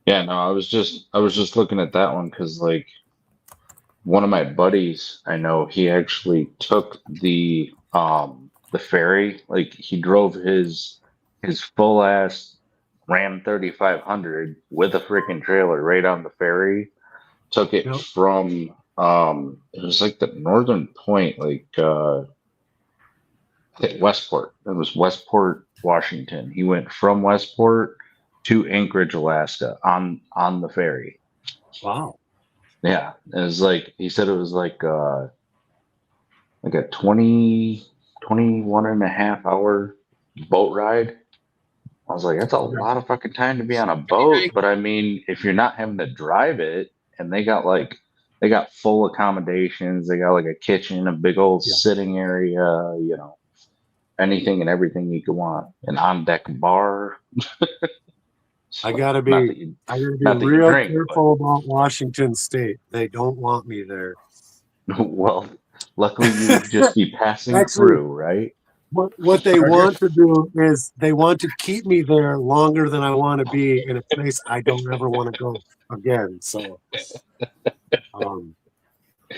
S5: Yeah, no, I was just looking at that one because like one of my buddies I know, he actually took the ferry, like he drove his full ass Ram 3500 with a freaking trailer right on the ferry, took it
S4: Yep.
S5: from it was like the northern point, like I think Westport. It was Westport, Washington. He went from Westport to Anchorage, Alaska on the ferry.
S4: Wow.
S5: Yeah, it was like he said it was like a 21 and a half hour boat ride. I was like, that's a lot of fucking time to be on a boat. But I mean, if you're not having to drive it, and they got full accommodations, they got like a kitchen, a big old
S4: Yeah.
S5: sitting area, anything and everything you could want, an on deck bar.
S4: I gotta
S5: Not
S4: be
S5: that you,
S4: I gotta be
S5: not that you
S4: real
S5: drink,
S4: careful about Washington State. They don't want me there.
S5: but well, luckily you would just be passing
S4: Actually,
S5: through, right?
S4: what they
S6: Or
S4: want
S6: just
S4: to do is they want to keep me there longer than I want to be in a place I don't ever want to go again. So,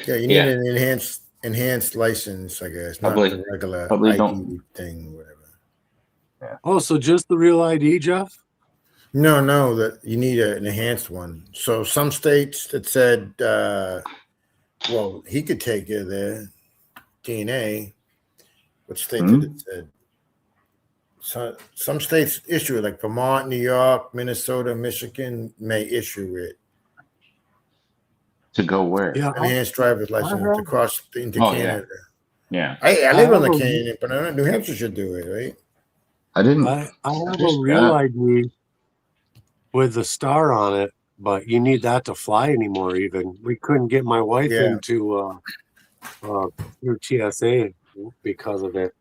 S6: yeah, you need
S5: Yeah,
S6: an enhanced license, I guess, not
S5: probably
S6: the regular
S5: probably don't.
S6: ID thing, whatever.
S4: oh, so just the real ID, Jeff?
S6: No, that you need an enhanced one. So some states that said, well, he could take you there, DNA. What state did it said? So some states issue it, like Vermont, New York, Minnesota, Michigan may issue it.
S5: To go where?
S4: Yeah,
S6: Enhanced driver's
S4: I
S6: license
S4: have,
S6: to cross into
S5: Oh yeah,
S6: Canada.
S5: yeah.
S6: I
S4: I
S6: live on
S4: have
S6: the
S4: a,
S6: Canadian, but New Hampshire should do it, right?
S5: I didn't.
S4: I
S5: I
S4: have a
S5: just
S4: real
S5: got.
S4: ID with the star on it, but you need that to fly anymore. Even we couldn't get my wife
S6: Yeah.
S4: into through TSA because of it.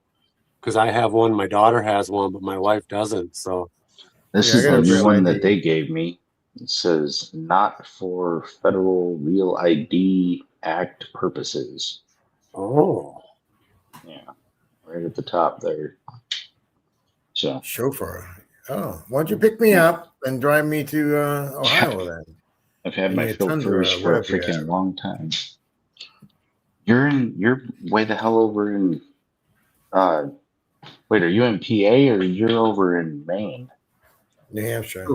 S4: Because I have one, my daughter has one, but my wife doesn't. So
S5: This
S6: Yeah, I
S5: is
S6: got
S5: the
S6: a
S5: new
S6: real
S5: one
S6: ID.
S5: that they gave me. It says not for federal real ID Act purposes.
S4: oh,
S5: Yeah, right at the top there. So
S6: Chauffeur. Oh, why don't you pick me
S5: yeah,
S6: up and drive me to Ohio then?
S5: I've had
S6: In
S5: my
S6: your
S5: filters
S6: Tundra,
S5: for a
S6: whatever you
S5: freaking
S6: have.
S5: long time. You're way the hell over in wait, are you in PA or you're over in Maine
S6: New Hampshire.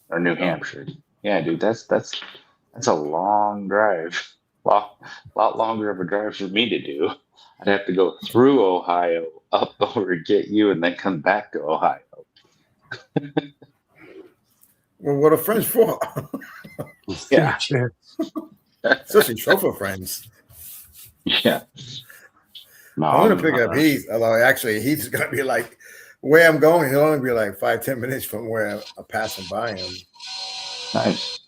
S5: or New Hampshire? Yeah, dude, that's a long drive. Lot longer of a drive for me to do. I'd have to go through Ohio, up over, get you, and then come back to Ohio.
S6: Well, what are friends for?
S5: Yeah,
S6: Especially chauffeur friends.
S5: yeah. No,
S6: I'm gonna pick up Heath, although actually Heath's gonna be like where I'm going, he'll only be like 5-10 minutes from where I'm passing by him.
S5: nice.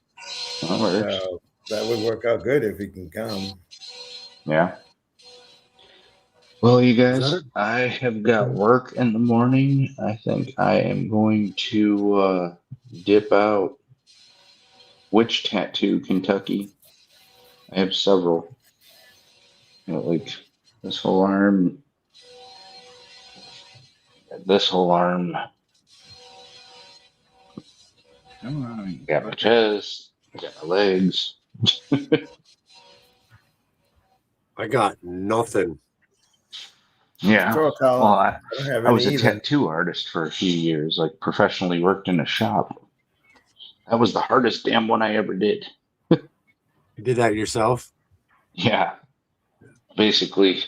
S5: That works.
S6: So that would work out good if he can come.
S5: Yeah. Well, you
S4: is that
S5: guys,
S4: it?
S5: I have got work in the morning. I think I am going to dip out. Which tattoo, Kentucky? I have several. Like this whole arm, this whole arm. Got my chest, got my legs.
S4: I got nothing.
S5: Yeah.
S6: Throw a
S5: Well,
S6: collar. I don't have
S5: I was
S6: any
S5: a
S6: either.
S5: tattoo artist for a few years, like professionally worked in a shop. That was the hardest damn one I ever did.
S4: You did that yourself?
S5: Yeah. Basically,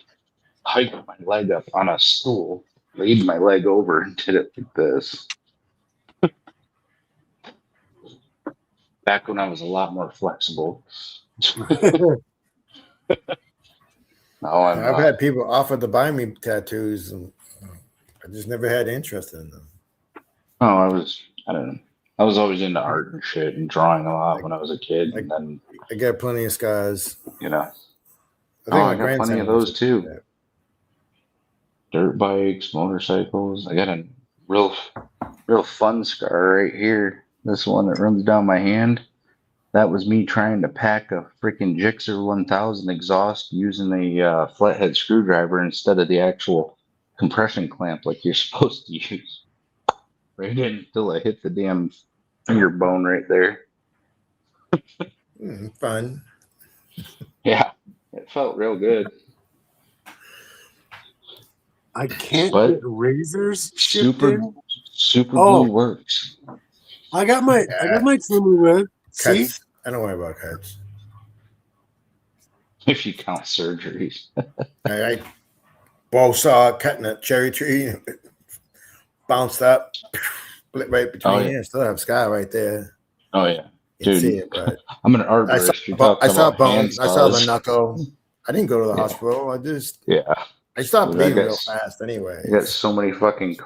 S5: hiked my leg up on a stool, laid my leg over, and did it like this. Back when I was a lot more flexible. Now I'm
S6: I've had people offer to buy me tattoos, and I just never had interest in them.
S5: I don't know. I was always into art and shit and drawing a lot when I was a kid. And then,
S6: I got plenty of scars.
S5: I
S6: I think my
S5: got plenty
S6: grandson
S5: of
S6: wants
S5: those
S6: to do
S5: too.
S6: that.
S5: Dirt bikes, motorcycles. I got a real fun scar right here. This one that runs down my hand. That was me trying to pack a freaking Gixxer 1000 exhaust using a flathead screwdriver instead of the actual compression clamp like you're supposed to use. Right in until I hit the damn finger bone right there.
S6: Fun.
S5: Yeah, it felt real good.
S4: I can't
S5: But
S4: get razors shipped
S5: super
S4: in.
S5: glue works.
S4: I got my trimmer with. See?
S6: Cuts. I don't worry about cuts.
S5: If you count surgeries.
S6: I bow saw cutting a cherry tree, bounced up, split right between
S5: Oh, yeah.
S6: here. Still have scar right there.
S5: Oh yeah.
S6: You can see
S5: Dude,
S6: it, but
S5: I'm an
S6: I
S5: arborist. You're
S6: saw,
S5: talking
S6: I saw
S5: about
S6: bone. I saw the
S5: handsaws.
S6: knuckle. I didn't go to the
S5: Yeah.
S6: hospital.
S5: Yeah.
S6: I stopped
S5: Dude, I
S6: bleeding
S5: got,
S6: real fast,
S5: I got
S6: anyways.
S5: so many fucking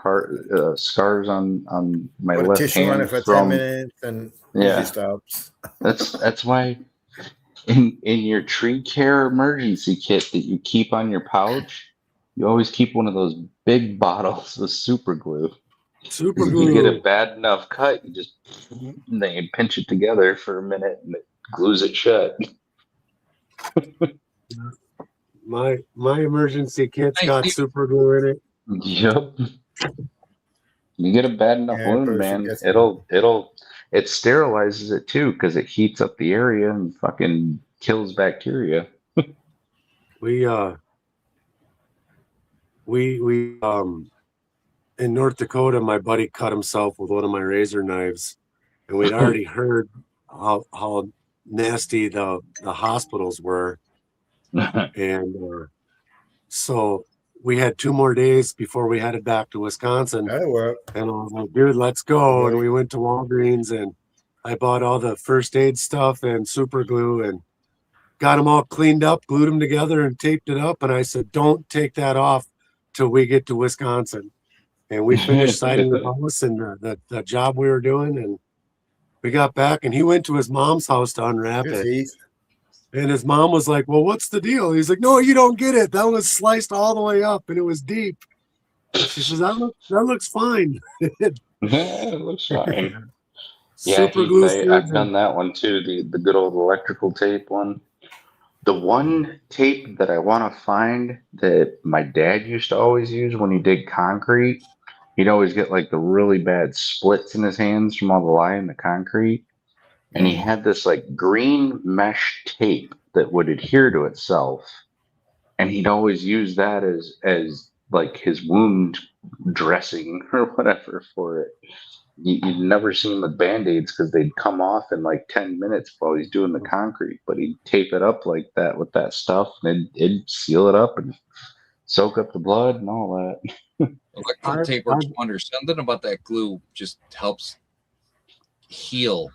S5: scars on my
S6: Put a
S5: left
S6: tissue on
S5: hand
S6: it for 10
S5: from
S6: minutes and usually
S5: yeah.
S6: stops.
S5: That's why in your tree care emergency kit that you keep on your pouch, you always keep one of those big bottles of super glue.
S4: Super
S5: If you get a
S4: glue.
S5: bad enough cut, you just and then you pinch it together for a minute and it glues it shut.
S4: My emergency kit's
S2: Hey,
S4: got
S2: Steve.
S4: super glue in it.
S5: Yep. You get a bad enough
S6: Yeah,
S5: wound,
S6: but she
S5: man,
S6: gets
S5: it sterilizes it too because it heats up the area and fucking kills bacteria.
S4: We in North Dakota, my buddy cut himself with one of my razor knives, and we'd already heard how nasty the hospitals were, and so we had 2 more days before we headed back to Wisconsin.
S6: that'll work.
S4: And I was like, dude, let's go. And
S6: Right.
S4: we went to Walgreens and I bought all the first aid stuff and super glue and got them all cleaned up, glued them together and taped it up. And I said, don't take that off till we get to Wisconsin. And we finished siding the house and the job we were doing. And we got back and he went to his mom's house to unwrap
S6: Here's
S4: it.
S6: Heath.
S4: And his mom was like, well, what's the deal? He's like, no, you don't get it. That was sliced all the way up and it was deep. She says, that looks fine.
S5: It looks fine. Yeah,
S4: Super glue
S5: I've done that one too. The good old electrical tape one. The one tape that I want to find that my dad used to always use when he did concrete, he'd always get like the really bad splits in his hands from all the lye in the concrete. And he had this like green mesh tape that would adhere to itself. And he'd always use that as like his wound dressing or whatever for it. You'd never see him with band-aids because they'd come off in like 10 minutes while he's doing the concrete, but he'd tape it up like that with that stuff and it'd seal it up and soak up the blood and all that.
S2: Electrical tape works wonders. Something about that glue just helps heal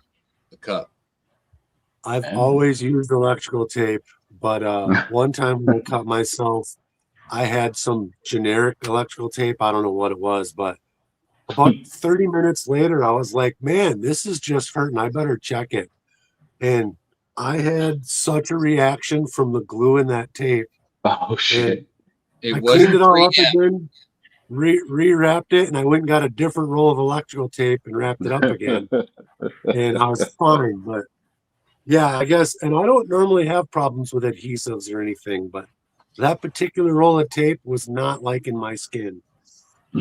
S2: the cut.
S4: I've always used electrical tape, but one time when I cut myself, I had some generic electrical tape. I don't know what it was, but about 30 minutes later, I was like, man, this is just hurting. I better check it. And I had such a reaction from the glue in that tape.
S5: Oh, shit.
S2: It
S4: I
S2: was
S4: cleaned it all up again, re-wrapped it, and I went and got a different roll of electrical tape and wrapped it up again. And I was fine. But yeah, I guess, and I don't normally have problems with adhesives or anything, but that particular roll of tape was not liking my skin.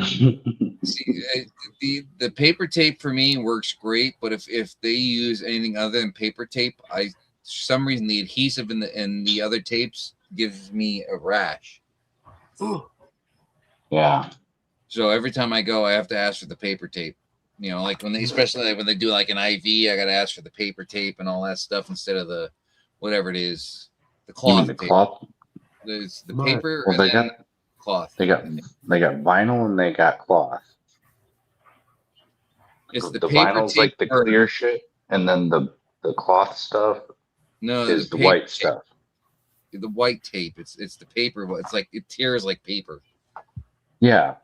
S2: See, the paper tape for me works great, but if they use anything other than paper tape, for some reason the adhesive in the other tapes gives me a rash.
S5: Yeah.
S2: So every time I go, I have to ask for the paper tape. You know, like especially when they do like an IV, I got to ask for the paper tape and all that stuff instead of the whatever it is, the cloth tape.
S5: Cloth?
S2: There's the paper.
S5: Well, they got
S2: cloth.
S5: They got vinyl and they got cloth.
S2: It's the
S5: vinyl's like the clear shit, and then the cloth stuff is the white stuff.
S2: The white tape. It's the paper. It's like it tears like paper.
S5: Yeah.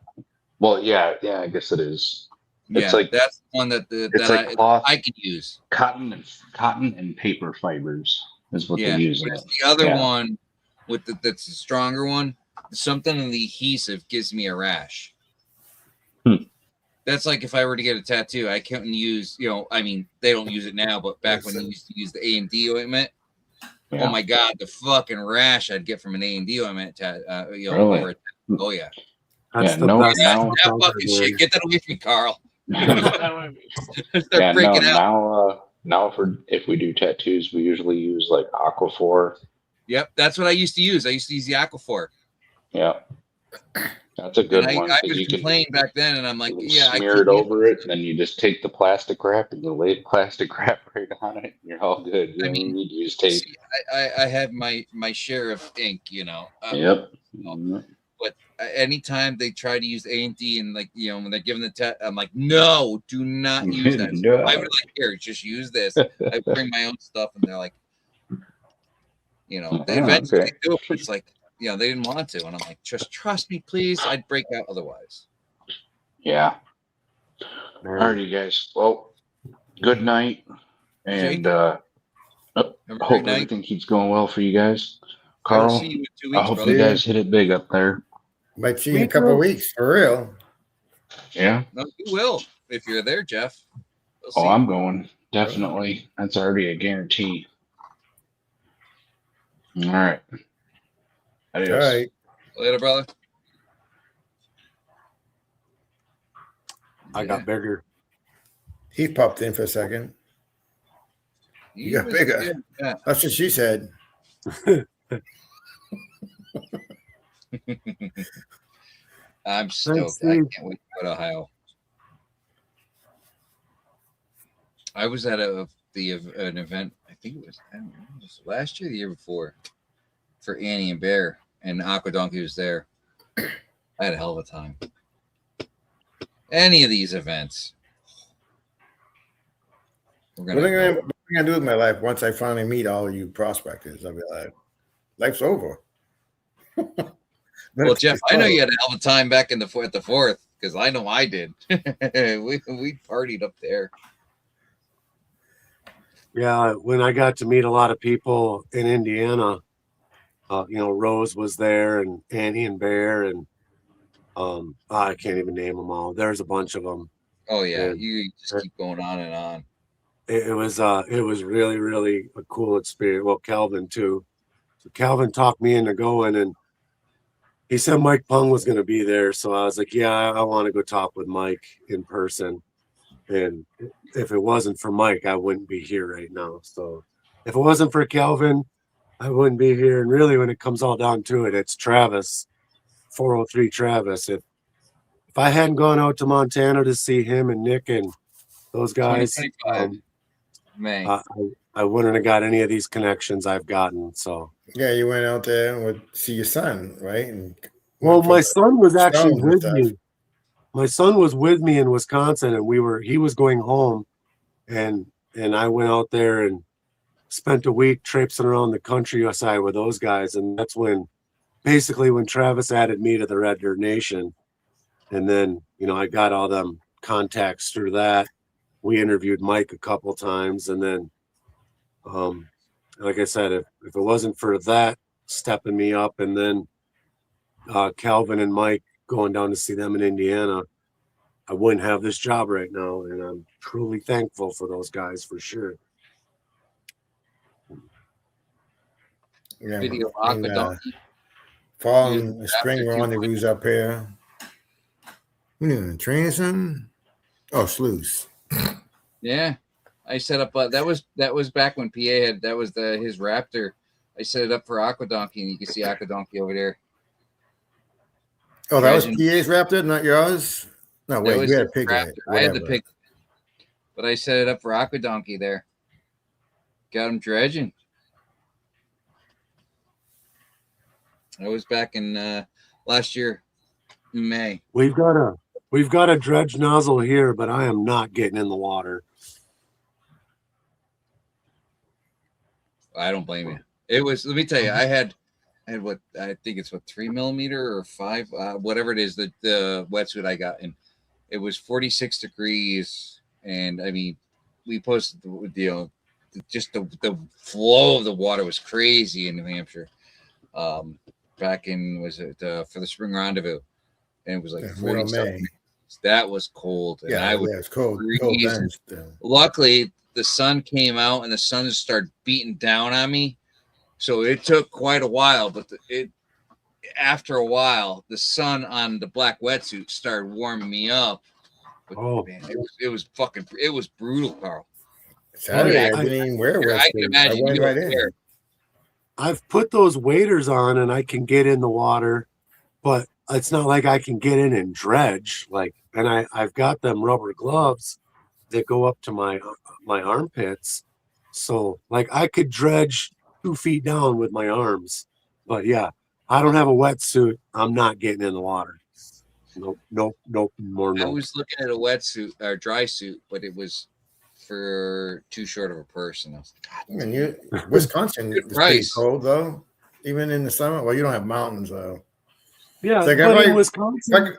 S5: Well, yeah. I guess it is.
S2: Yeah,
S5: it's like
S2: that's one that
S5: cloth,
S2: I can use.
S5: Cotton and paper fibers is what they use.
S2: But the other one with that's the stronger one. Something in the adhesive gives me a rash. That's like if I were to get a tattoo, I couldn't use, I mean, they don't use it now, but back when they used to use the A&D ointment, oh my God, the fucking rash I'd get from an A&D ointment,
S5: Really?
S2: Oh yeah.
S4: That's the best.
S2: That fucking shit. Get that away from me, Carl.
S5: Now if we do tattoos, we usually use like Aquaphor.
S2: Yep, that's what I used to use. I used to use the Aquaphor.
S5: Yeah, that's a good one.
S2: I was complaining back then, and I'm like,
S5: I smear it over it, and then you just take the plastic wrap and you lay the plastic wrap right on it, and you're all good. You don't need to use tape.
S2: See, I have my share of ink,
S5: Yep.
S2: but anytime they try to use A&D and like, you know, when they're giving the test, I'm like, no, do not use that.
S5: No.
S2: I would like, here, just use this. I bring my own stuff, and they're like, you know, they eventually
S5: okay.
S2: do it. But it's like, you know, they didn't want to, and I'm like, just trust me, please. I'd break out otherwise.
S5: Yeah.
S4: Man.
S5: Alrighty, guys. Well, good night, and
S2: Have a great
S5: hope
S2: night.
S5: everything keeps going well for you guys.
S2: I will
S5: Carl,
S2: see you in 2
S5: I
S2: weeks,
S5: hope
S2: brother.
S5: you guys hit it big up there.
S6: Might see you in a couple of weeks for real.
S5: Yeah.
S2: No, you will if you're there, Jeff. We'll
S5: Oh,
S2: see.
S5: I'm going. Definitely. That's already a guarantee. All right. Adios.
S6: All right.
S2: Later, brother.
S4: I got bigger.
S6: He popped in for a second. You got bigger.
S2: Yeah.
S6: That's what she said.
S2: I'm stoked. I
S4: Steve.
S2: can't wait to go to Ohio. I was at an event. I think it was, I don't know, it was last year, or the year before, for Annie and Bear, and Aqua Donkey was there. I had a hell of a time. Any of these events, we're
S6: What
S2: gonna.
S6: am I gonna do with my life once I finally meet all you prospectors? I'll be like, life's over.
S2: Well, Jeff, I know you had a hell of a time back at the fourth, because I know I did. we partied up there.
S4: Yeah, when I got to meet a lot of people in Indiana, you know, Rose was there, and Annie and Bear, and I can't even name them all. There's a bunch of them.
S2: Oh yeah,
S4: And-
S2: you just keep going on and on.
S4: It was really, really a cool experience. Well, Calvin too. So Calvin talked me into going, and he said Mike Pung was going to be there. So I was like, yeah, I want to go talk with Mike in person. And if it wasn't for Mike, I wouldn't be here right now. So if it wasn't for Calvin, I wouldn't be here. And really, when it comes all down to it, it's Travis, 403 Travis. If I hadn't gone out to Montana to see him and Nick and those guys,
S2: 2025. May.
S4: I wouldn't have got any of these connections I've gotten. So,
S6: Yeah, you went out there and would see your son, right? And
S4: well, my son was actually
S6: stones and
S4: with
S6: stuff.
S4: me. My son was with me in Wisconsin, and he was going home, and I went out there and spent a week traipsing around the countryside with those guys. And that's when Travis added me to the Red Dirt Nation. And then, you know, I got all them contacts through that. We interviewed Mike a couple times. And then, like I said, if it wasn't for that stepping me up, and then Calvin and Mike going down to see them in Indiana, I wouldn't have this job right now. And I'm truly thankful for those guys for sure.
S6: Yeah,
S2: Video
S6: in,
S2: Aqua Donkey.
S6: fall
S2: Yeah,
S6: and spring
S2: after
S6: rendezvous up here. What are you doing? Training something? Oh, sluice.
S2: Yeah, I set up. That was back when PA had his Raptor. I set it up for Aqua Donkey, and you can see Aqua Donkey over there.
S6: Oh, that was
S2: Dredging.
S6: PA's Raptor, not yours? No,
S2: That
S6: wait,
S2: was
S6: you had a
S2: his
S6: pig.
S2: Raptor. I had the pig, but I set it up for Aqua Donkey there. Got him dredging. I was back in last year, in May.
S4: We've got a dredge nozzle here, but I am not getting in the water.
S2: I don't blame you. It was. Let me tell you, I had what I think it's 3 millimeter or 5, whatever it is. The wetsuit I got, and it was 46 degrees, and I mean, we posted just the flow of the water was crazy in New Hampshire. Back in for the spring rendezvous, and it was like 47 degrees. That was cold, and
S6: Yeah, it's cold. Cold then.
S2: Luckily, the sun came out, and the sun just started beating down on me. So it took quite a while, but after a while, the sun on the black wetsuit started warming me up. But, man, it was brutal, Carl.
S6: Saturday, I didn't even wear wetsuit.
S2: I can imagine
S6: went
S2: you
S6: right in.
S4: I've put those waders on and I can get in the water, but it's not like I can get in and dredge. And I've got them rubber gloves that go up to my armpits. So I could dredge 2 feet down with my arms. But yeah, I don't have a wetsuit. I'm not getting in the water. Nope, more
S2: I
S4: no.
S2: was looking at a wetsuit or dry suit, but it was for too short of a person. I was like,
S6: I
S2: God,
S6: mean, Wisconsin
S2: Good
S6: is pretty
S2: price.
S6: cold though, even in the summer. Well, you don't have mountains though.
S4: Yeah,
S6: It's like
S4: but in
S6: if
S4: Wisconsin,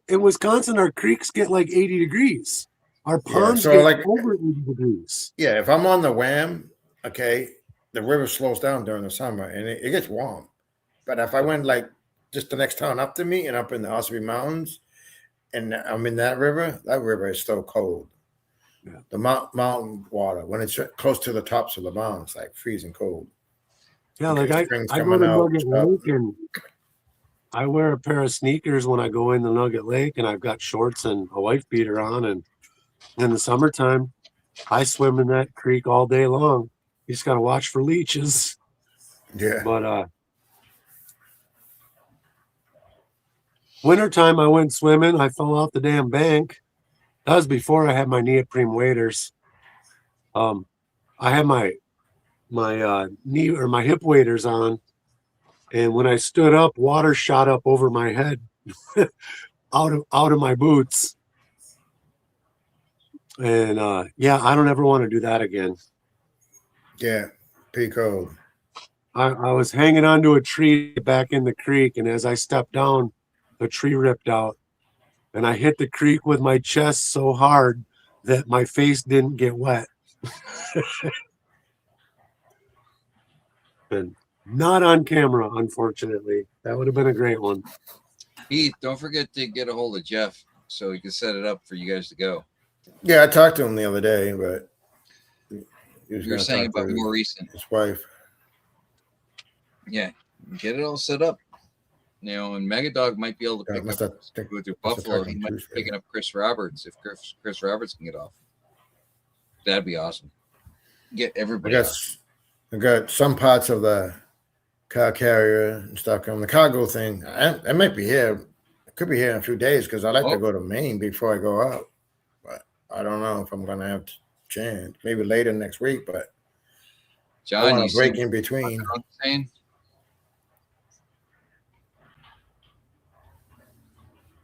S4: in Wisconsin, our creeks get like 80 degrees. Our ponds
S6: so
S4: get
S6: like
S4: over 80 degrees.
S6: yeah, if I'm on the Wham, okay, the river slows down during the summer and it gets warm. But if I went like just the next town up to me and up in the Osprey Mountains, and I'm in that river is still cold.
S4: Yeah.
S6: The mountain water, when it's close to the tops of the mountains, like freezing cold.
S4: Yeah,
S6: Okay,
S4: like
S6: spring's
S4: I go
S6: coming
S4: to
S6: out.
S4: Nugget Lake and I wear a pair of sneakers when I go in the Nugget Lake, and I've got shorts and a wife beater on. And in the summertime, I swim in that creek all day long. You just got to watch for leeches.
S6: Yeah.
S4: But wintertime, I went swimming. I fell off the damn bank. That was before I had my neoprene waders. I had my knee or my hip waders on, and when I stood up, water shot up over my head, out of my boots. And yeah, I don't ever want to do that again.
S6: Yeah, pretty cold.
S4: I was hanging onto a tree back in the creek, and as I stepped down, the tree ripped out, and I hit the creek with my chest so hard that my face didn't get wet. And not on camera, unfortunately. That would have been a great one.
S2: Heath, don't forget to get a hold of Jeff so he can set it up for you guys to go.
S6: Yeah, I talked to him the other day, but he was
S2: You were
S6: gonna
S2: saying
S6: talk
S2: about
S6: to
S2: more recent.
S6: his wife.
S2: Yeah, get it all set up. You know, and Megadog might be able to
S6: Yeah,
S2: pick
S6: must
S2: up
S6: have-
S2: with your
S6: must have
S2: Buffalo.
S6: talked
S2: He
S6: on
S2: might be
S6: Tuesday.
S2: picking up Chris Roberts if Chris Roberts can get off. That'd be awesome. Get everybody off.
S6: I got some parts of the car carrier and stuff coming. The cargo thing, I might be here. It could be here in a few days because I like to go to Maine before I go out. But I don't know if I'm going to have a chance. Maybe later next week, but I
S2: John,
S6: want
S2: you
S6: to break
S2: see
S6: in between.
S2: what I'm saying?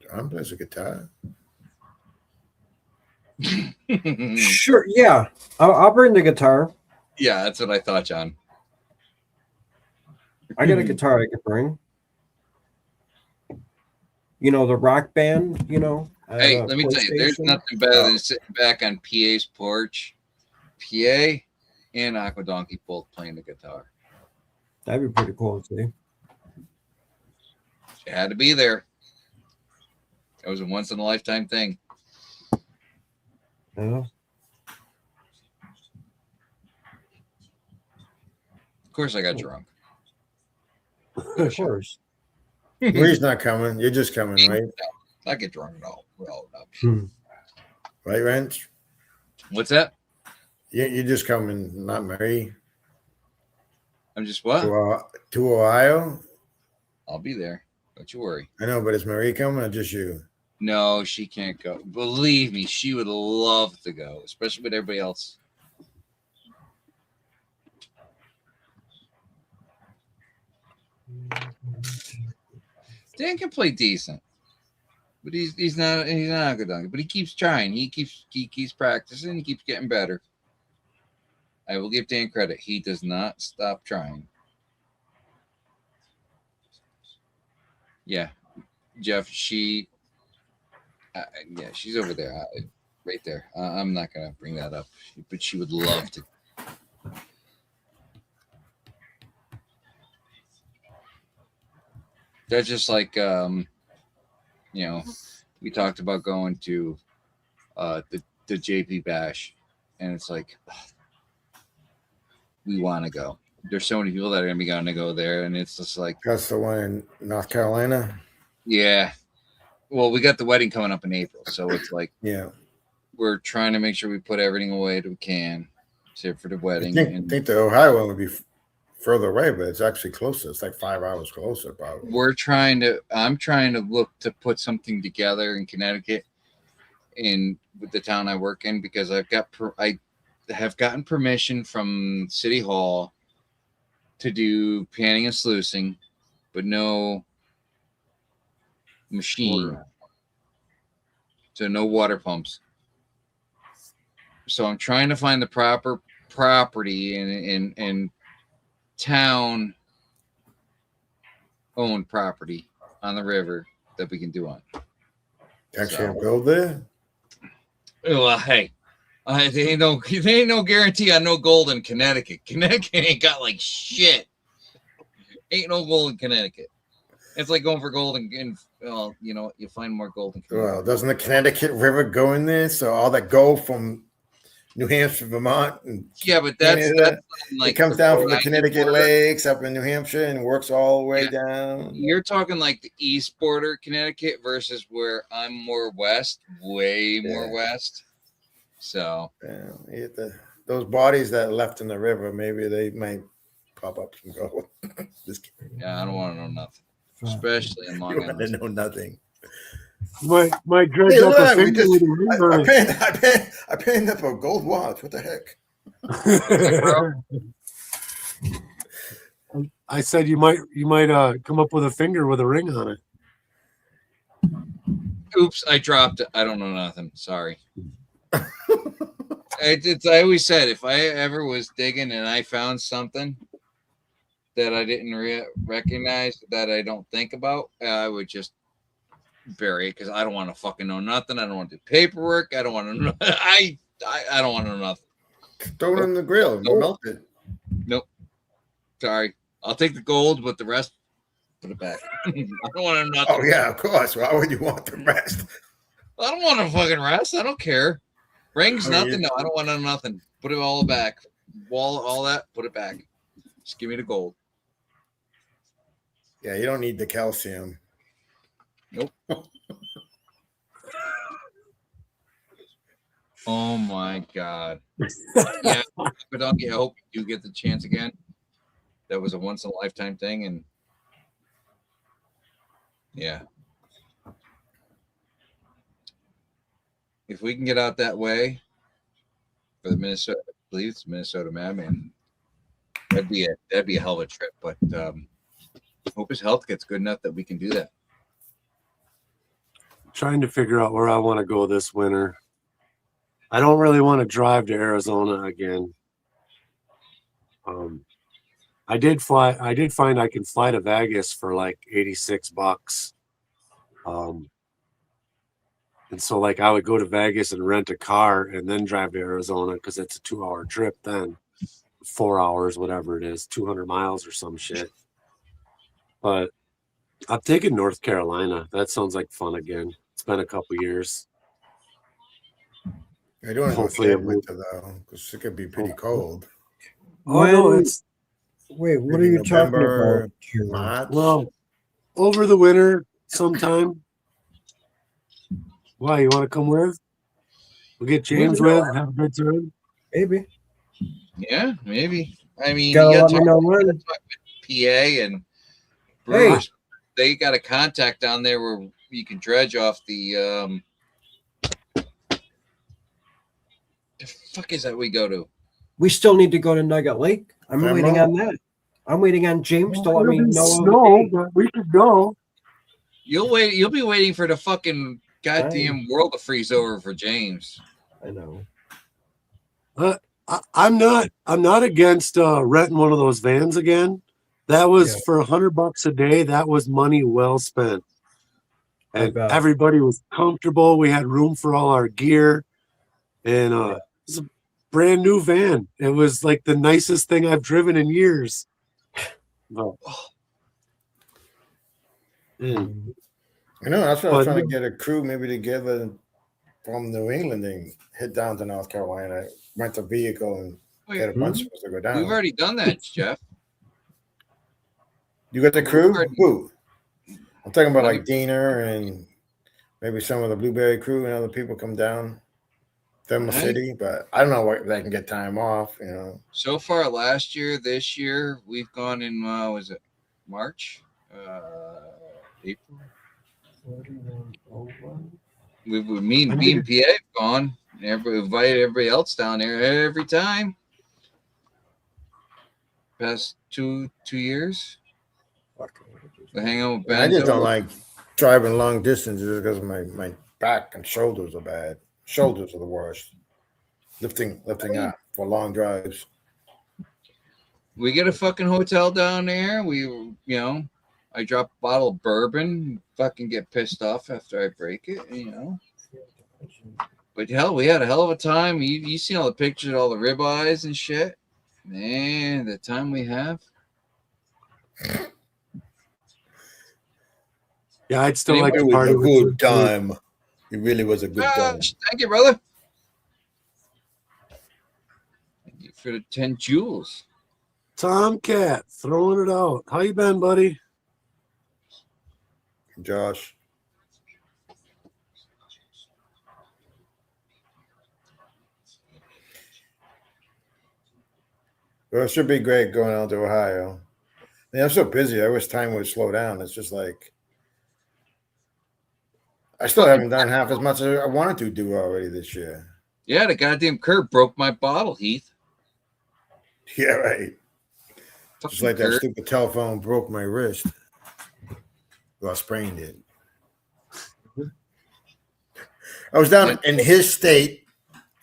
S6: John plays a guitar.
S1: Sure, yeah. I'll bring the guitar.
S2: Yeah, that's what I thought, John.
S1: I got a guitar I could bring. You know, the Rock Band, you know. I
S2: Hey,
S1: have a
S2: let me tell you, there's
S1: PlayStation.
S2: nothing better than sitting back on PA's porch, PA and Aqua Donkey both playing the guitar.
S1: That'd be pretty cool to see.
S2: You had to be there. It was a once in a lifetime thing.
S1: Yeah.
S2: Of course, I got drunk.
S1: Of course.
S6: Marie's not coming. You're just coming, right?
S2: I get drunk at all. Well, no.
S6: Right, Rance?
S2: What's that?
S6: You're just coming, not Marie.
S2: I'm just what?
S6: To Ohio?
S2: I'll be there. Don't you worry.
S6: I know, but is Marie coming or just you?
S2: No, she can't go. Believe me, she would love to go, especially with everybody else. Dan can play decent, but he's not a good donkey. But he keeps trying. He keeps practicing. He keeps getting better. I will give Dan credit. He does not stop trying. Yeah, Jeff. She's over there, right there. I'm not gonna bring that up, but she would love to. That's just like we talked about going to the JP Bash, and it's like we want to go. There's so many people that are gonna be going to go there, and it's just like
S6: That's the one in North Carolina.
S2: yeah. Well, we got the wedding coming up in April, so it's like
S6: Yeah.
S2: we're trying to make sure we put everything away that we can, save for the
S6: I
S2: wedding.
S6: think the Ohio one would be further away, but it's actually closer. It's like 5 hours closer, probably.
S2: I'm trying to look to put something together in Connecticut with the town I work in, because I have gotten permission from City Hall to do panning and sluicing but no machine. So no water pumps. So I'm trying to find the proper property in town owned property on the river that we can do on.
S6: Actually, build there.
S2: Well, hey, there ain't no guarantee on no gold in Connecticut. Connecticut ain't got like shit. Ain't no gold in Connecticut. It's like going for gold in well, you know, you find more gold in Connecticut.
S6: Well, doesn't the Connecticut River go in there? So all that gold from New Hampshire, Vermont, and
S2: Yeah, but that's like
S6: it comes down from the
S2: Rhode
S6: Connecticut
S2: border.
S6: lakes up in New Hampshire and works all the way down.
S2: You're talking like the east border Connecticut versus where I'm more west, way more west. So
S6: Yeah, those bodies that are left in the river, maybe they might pop up some gold. Just kidding.
S2: yeah, I don't want to know nothing, especially in Long
S6: You want to
S2: Island.
S6: know nothing.
S4: Might dredge
S6: Hey,
S4: up a
S6: look,
S4: finger with a ring on it.
S6: I paid up a gold watch. What the heck?
S4: I said you might come up with a finger with a ring on it.
S2: Oops, I dropped it. I don't know nothing. Sorry. I always said if I ever was digging and I found something that I didn't recognize, that I don't think about, I would just bury it because I don't want to fucking know nothing. I don't want to do paperwork. I don't want to know. I don't want to know nothing.
S6: Throw it in the grill and melt it.
S2: Nope. Sorry. I'll take the gold, but the rest, put it back. I don't want to know nothing.
S6: Oh yeah, of course. Why would you want the rest?
S2: I don't want to fucking rest. I don't care. Rings, nothing. No, I don't want to know nothing. Put it all back. Wall, all that. Put it back. Just give me the gold.
S6: Yeah, you don't need the calcium.
S2: Nope. Oh my God. Yeah, but I hope you get the chance again. That was a once in a lifetime thing, and yeah. If we can get out that way for the Minnesota, I believe it's Minnesota Madman, that'd be a hell of a trip. But hope his health gets good enough that we can do that.
S4: Trying to figure out where I want to go this winter. I don't really want to drive to Arizona again. I did find I can fly to Vegas for like $86. And so like I would go to Vegas and rent a car and then drive to Arizona because it's a 2-hour trip then. 4 hours, whatever it is, 200 miles or some shit. But I'm taking North Carolina. That sounds like fun again. It's been a couple years.
S6: I don't
S4: Hopefully
S6: know winter though, because it could be pretty cold.
S4: Oh, no, it's
S1: Wait, what are
S6: Maybe
S1: you
S6: November,
S1: talking about? Here?
S6: March.
S4: well over the winter sometime. Why, you want to come with? We'll get James with, have a good time.
S1: Maybe.
S2: Yeah, maybe. I mean,
S1: Gotta
S2: you
S1: let
S2: got
S1: me know
S2: to
S1: when.
S2: talk with PA and Brewers. They got a contact down there where you can dredge off the fuck is that we go to?
S1: We still need to go to Nugget Lake. I'm
S6: Come
S1: waiting
S6: on.
S1: on that. I'm waiting on James to let
S4: It'll
S1: me
S4: be
S1: know.
S4: snow, but we could go.
S2: You'll be waiting for the fucking goddamn world to freeze over for James.
S1: I know.
S4: I'm not against renting one of those vans again. That was for $100 a day. That was money well spent. And
S1: bet.
S4: everybody was comfortable. We had room for all our gear. And it was a brand new van. It was like the nicest thing I've driven in years. But,
S6: I know, that's what I was trying to get a crew maybe together from New England and head down to North Carolina, rent a vehicle and get a bunch of us to go down.
S2: We've already done that, Jeff.
S6: You got the crew? Who? I'm talking about
S2: Like-
S6: like Diener and maybe some of the Blueberry crew and other people come down. Thermal
S2: Right.
S6: City, but I don't know what they can get time off, you know.
S2: So far, last year, this year, we've gone in. Was it March, April? Me and PA have gone. Invited everybody else down there every time. Past two years. The hangout with
S6: I just don't
S2: Benzo.
S6: like driving long distances because my back and shoulders are bad. Shoulders are the worst. Lifting up for long drives.
S2: We get a fucking hotel down there. I drop a bottle of bourbon, fucking get pissed off after I break it. But hell, we had a hell of a time. You seen all the pictures, all the ribeyes and shit. Man, the time we have.
S4: Yeah, I'd still like
S6: It
S4: to
S6: was
S4: party
S6: a
S4: with you.
S6: good time. It really was a good time.
S2: Thank you, brother. Thank you for the 10 jewels.
S4: Tomcat, throwing it out. How you been, buddy?
S6: Josh. Well, it should be great going out to Ohio. Man, I'm so busy. I wish time would slow down. It's just like I still haven't done half as much as I wanted to do already this year.
S2: Yeah, the goddamn curb broke my bottle, Heath.
S6: Yeah, right.
S2: Fucking
S6: Just like that
S2: curb.
S6: stupid telephone broke my wrist. Well, I sprained it. I was down in his state.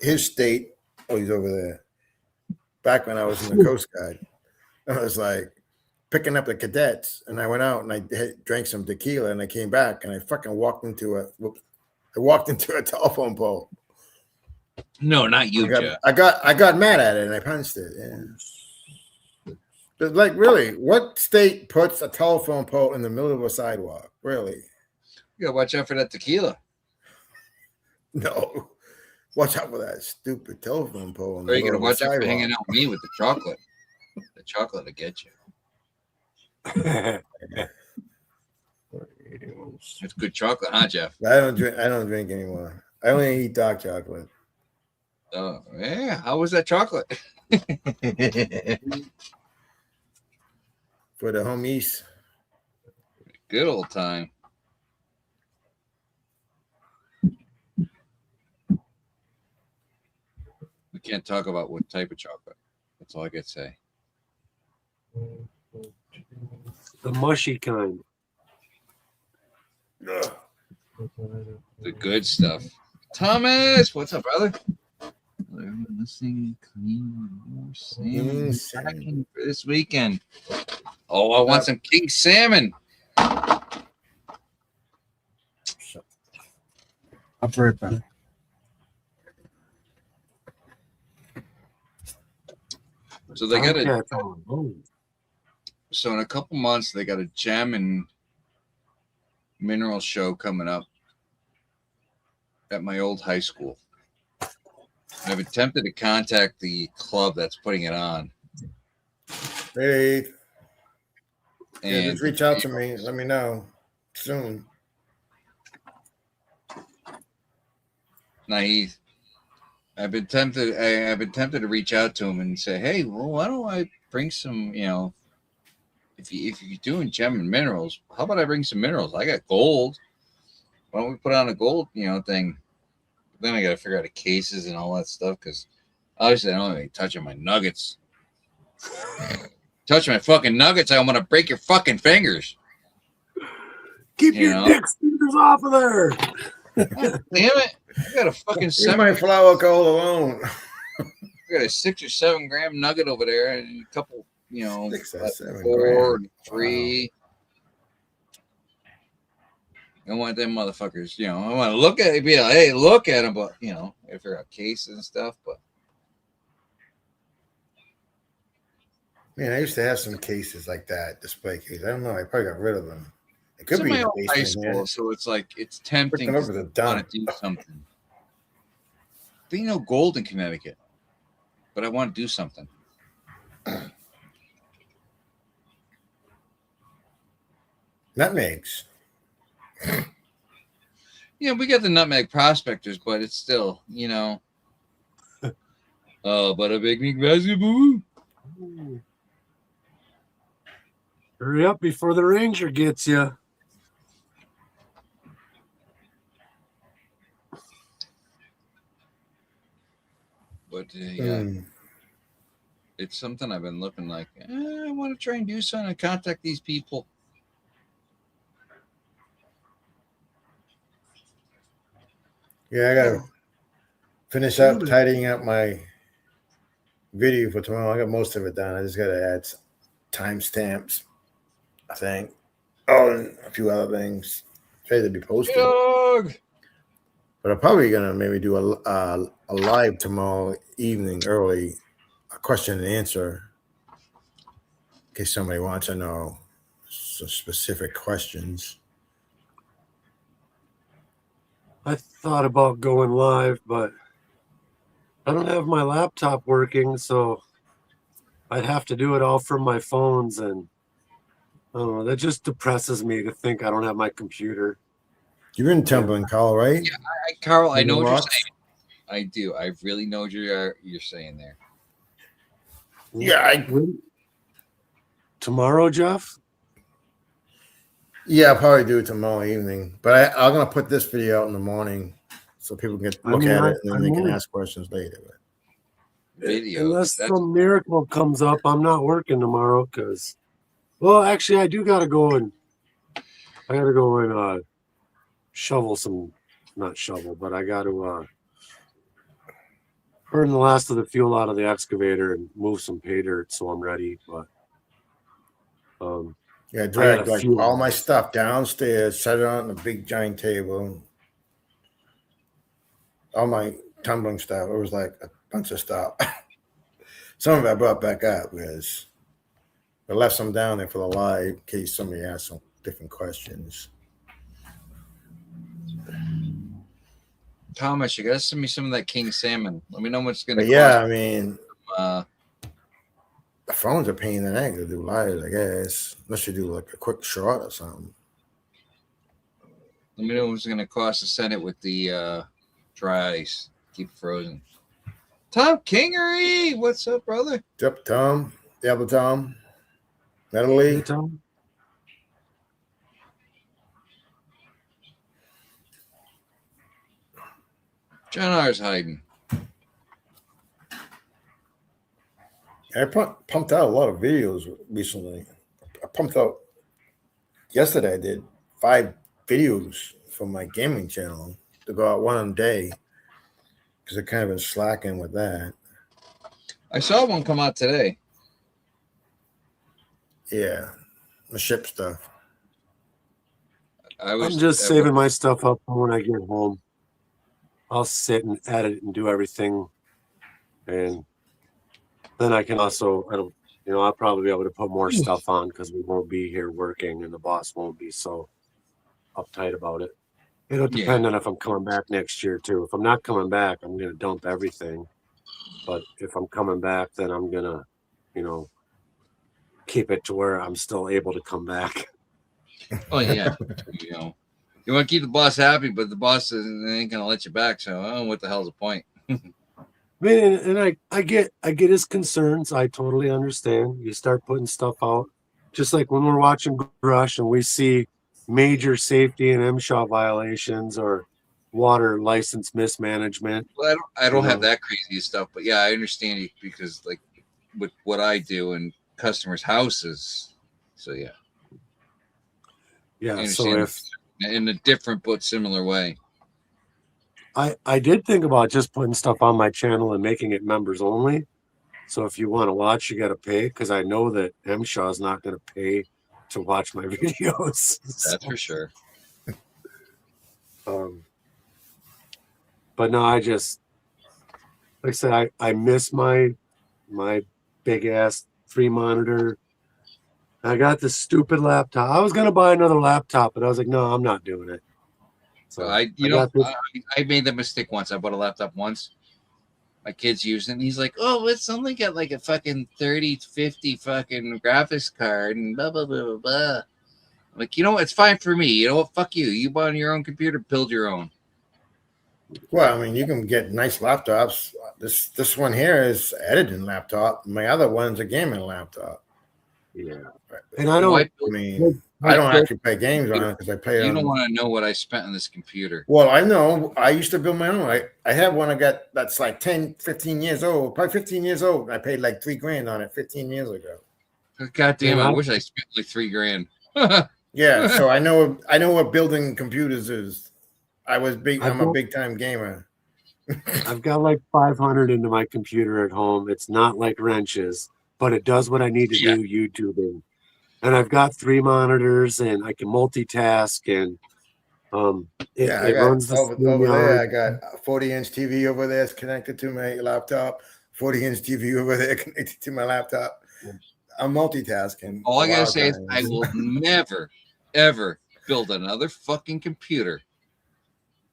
S6: Oh, he's over there. Back when I was in the Coast Guard, I was like picking up the cadets, and I went out and I drank some tequila, and I came back and I fucking walked into a telephone pole.
S2: No, not you, Jeff.
S6: I got mad at it and I punched it. Yeah. But like, really, what state puts a telephone pole in the middle of a sidewalk? Really?
S2: You gotta watch out for that tequila.
S6: No. Watch out for that stupid telephone pole.
S2: Or you gotta watch out for hanging out with me with the chocolate. The chocolate will get you. It's good chocolate, huh, Jeff?
S6: I don't drink anymore. I only eat dark chocolate.
S2: Oh, yeah. How was that chocolate?
S6: For the homies.
S2: Good old time. We can't talk about what type of chocolate. That's all I can say.
S4: The mushy kind.
S6: Ugh.
S2: The good stuff. Thomas, what's up, brother? Listening, clean, salmon packing for this weekend. Oh, I want some king salmon.
S1: I'll be right back.
S2: So they got
S4: Tomcat's on. Oh.
S2: So in a couple months they got a gem and mineral show coming up at my old high school. I've attempted to contact the club that's putting it on.
S6: Hey,
S2: And
S6: just reach out to me. Let me know soon.
S2: Naive. I've been tempted to reach out to him and say, hey, well, why don't I bring some, if you're doing gem and minerals, how about I bring some minerals? I got gold. Why don't we put on a gold, thing? Then I got to figure out the cases and all that stuff because obviously I don't have any touching my nuggets. Touch my fucking nuggets, I'm gonna break your fucking fingers.
S4: Keep your dick fingers off of there.
S2: God damn it! I got a fucking
S6: Leave my flour coal alone.
S2: I got a 6 or 7 gram nugget over there and a couple,
S6: 6 or 7
S2: 4,
S6: grams.
S2: 3. I want them motherfuckers, I want to look at it, be like, hey, look at them, but if they're got cases and stuff, but
S6: Man, I used to have some cases like that, display cases. I don't know. I probably got rid of them. It
S2: it's
S6: could
S2: in
S6: be
S2: my
S6: in the
S2: old high
S6: basement.
S2: school,
S6: Yeah.
S2: so it's like it's tempting
S6: Freaking over
S2: to
S6: the dump.
S2: want to do something. There ain't no gold in Connecticut, but I want to do something.
S6: Nutmegs.
S2: Yeah, we got the nutmeg prospectors, but it's still, but a big basketball.
S4: Hurry up before the ranger gets you.
S2: But yeah, it's something I've been looking like. I want to try and do something and contact these people.
S6: Yeah, I gotta finish up tidying up my video for tomorrow. I got most of it done. I just gotta add timestamps, I think. Oh, and a few other things ready to be posted.
S2: Dog.
S6: But I'm probably gonna maybe do a live tomorrow evening early, a question and answer, in case somebody wants to know some specific questions.
S4: I thought about going live, but I don't have my laptop working, so I'd have to do it all from my phones, and I don't know. That just depresses me to think I don't have my computer.
S6: You're in Tumbling, Carl, right?
S2: Yeah, Carl, I know what you're
S6: Rocks?
S2: saying. I do. I really know what you're saying there.
S6: Yeah,
S4: Tomorrow, Jeff?
S6: I'll probably do it tomorrow evening. But I'm gonna put this video out in the morning so people can look at it and then they can ask questions later.
S2: Video.
S4: Unless some miracle comes up, I'm not working tomorrow because, well, actually, I gotta go and shovel some, not shovel, but I got to burn the last of the fuel out of the excavator and move some pay dirt so I'm ready. But
S6: yeah, drag like all my stuff downstairs, set it on the big giant table. All my tumbling stuff. It was like a bunch of stuff. Some of it I brought back up because I left some down there for the live in case somebody asked some different questions.
S2: Thomas, you gotta send me some of that king salmon. Let me know what's gonna cost.
S6: Yeah, I mean,
S2: the
S6: phone's a pain in the neck to do live, I guess. Unless you do like a quick short or something.
S2: Let me know what's gonna cost to send it with the dry ice. Keep it frozen. Tom Kingery, what's up, brother?
S6: What's up, Tom? Diablo Tom? Natalie?
S4: Hey, Tom.
S2: John R's hiding.
S6: I pumped out a lot of videos recently. I pumped out yesterday. I did 5 videos from my gaming channel to go out one a day because I kind of been slacking with that.
S2: I saw one come out today.
S6: Yeah, the ship stuff.
S4: I'm just saving my stuff up for when I get home. I'll sit and edit and do everything, and then I can also, I'll probably be able to put more stuff on because we won't be here working and the boss won't be so uptight about it. It'll depend on if I'm coming back next year too. If I'm not coming back, I'm going to dump everything. But if I'm coming back, then I'm going to, keep it to where I'm still able to come back.
S2: Oh yeah, you want to keep the boss happy, but the boss ain't gonna let you back. So, what the hell's the point?
S4: Man, and I get his concerns. I totally understand. You start putting stuff out, just like when we're watching Grush and we see major safety and MSHA violations or water license mismanagement.
S2: Well, I don't have that crazy stuff, but yeah, I understand you because like with what I do in customers' houses. So yeah.
S4: Yeah, so if
S2: in a different but similar way.
S4: I did think about just putting stuff on my channel and making it members only. So if you want to watch, you got to pay because I know that MSHA is not going to pay to watch my videos.
S2: That's for sure.
S4: But no, I just like I said, I miss my big ass 3-monitor. I got this stupid laptop. I was gonna buy another laptop, but I was like, no, I'm not doing it. So
S2: I made the mistake once. I bought a laptop once. My kid's using it. And he's like, oh, it's only got like a fucking 3050 fucking graphics card and blah blah blah blah blah. I'm like, it's fine for me. You know what? Fuck you. You buy your own computer, build your own.
S6: Well, I mean, you can get nice laptops. This one here is editing laptop. My other one's a gaming laptop.
S4: Yeah, and I don't.
S6: I don't actually play games on it because I play.
S2: You don't want to know what I spent on this computer.
S6: Well, I know. I used to build my own. I have one I got that's like 10, 15 years old. Probably 15 years old. I paid like $3,000 on it 15 years ago.
S2: God damn! I wish I spent like $3,000.
S6: Yeah, so I know what building computers is. I'm a
S4: got-
S6: big time gamer.
S4: I've got like 500 into my computer at home. It's not like wrenches, but it does what I need to
S2: Yeah.
S4: do, YouTubing. And I've got 3 monitors, and I can multitask, and
S6: Yeah, I
S4: it
S6: got
S4: runs the
S6: over there.
S4: StreamYard.
S6: I got a 40-inch TV over there. It's connected to my laptop. 40-inch TV over there connected to my laptop. I'm multitasking.
S2: All
S6: a
S2: I gotta
S6: lot of
S2: say is I
S6: times.
S2: will never, ever build another fucking computer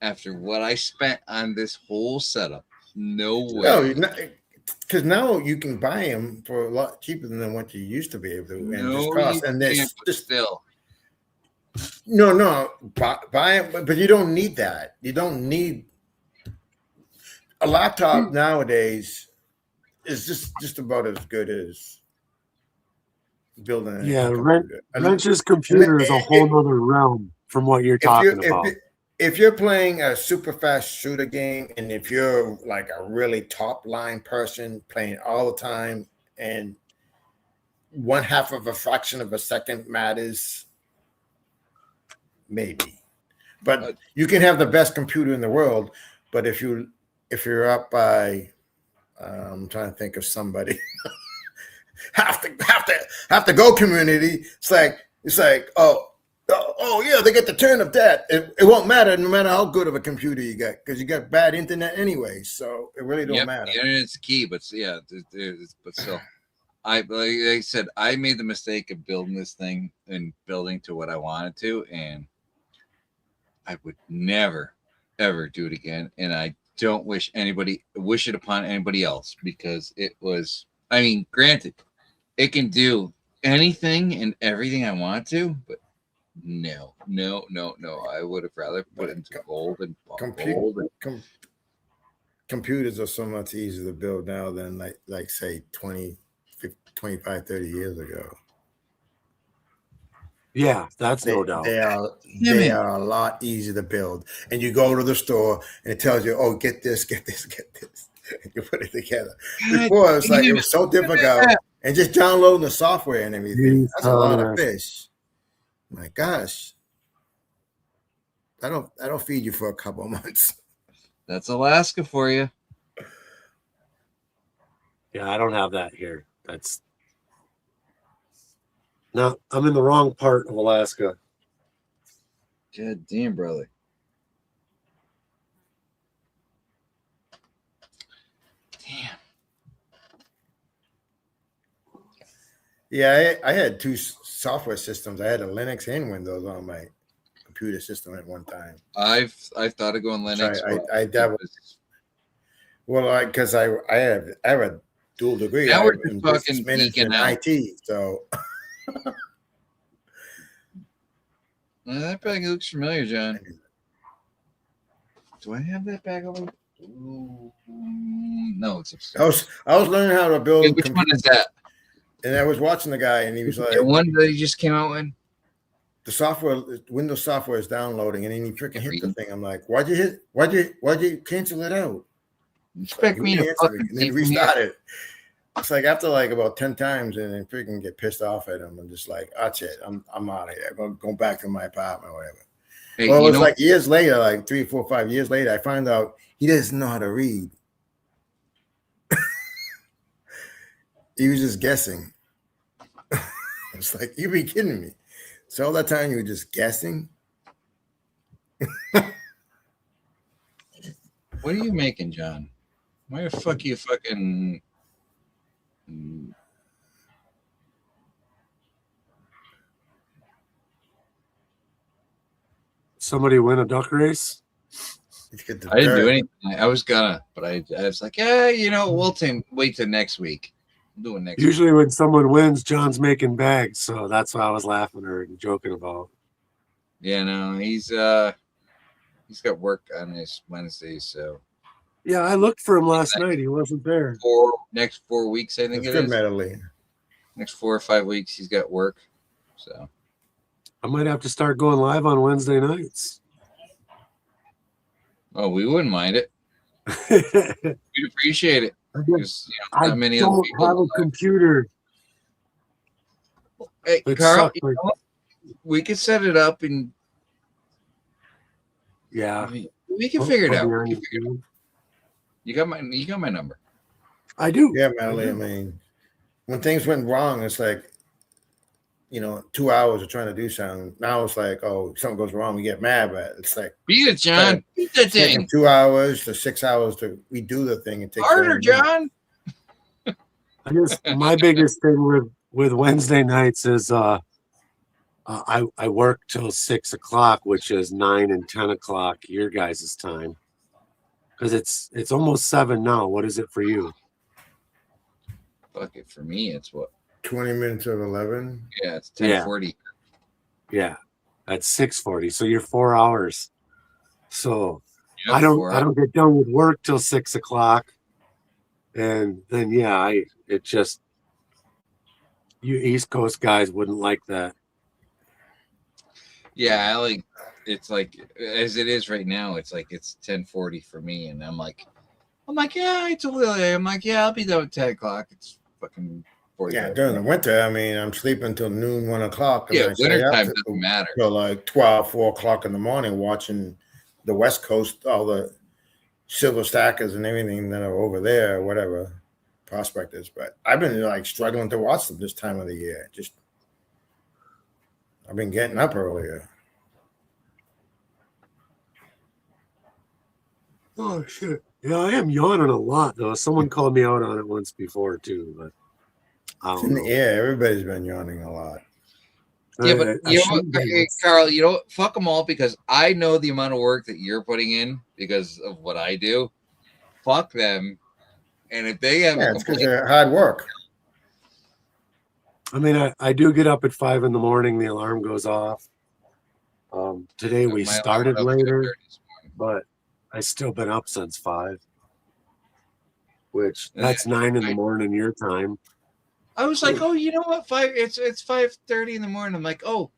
S2: after what I spent on this whole setup. No way.
S6: No, because now you can buy them for a lot cheaper than what you used to be able to, and just
S2: No,
S6: cost.
S2: you
S6: And
S2: can't,
S6: this,
S2: but still.
S6: no, buy it, but you don't need that. You don't need a laptop nowadays. Is just about as good as building
S4: Yeah,
S6: a computer.
S4: Wrench's computer is a whole nother realm from what you're talking about.
S6: If you're playing a super fast shooter game, and if you're like a really top line person playing all the time, and 1/2 of a fraction of a second matters, maybe. But you can have the best computer in the world, but if you're up by, I'm trying to think of somebody. have to go community. It's like oh yeah, they get the turn of that. It won't matter no matter how good of a computer you got, because you got bad internet anyway. So it really don't matter.
S2: The internet's key, but yeah, but still, like I said, I made the mistake of building this thing and building to what I wanted to, and I would never ever do it again. And I don't wish it upon anybody else, because it was. I mean, granted, it can do anything and everything I want to, but no. I would have rather put it into gold and gold.
S6: Computers are so much easier to build now than like say 20, 25, 30 years ago.
S4: Yeah, that's no doubt.
S6: They are a lot easier to build. And you go to the store and it tells you, oh, get this. And you put it together. Before it was so difficult, and just downloading the software and everything. That's a lot of fish. My gosh. I don't feed you for a couple of months.
S2: That's Alaska for you.
S4: Yeah, I don't have that here. No, I'm in the wrong part of Alaska.
S2: God damn, brother. Damn.
S6: Yeah, I had 2 software systems. I had a Linux and Windows on my computer system at one time.
S2: I've thought of going Linux.
S6: I dabbled. Well, because I have a dual degree.
S2: Now
S6: I
S2: we're
S6: have
S2: just
S6: in
S2: fucking
S6: business management
S2: geeking out.
S6: IT. So
S2: That bag looks familiar, John. Do I have that bag over? Ooh, no, it's upstairs.
S6: I was learning how to build.
S2: Hey, which one is that?
S6: And I was watching the guy, and he was like,
S2: The one that he just came out with?
S6: the software, Windows software is downloading, and then he freaking hit the thing. I'm like, why'd you cancel it out?
S2: Expect me to fucking
S6: and then restart it. It's like after like about 10 times, and then freaking get pissed off at him. I'm just like, that's it. I'm out of here. I'm going back to my apartment or whatever.
S2: Hey,
S6: Well, it was like years later, like 3, 4, 5 years later, I found out he doesn't know how to read. He was just guessing. It's like, you be kidding me. So all that time you were just guessing?
S2: What are you making, John? Why the fuck you fucking...
S4: Somebody win a duck race?
S2: I didn't do anything. I was gonna, but I was like, yeah, we'll wait till next week. We'll do it next
S4: Usually when someone wins, John's making bags, so that's what I was laughing or joking about.
S2: Yeah, no, he's got work on his Wednesdays, so
S4: yeah, I looked for him last night. He wasn't there.
S2: Next 4 weeks, I think
S6: That's
S2: it
S6: good,
S2: is.
S6: Madeline.
S2: Next 4 or 5 weeks, he's got work. So
S4: I might have to start going live on Wednesday nights.
S2: oh, we wouldn't mind it. We'd appreciate it. Because,
S4: I
S2: not many
S4: don't
S2: other people
S4: have a computer.
S2: Hey,
S4: It
S2: Carl,
S4: sucked, like-
S2: we could set it up and
S4: Yeah.
S2: We can figure it
S4: I'll
S2: out.
S4: be on
S2: We
S4: your
S2: can figure it out.
S4: team.
S2: You got my number.
S4: I do.
S6: Yeah, Madeline. I mean, when things went wrong, it's like, 2 hours of trying to do something. Now it's like, oh, something goes wrong, we get mad, but it's like
S2: Beat it, John. Beat that
S6: taking
S2: thing.
S6: 2 hours to 6 hours to redo the thing. It takes
S2: Harder,
S6: 30 minutes.
S2: John.
S4: I guess my biggest thing with Wednesday nights is I work till 6 o'clock, which is 9 and 10 o'clock your guys' time. Because it's almost 7 now. What is it for you?
S2: Fuck it. For me, it's what?
S6: 20 minutes of 11.
S2: Yeah, it's 10:40.
S4: Yeah, that's 6:40. So you're 4 hours. So
S2: Yep,
S4: I
S2: 4 hours.
S4: don't get done with work till 6 o'clock, and then it just you East Coast guys wouldn't like that.
S2: Yeah, I like it's like as it is right now. It's like it's 10:40 for me, and I'm like, yeah, I totally. I'm like, yeah, I'll be done at 10 o'clock. It's fucking 45.
S6: Yeah, during the winter, I mean, I'm sleeping until noon, 1 o'clock. and
S2: Yeah,
S6: I stay
S2: winter
S6: up
S2: time doesn't matter.
S6: till like 12, 4 o'clock in the morning watching the West Coast, all the silver stackers and everything that are over there, whatever prospectors. But I've been like struggling to watch them this time of the year. I've been getting up earlier.
S4: Oh shit! Yeah, I am yawning a lot though. Someone called me out on it once before too, but I
S6: It's
S4: don't
S6: in the
S4: know.
S6: air. Everybody's been yawning a lot.
S2: Yeah, but
S4: I
S2: you know what,
S4: shouldn't be.
S2: hey, Carl, you know what? Fuck them all because I know the amount of work that you're putting in because of what I do. Fuck them. And if they have
S6: Yeah,
S2: a
S6: it's because
S2: complaint,
S6: they're hard work.
S4: I mean, I do get up at 5 in the morning. The alarm goes off. Today we
S2: my alarm
S4: started
S2: went off at
S4: later,
S2: 10:30 this morning.
S4: but I still been up since 5, which
S2: And
S4: that's 9 in the morning your time.
S2: I was like, oh, you know what? It's 5:30 in the morning. I'm like, oh,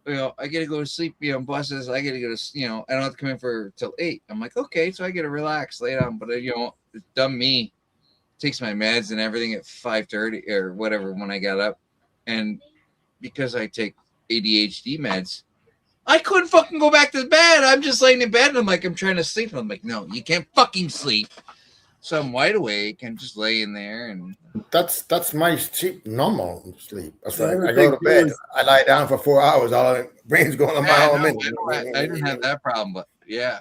S2: I get to go to sleep. Buses. I get to go to. I don't have to come in for till 8. I'm like, okay, so I get to relax, lay down. But it's dumb me. Takes my meds and everything at 5:30 or whatever when I got up, and because I take ADHD meds, I couldn't fucking go back to bed. I'm just laying in bed and I'm like, I'm trying to sleep. And I'm like, no, you can't fucking sleep. So I'm wide awake and just laying there and.
S6: That's my normal sleep. That's
S4: The
S6: like
S4: other
S6: I go to
S4: thing
S6: bed,
S4: is-
S6: I lie down for 4 hours, all the brain's going a mile a minute.
S2: I didn't have that problem, but yeah.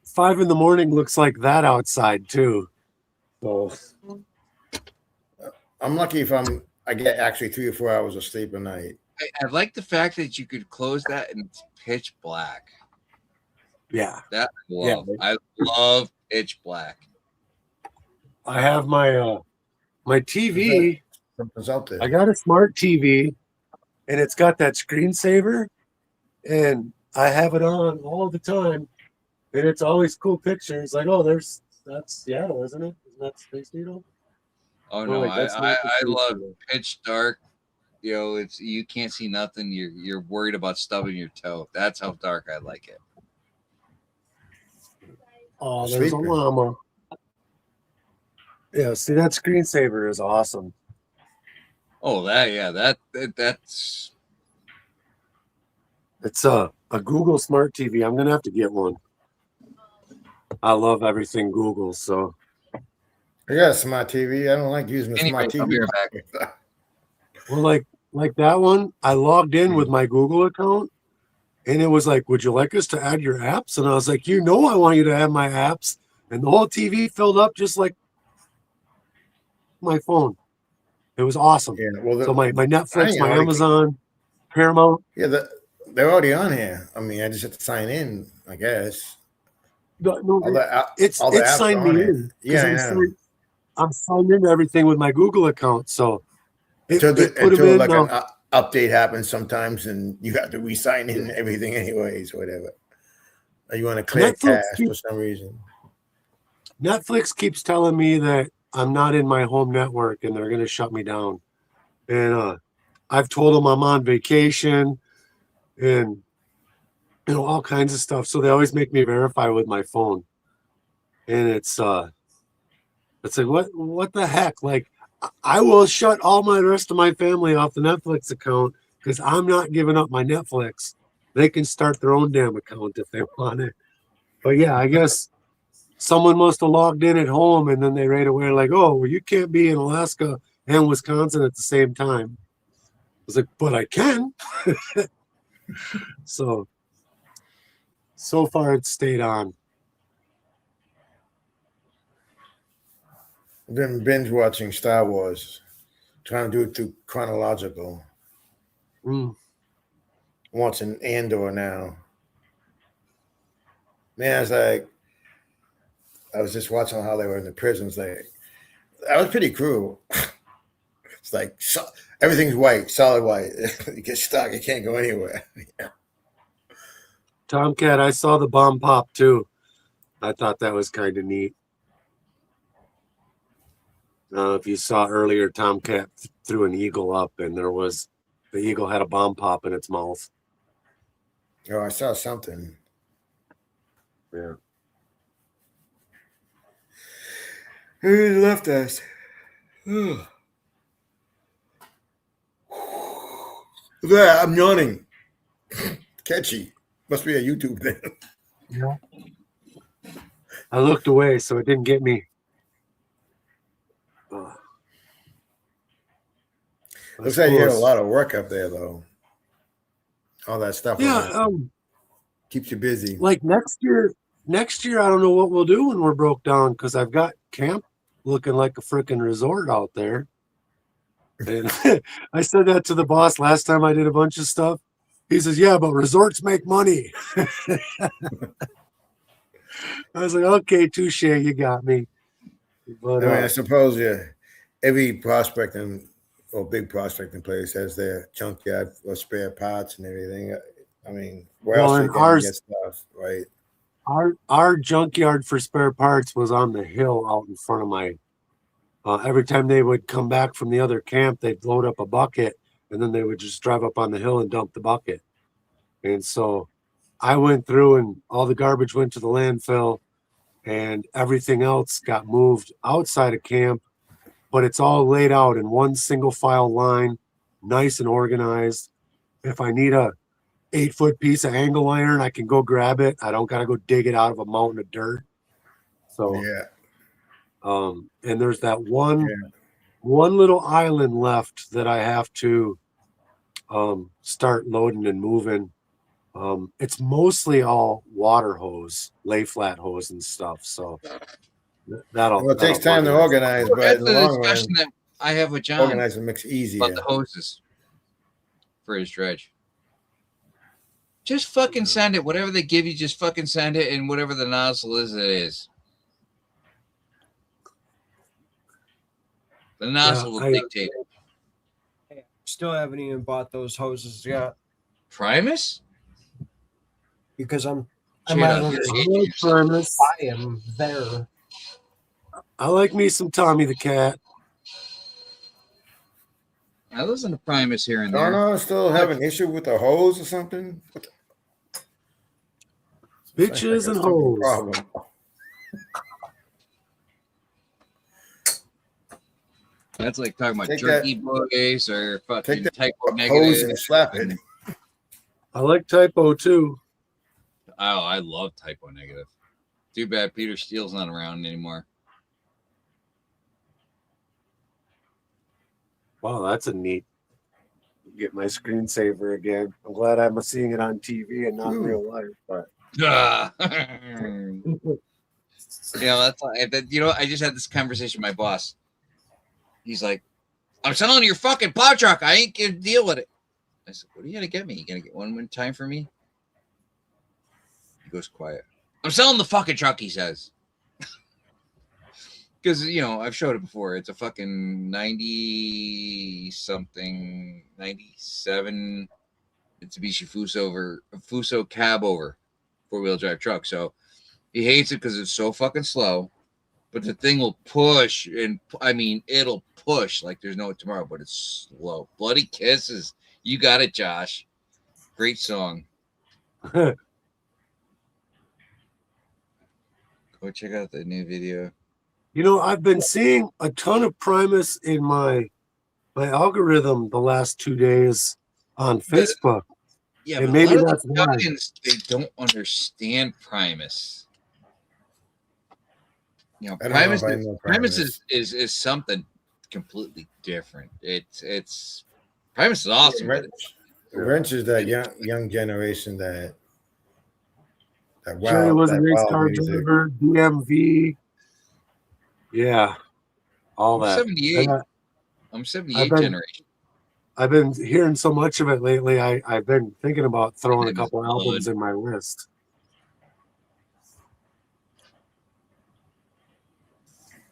S4: 5 in the morning looks like that outside too. So
S6: I'm lucky if I get actually 3 or 4 hours of sleep a night.
S2: I like the fact that you could close that and it's pitch black.
S4: yeah,
S2: That I love. I love pitch black.
S4: I have my my TV.
S6: Something's out there.
S4: I got a smart TV, and it's got that screensaver, and I have it on all the time, and it's always cool pictures. Like, oh, that's Seattle, isn't it? Isn't that Space Needle?
S2: Oh no,
S4: wait,
S2: I
S4: that's not the
S2: love
S4: Needle.
S2: pitch dark. It's you can't see nothing. You're worried about stubbing your toe. That's how dark I like it.
S4: Oh, there's a
S6: Sleeping.
S4: llama. Yeah, see that screensaver is awesome.
S2: Oh, that's
S4: It's a Google Smart TV. I'm gonna have to get one. I love everything Google, so
S6: I got a smart TV. I don't like using the
S2: Anyway,
S6: smart
S2: I'll be
S6: TV.
S2: right back.
S4: well, like that one. I logged in with my Google account, and it was like, "Would you like us to add your apps?" And I was like, I want you to add my apps. And the whole TV filled up just like my phone. It was awesome.
S6: Yeah, well,
S4: So my Netflix,
S6: I
S4: my
S6: already-
S4: Amazon, Paramount.
S6: yeah, they're already on here. I mean, I just have to sign in, I guess.
S4: No,
S6: All the
S4: it's
S6: all the
S4: it
S6: apps
S4: signed
S6: are on
S4: me
S6: it.
S4: in. 'Cause
S6: Yeah, I
S4: I'm
S6: know.
S4: I'm signed into everything with my Google account. So it
S6: Until
S4: put them
S6: until
S4: in.
S6: like
S4: now.
S6: an update happens sometimes, and you have to re-sign in everything anyways, whatever. Or you want to clear
S4: Netflix
S6: cache for some reason.
S4: Netflix keeps telling me that I'm not in my home network and they're going to shut me down. And I've told them I'm on vacation and all kinds of stuff. So they always make me verify with my phone. And it's like what the heck? Like I will shut all my rest of my family off the Netflix account because I'm not giving up my Netflix they can start their own damn account if they want it. But yeah, I guess someone must have logged in at home and then they right away like, oh, well, you can't be in Alaska and Wisconsin at the same time. I was like, but I can. So far it's stayed on.
S6: I've been binge watching Star Wars, trying to do it through chronological.
S4: Mm.
S6: Watching Andor now. Man, it's like I was just watching how they were in the prisons. Like that was pretty cruel. It's like everything's white, solid white. You get stuck, you can't go anywhere.
S4: Tomcat, I saw the bomb pop too. I thought that was kind of neat. If you saw earlier, Tomcat threw an eagle up, and the eagle had a bomb pop in its mouth.
S6: Oh, I saw something.
S4: Yeah.
S6: Who left us? Yeah, I'm yawning. Catchy. Must be a YouTube thing.
S4: Yeah. I looked away, so it didn't get me.
S6: Looks like you have a lot of work up there, though. All that stuff.
S4: Yeah.
S6: Keeps you busy.
S4: Like next year, I don't know what we'll do when we're broke down because I've got camp looking like a freaking resort out there. And I said that to the boss last time I did a bunch of stuff. He says, yeah, but resorts make money. I was like, okay, touche, you got me. But,
S6: I mean, I suppose every prospecting or big prospecting place has their junkyard or spare parts and everything. I mean, where else they can get stuff, right?
S4: Our junkyard for spare parts was on the hill out in front of my. Every time they would come back from the other camp, they'd load up a bucket, and then they would just drive up on the hill and dump the bucket. And so I went through, and all the garbage went to the landfill, and everything else got moved outside of camp, but it's all laid out in one single file line, nice and organized. If I need a 8-foot piece of angle iron, I can go grab it. I don't got to go dig it out of a mountain of dirt. So,
S6: yeah.
S4: And there's that one little island left that I have to start loading and moving. It's mostly all water hose, lay flat hose and stuff. So
S6: it takes time to organize, but in the long run,
S2: that I have with John
S6: organizing makes it easier.
S2: about the hoses for his dredge. Just fucking send it. Whatever they give you, just fucking send it, and whatever the nozzle is, it is. The nozzle will dictate it.
S1: Still haven't even bought those hoses yet
S2: Primus?
S1: because I
S2: Shit,
S1: might
S2: I'll
S1: as
S2: get
S1: well
S2: it.
S1: Primus. I am there.
S4: I like me some Tommy the Cat.
S2: I listen to Primus here and
S6: Don't
S2: there.
S6: know, still have an issue with the hose or something?
S4: Bitches and hoes.
S6: Problem.
S2: That's like talking about
S6: Take
S2: jerky boys or fucking
S6: Take
S2: typo
S6: hose
S2: negative.
S6: and slap it.
S4: I like typo too.
S2: Oh, I love typo negative. Too bad Peter Steele's not around anymore.
S4: Wow, that's a neat. Get my screensaver again. I'm glad I'm seeing it on TV and not in real life. But
S2: that's like, you know, I just had this conversation with my boss. He's like, I'm selling your fucking plow truck. I ain't gonna deal with it. I said, what are you gonna get me? You gonna get one time for me? He goes quiet. I'm selling the fucking truck, he says. Because, you know, I've showed it before. It's a fucking 90-something, 97 Mitsubishi Fuso cab over, 4-wheel drive truck. So he hates it because it's so fucking slow. But the thing will push, and I mean, it'll push like there's no tomorrow, but it's slow. Bloody Kisses. You got it, Josh. Great song. Go check out the new video.
S4: you know, I've been seeing a ton of Primus in my algorithm the last 2 days on Facebook.
S2: Yeah,
S4: And
S2: but
S4: maybe
S2: a lot
S4: that's
S2: of the
S4: why.
S2: Italians, they don't understand Primus. You know,
S6: I don't know
S2: Primus
S6: if I
S2: is,
S6: know
S2: Primus
S6: Primus.
S2: is something completely different. It's Primus is awesome, but
S6: Wrench is that young generation that
S4: Jerry was a
S6: that
S4: race
S6: wild
S4: car
S6: music.
S4: driver, DMV. Yeah, all
S2: I'm
S4: that.
S2: 78.
S4: And
S2: I'm
S4: I've
S2: 78
S4: been
S2: generation.
S4: I've been hearing so much of it lately. I've been thinking about throwing a
S2: Name is
S4: couple
S2: Bud.
S4: albums in my list.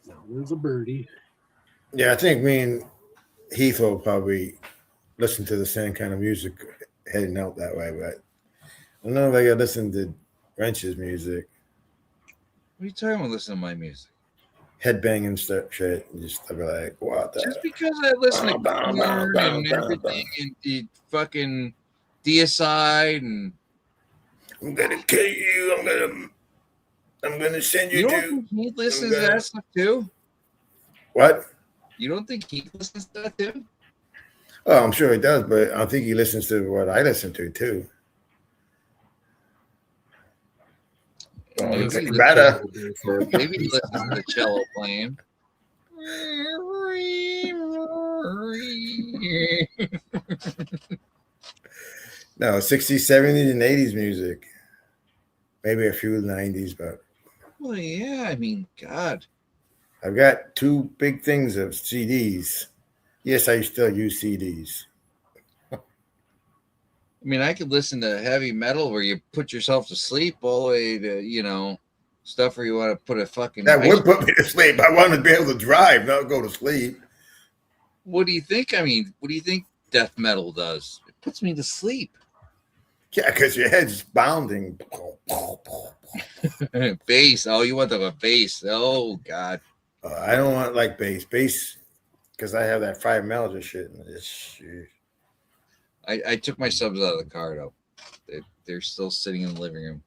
S4: Now there's a birdie.
S6: Yeah, I think me and Heath will probably listen to the same kind of music heading out that way, but I don't know if I got to listen to Wrench's music,
S2: What are you talking about? Listening to my music?
S6: headbanging stuff, shit. And just I'll be like, what the?
S2: Just because I listen to Korn and everything and the fucking Deicide and
S6: I'm gonna kill you. I'm gonna send
S2: you
S6: you
S2: don't
S6: to
S2: think he listens to that stuff too?
S6: what?
S2: You don't think he listens to that too?
S6: Oh, I'm sure he does, but I think he listens to what I listen to too.
S2: Maybe he listens-
S6: Better.
S2: Maybe he listens to the cello playing.
S6: No, 60s, 70s, and 80s music. Maybe a few 90s, but
S2: Well, yeah, I mean, God.
S6: I've got two big things of CDs. Yes, I still use CDs.
S2: I mean, I could listen to heavy metal where you put yourself to sleep all the way to, you know, stuff where you want to put a fucking.
S6: That
S2: ice
S6: would put me to sleep. I want to be able to drive, not go to sleep.
S2: What do you think? I mean, what do you think death metal does? It puts me to sleep.
S6: Yeah, because your head's bounding.
S2: Bass. Oh, you want the bass. Oh, God.
S6: I don't want like bass. Bass, because I have that fibromyalgia shit. And shit.
S2: I took my subs out of the car, though. They're still sitting in the living room.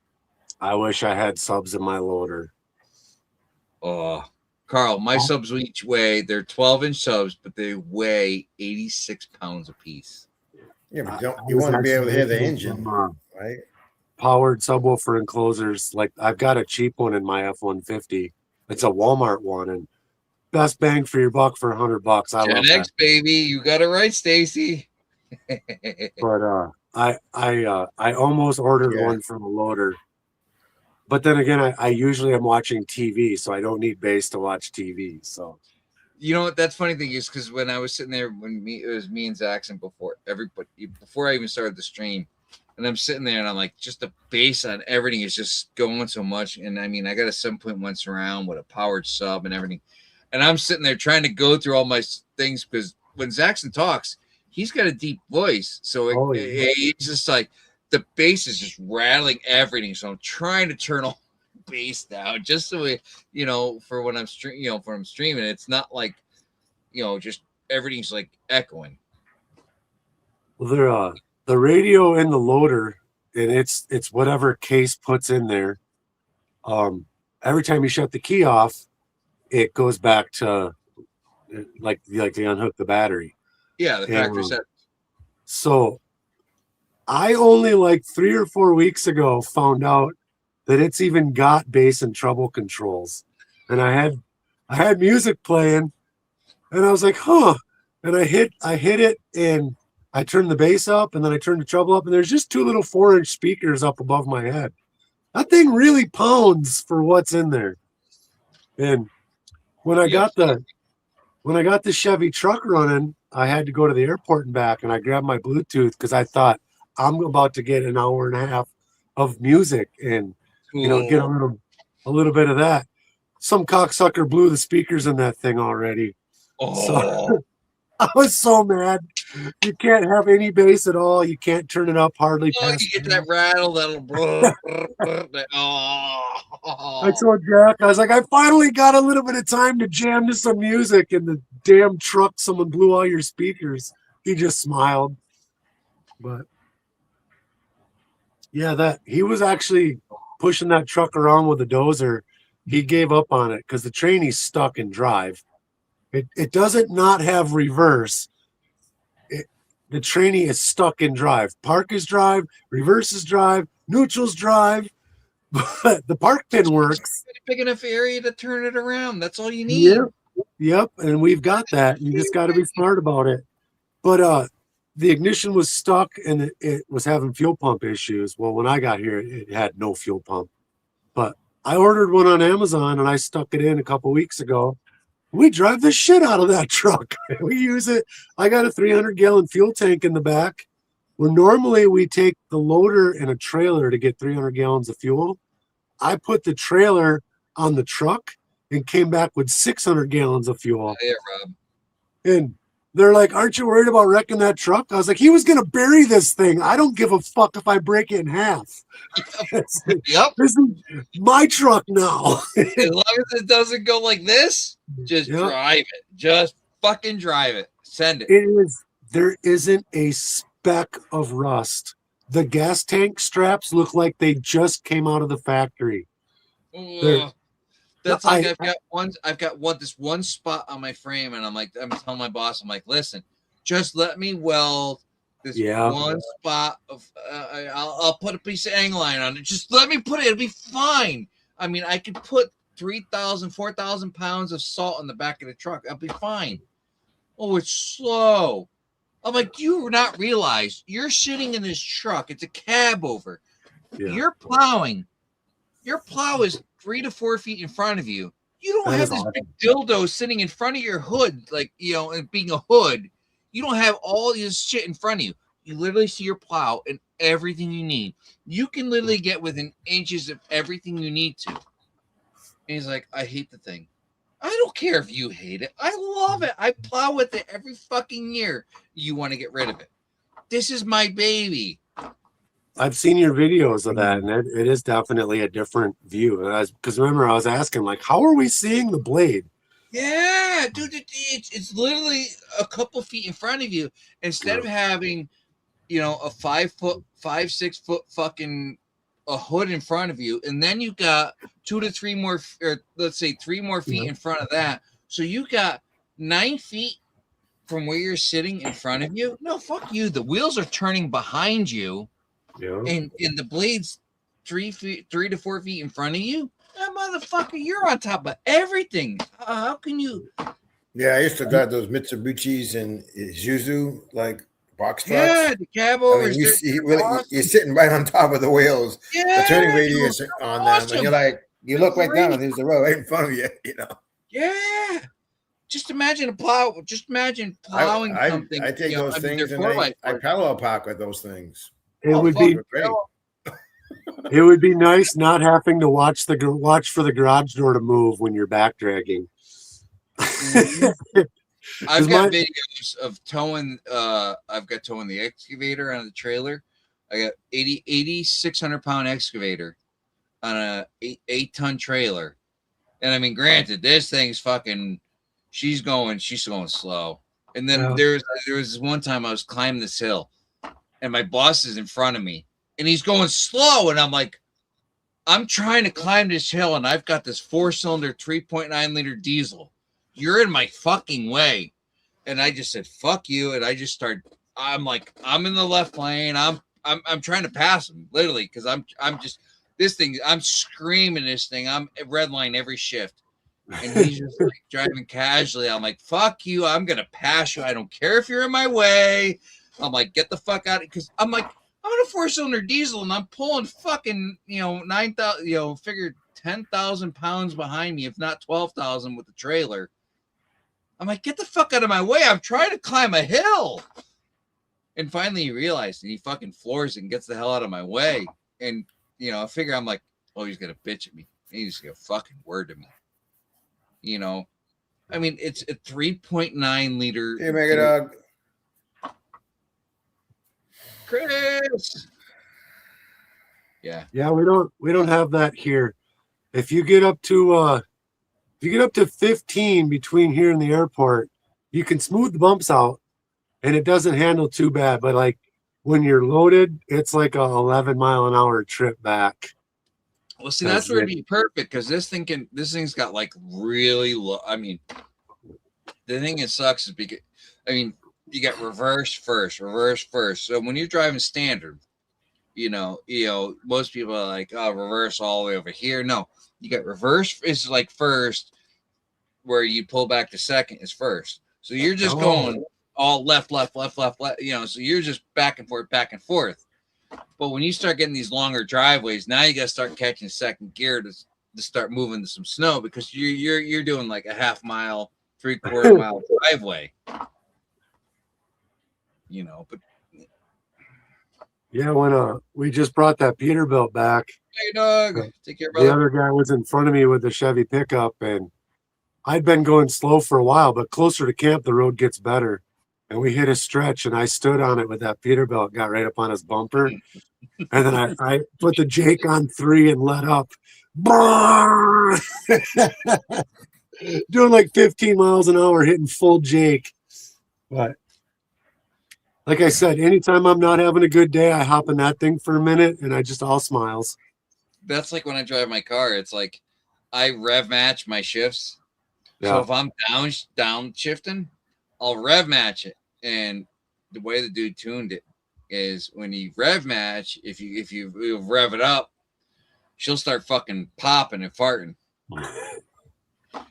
S4: I wish I had subs in my loader.
S2: Oh, Carl, my subs each weigh, they're 12-inch subs, but they weigh 86 pounds a piece.
S6: Yeah, but you want to be able to hear the engine, right?
S4: Powered subwoofer enclosers. Like I've got a cheap one in my F-150. It's a Walmart one, and best bang for your buck for $100. I
S2: Gen
S4: love
S2: X,
S4: that.
S2: baby. You got it right, Stacy.
S4: But I almost ordered one from a loader. But then again, I usually am watching TV, so I don't need bass to watch TV. So
S2: You know what? That's funny thing is because when I was sitting there, it was me and Zaxxon before I even started the stream, and I'm sitting there and I'm like, just the bass on everything is just going so much. And I mean, I got a 7.1 surround with a powered sub and everything, and I'm sitting there trying to go through all my things because when Zaxxon talks, he's got a deep voice, so it's just like the bass is just rattling everything. So I'm trying to turn all bass down just so it, you know, for when I'm streaming, it's not like, you know, just everything's like echoing.
S4: well, the radio in the loader, and it's whatever case puts in there. Every time you shut the key off, it goes back to like they unhook the battery.
S2: Yeah, the factory set.
S4: So I only like 3 or 4 weeks ago found out that it's even got bass and treble controls. And I had music playing and I was like, huh. And I hit it and I turned the bass up and then I turned the treble up and there's just 2 little 4-inch speakers up above my head. That thing really pounds for what's in there. And when I got the Chevy truck running, I had to go to the airport and back, and I grabbed my Bluetooth because I thought I'm about to get an hour and a half of music and get a little bit of that. Some cocksucker blew the speakers in that thing already. So I was so mad. You can't have any bass at all. You can't turn it up hardly past.
S2: You get that rattle that'll.
S4: I told Jack, I was like, I finally got a little bit of time to jam to some music, and the damn truck, someone blew all your speakers. He just smiled. But yeah, he was actually pushing that truck around with a dozer. He gave up on it because the trainee's stuck in drive. It doesn't not have reverse. the trainee is stuck in drive. Park is drive, reverse is drive, neutral's drive. But the park pin works.
S2: Big enough area to turn it around. That's all you need.
S4: Yep. And we've got that. You just got to be smart about it. But the ignition was stuck and it was having fuel pump issues. Well, when I got here, it had no fuel pump. But I ordered one on Amazon and I stuck it in a couple weeks ago. We drive the shit out of that truck. We use it. I got a 300-gallon fuel tank in the back. Where normally we take the loader and a trailer to get 300 gallons of fuel. I put the trailer on the truck and came back with 600 gallons of fuel.
S2: Yeah, Rob.
S4: And they're like, aren't you worried about wrecking that truck? I was like, he was going to bury this thing. I don't give a fuck if I break it in half.
S2: Yep.
S4: This is my truck now.
S2: As long as it doesn't go like this, just drive it. Just fucking drive it. Send it.
S4: There isn't a speck of rust. The gas tank straps look like they just came out of the factory.
S2: That's like I've got this one spot on my frame, and I'm telling my boss, I'm like, listen, just let me weld this one spot of I'll put a piece of angle iron on it. Just let me put it, it'll be fine. I mean, I could put 3,000, 4,000 pounds of salt in the back of the truck. I'll be fine. Oh, it's slow. I'm like, do you not realize you're sitting in this truck? It's a cab over. Yeah. You're plowing. Your plow is 3 to 4 feet in front of you. You don't have this big dildo sitting in front of your hood, like, and being a hood. You don't have all this shit in front of you. You literally see your plow and everything you need. You can literally get within inches of everything you need to. And he's like, I hate the thing. I don't care if you hate it. I love it. I plow with it every fucking year. You want to get rid of it. This is my baby.
S4: I've seen your videos of that, and it is definitely a different view. Because remember, I was asking, like, how are we seeing the blade?
S2: Yeah, dude, it's literally a couple feet in front of you. Instead of having, a 5 foot, 6 foot fucking a hood in front of you, and then you got 2 to 3 more, or let's say 3 more feet in front of that. So you got 9 feet from where you're sitting in front of you. No, fuck you. The wheels are turning behind you. Yeah. And the blades 3 to 4 feet in front of you. That motherfucker, you're on top of everything. How can you?
S6: Yeah, I used to drive those Mitsubishis and Isuzu like box trucks.
S2: Yeah, the cab overs.
S6: You're sitting right on top of the wheels. Yeah, the turning radius on them, and you're like, you look right down, and there's the road right in front of you.
S2: Yeah. Just imagine a plow. Just imagine plowing something.
S6: I take those things and I parallel park with those things.
S4: It would be great. It would be nice not having to watch for the garage door to move when you're back dragging.
S2: I've got videos of towing. I've got towing the excavator on the trailer. I got 8,600 pound excavator on a 8-ton trailer, and I mean, granted, this thing's fucking. She's going slow. And then there was one time I was climbing this hill, and my boss is in front of me. And he's going slow, and I'm like, I'm trying to climb this hill, and I've got this 4-cylinder 3.9 liter diesel. You're in my fucking way. And I just said, fuck you. And I just started, I'm like, I'm in the left lane. I'm trying to pass him, literally, because I'm screaming this thing. I'm red line every shift. And he's just like driving casually. I'm like, fuck you. I'm going to pass you. I don't care if you're in my way. I'm like, get the fuck out of it. Because I'm like, I'm on a 4-cylinder diesel and I'm pulling fucking, 9,000, figure 10,000 pounds behind me, if not 12,000 with the trailer. I'm like, get the fuck out of my way. I'm trying to climb a hill. And finally he realized, and he fucking floors it and gets the hell out of my way. And, I figure, I'm like, oh, he's going to bitch at me. He's going to fucking word to me. I mean, it's a 3.9 liter.
S6: Hey, Mega Dog.
S2: Chris. Yeah, we don't have that here. If you get up to 15 between here and the airport, you can smooth the bumps out and it doesn't handle too bad. But like when you're loaded, it's like a 11-mile-an-hour trip back. Well, see, that's where it'd be perfect, because this thing's got like really low. I mean, the thing that sucks is because, you got reverse first. So when you're driving standard, most people are like, oh, reverse all the way over here. No, you got reverse is like first, where you pull back to second is first. So you're just going all left. So you're just back and forth. But when you start getting these longer driveways, now you got to start catching second gear to start moving to some snow, because you're doing like a half mile, 3/4 mile driveway. But
S4: Yeah, when we just brought that Peterbilt back,
S2: hey, dog, take care,
S4: the
S2: brother.
S4: other guy was in front of me with the Chevy pickup, and I'd been going slow for a while, but closer to camp, the road gets better. And we hit a stretch, and I stood on it with that Peterbilt, got right up on his bumper. And then I put the Jake on 3 and let up. Doing like 15 miles an hour, hitting full Jake. But like I said, anytime I'm not having a good day, I hop in that thing for a minute, and I just all smiles.
S2: That's like when I drive my car. It's like I rev match my shifts.
S4: Yeah.
S2: So if I'm down shifting, I'll rev match it. And the way the dude tuned it is, when you rev match, if you rev it up, she'll start fucking popping and farting.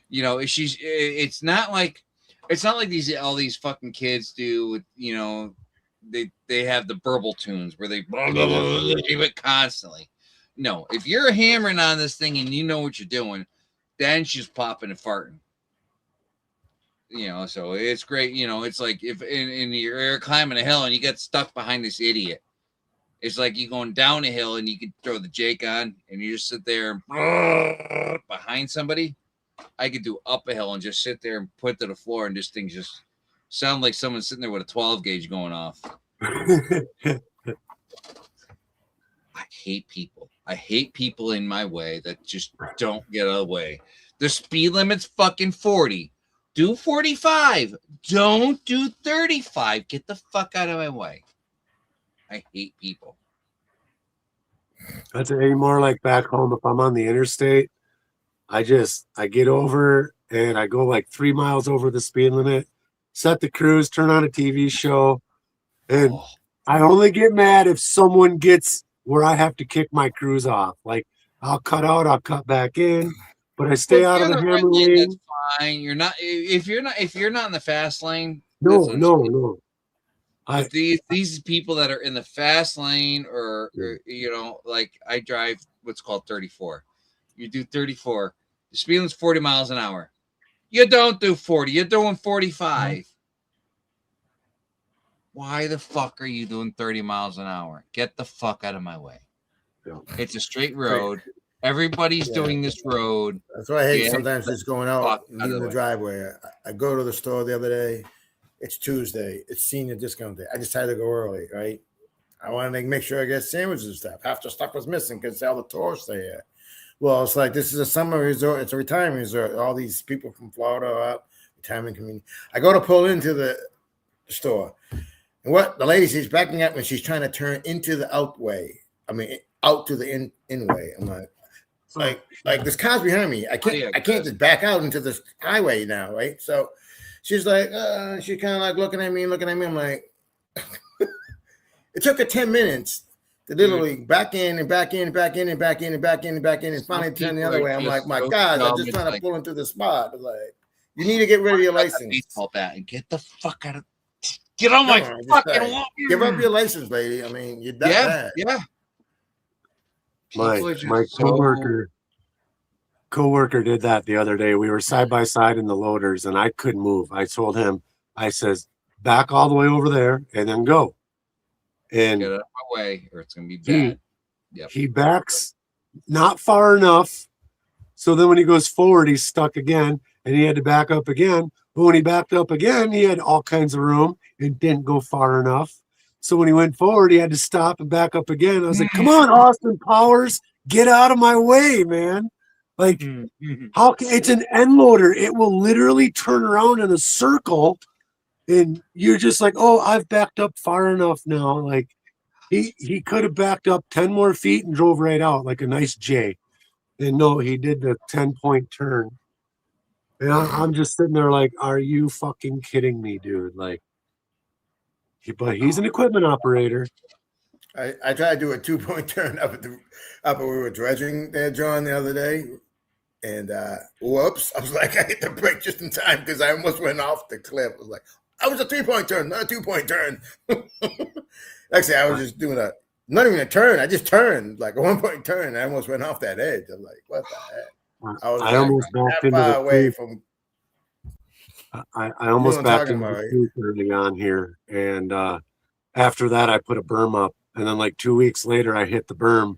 S2: It's not like all these fucking kids do with, they have the burble tunes where they do it constantly. No, if you're hammering on this thing and you know what you're doing, then she's popping and farting. So it's great. It's like if you're climbing a hill and you get stuck behind this idiot. It's like you going down a hill and you can throw the Jake on and you just sit there behind somebody. I could do up a hill and just sit there and put to the floor, and this thing just sound like someone's sitting there with a 12 gauge going off. I hate people. I hate people in my way that just don't get away. The speed limit's fucking 40. Do 45. Don't do 35. Get the fuck out of my way. I hate people.
S4: That's more like back home. If I'm on the interstate, I get over and I go like 3 miles over the speed limit, set the cruise, turn on a TV show, and I only get mad if someone gets where I have to kick my cruise off. Like, I'll cut out, I'll cut back in, but I stay out of the hammer lane.
S2: That's fine. You're not if you're not in the fast lane.
S4: No.
S2: But these people that are in the fast lane, or like I drive what's called 34. You do 34. The speed limit's 40 miles an hour. You don't do 40. You're doing 45. Why the fuck are you doing 30 miles an hour? Get the fuck out of my way.
S6: Yeah.
S2: It's a straight road. Everybody's doing this road.
S6: That's why I hate sometimes just going out leaving the driveway. I go to the store the other day. It's Tuesday. It's senior discount day. I decided to go early, right? I wanted to make sure I get sandwiches and stuff. Half the stuff was missing because all the tourists are here. Well, it's like, this is a summer resort. It's a retirement resort. All these people from Florida are out, retirement community. I go to pull into the store. And what the lady, she's backing up and she's trying to turn into the out way. I mean, out to the in way. I'm like there's cars behind me. I can't just back out into this highway now, right? So she's like, she's kind of like looking at me. I'm like, it took her 10 minutes to literally back in and finally turn the other way. I'm like, my God, I'm just trying to pull into the spot. It's like, you need to get rid of your license.
S2: Baseball bat and get the fuck out of. Get on my fucking wall.
S6: Give up your license, lady. I mean, you're that bad.
S2: Yeah.
S4: My coworker did that the other day. We were side by side in the loaders, and I couldn't move. I told him, I says, back all the way over there and then go. And
S2: get out of my way, or it's gonna be bad.
S4: He backs not far enough, so then when he goes forward, he's stuck again, and he had to back up again. But when he backed up again, he had all kinds of room and didn't go far enough. So when he went forward, he had to stop and back up again. I was like, come on, Austin Powers, get out of my way, man. Like, how can, it's an end loader. It will literally turn around in a circle, and you're just like, oh, I've backed up far enough now. Like, he could have backed up 10 more feet and drove right out like a nice J. And no, he did the 10-point turn. And I'm just sitting there like, are you fucking kidding me, dude? Like, But he's an equipment operator.
S6: I tried to do a 2-point turn up where we were dredging there, John, the other day. And whoops, I was like, I hit the brake just in time because I almost went off the cliff. I was like, I was a 3-point turn, not a 2-point turn. Actually, I was just doing not even a turn. I just turned like a 1-point turn. And I almost went off that edge. I'm like, what the heck? I was
S4: almost backed into
S6: far
S4: the
S6: away
S4: creek.
S6: from.
S4: I almost
S6: I'm
S4: backed
S6: talking
S4: into the
S6: about,
S4: creek early on here, and after that, I put a berm up, and then like 2 weeks later, I hit the berm.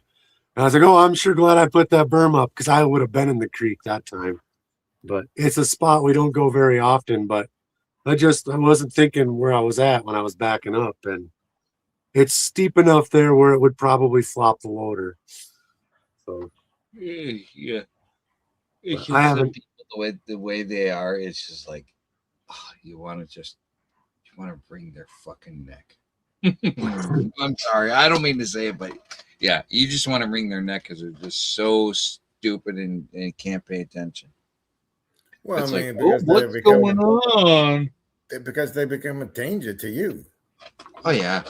S4: And I was like, "Oh, I'm sure glad I put that berm up because I would have been in the creek that time." But it's a spot we don't go very often. But I wasn't thinking where I was at when I was backing up, and it's steep enough there where it would probably flop the loader. So
S2: Yeah. It's
S4: I
S2: just some
S4: haven't.
S2: people the way they are. It's just like you want to bring their fucking neck. I'm sorry, I don't mean to say it, but yeah, you just want to wring their neck because they're just so stupid and can't pay attention.
S6: well,
S2: It's
S6: I mean,
S2: like, what's going on?
S6: Because they become a danger to you.
S2: Oh yeah.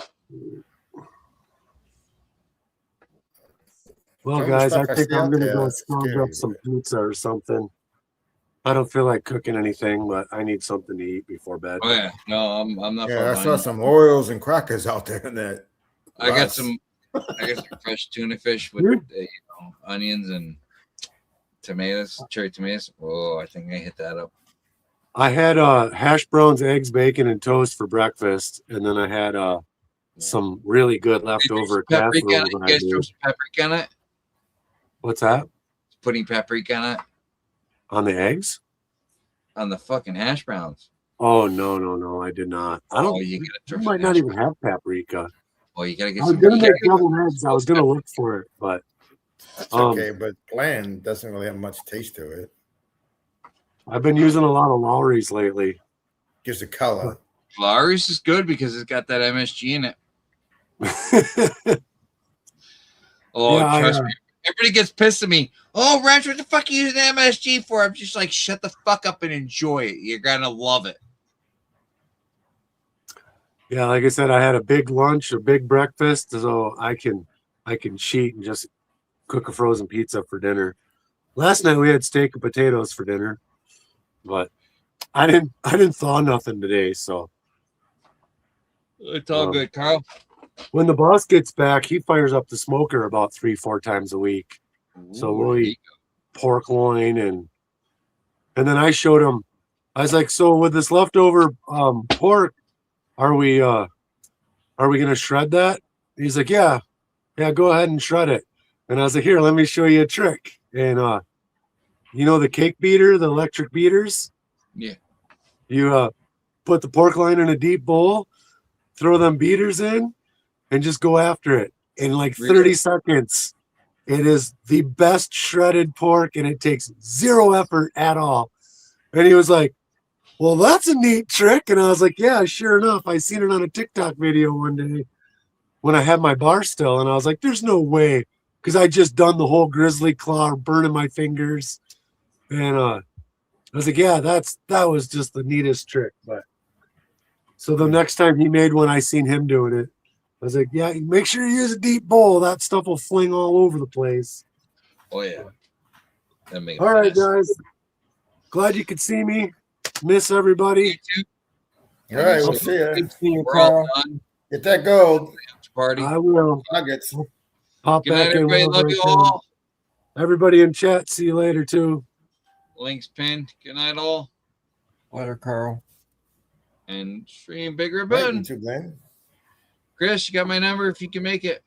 S4: Well,
S6: Some of the
S4: guys, I
S6: stuff I
S4: think
S6: see
S4: I'm
S6: out
S4: gonna
S6: there
S4: go
S6: is
S4: scrounge
S6: scary,
S4: up some
S6: but-
S4: pizza or something. I don't feel like cooking anything, but I need something to eat before bed.
S2: Oh yeah. No, I'm not.
S6: Yeah, I
S2: far
S6: saw
S2: behind.
S6: some Oreos and crackers out there in that.
S2: I got
S6: Russ.
S2: some fresh tuna fish with onions and tomatoes, cherry tomatoes. Oh, I think I hit that up.
S4: I had hash browns, eggs, bacon, and toast for breakfast, and then I had some really good leftover
S2: Paprika on
S4: casserole
S2: it.
S4: that
S2: You
S4: I
S2: guys throw
S4: made.
S2: some paprika on it.
S4: What's that?
S2: Putting paprika on it
S4: On the eggs?
S2: on the fucking hash browns.
S4: Oh no, I did not. I don't.
S2: You gotta throw
S4: I
S2: some
S4: might not
S2: hash
S4: even have paprika.
S2: Oh, you gotta get
S4: I was
S2: some.
S4: gonna
S2: You
S4: make
S2: gotta get
S4: deviled eggs. I was gonna look for it, but
S6: That's okay, but bland doesn't really have much taste to it.
S4: I've been using a lot of Lowry's lately.
S6: Gives a color.
S2: Lowry's is good because it's got that MSG in it. Oh,
S4: Yeah,
S2: trust me. Everybody gets pissed at me. Oh, Ranch, what the fuck are you using MSG for? I'm just like, shut the fuck up and enjoy it. You're gonna love it.
S4: Yeah, like I said, I had a big lunch, a big breakfast, so I can cheat and just cook a frozen pizza for dinner. Last night we had steak and potatoes for dinner, but I didn't thaw nothing today. So
S2: It's all good, Carl.
S4: when the boss gets back, he fires up the smoker about 3-4 times a week. So we'll eat pork loin and then I showed him. I was like, so with this leftover pork, are we gonna shred that? He's like, yeah, go ahead and shred it. And I was like, here, let me show you a trick. And you know the cake beater, the electric beaters?
S2: Yeah.
S4: You put the pork loin in a deep bowl, throw them beaters in, and just go after it. In like 30 seconds, it is the best shredded pork, and it takes zero effort at all. And he was like, well, that's a neat trick. And I was like, yeah, sure enough. I seen it on a TikTok video one day when I had my bar still. And I was like, there's no way. Because I just done the whole grizzly claw burning my fingers. And I was like, yeah, that was just the neatest trick. But so the next time he made one, I seen him doing it. I was like, yeah, make sure you use a deep bowl. That stuff will fling all over the place.
S2: Oh yeah.
S4: All right, guys. Glad you could see me. Miss everybody.
S6: All right, we'll see ya.
S4: Good seeing you,
S2: We're all
S4: Carl.
S2: done.
S6: Get that gold.
S2: Party.
S4: I will.
S6: Nuggets.
S4: Pop
S2: Good
S4: back
S2: night,
S4: in.
S2: everybody.
S4: whenever
S2: Love
S4: I
S2: you
S4: can.
S2: all.
S4: Everybody in chat. See you later too.
S2: Links pinned. Good night, all.
S1: Later, Carl.
S2: And stream bigger
S6: Right,
S2: button.
S6: you too, Glenn.
S2: Chris, you got my number if you can make it.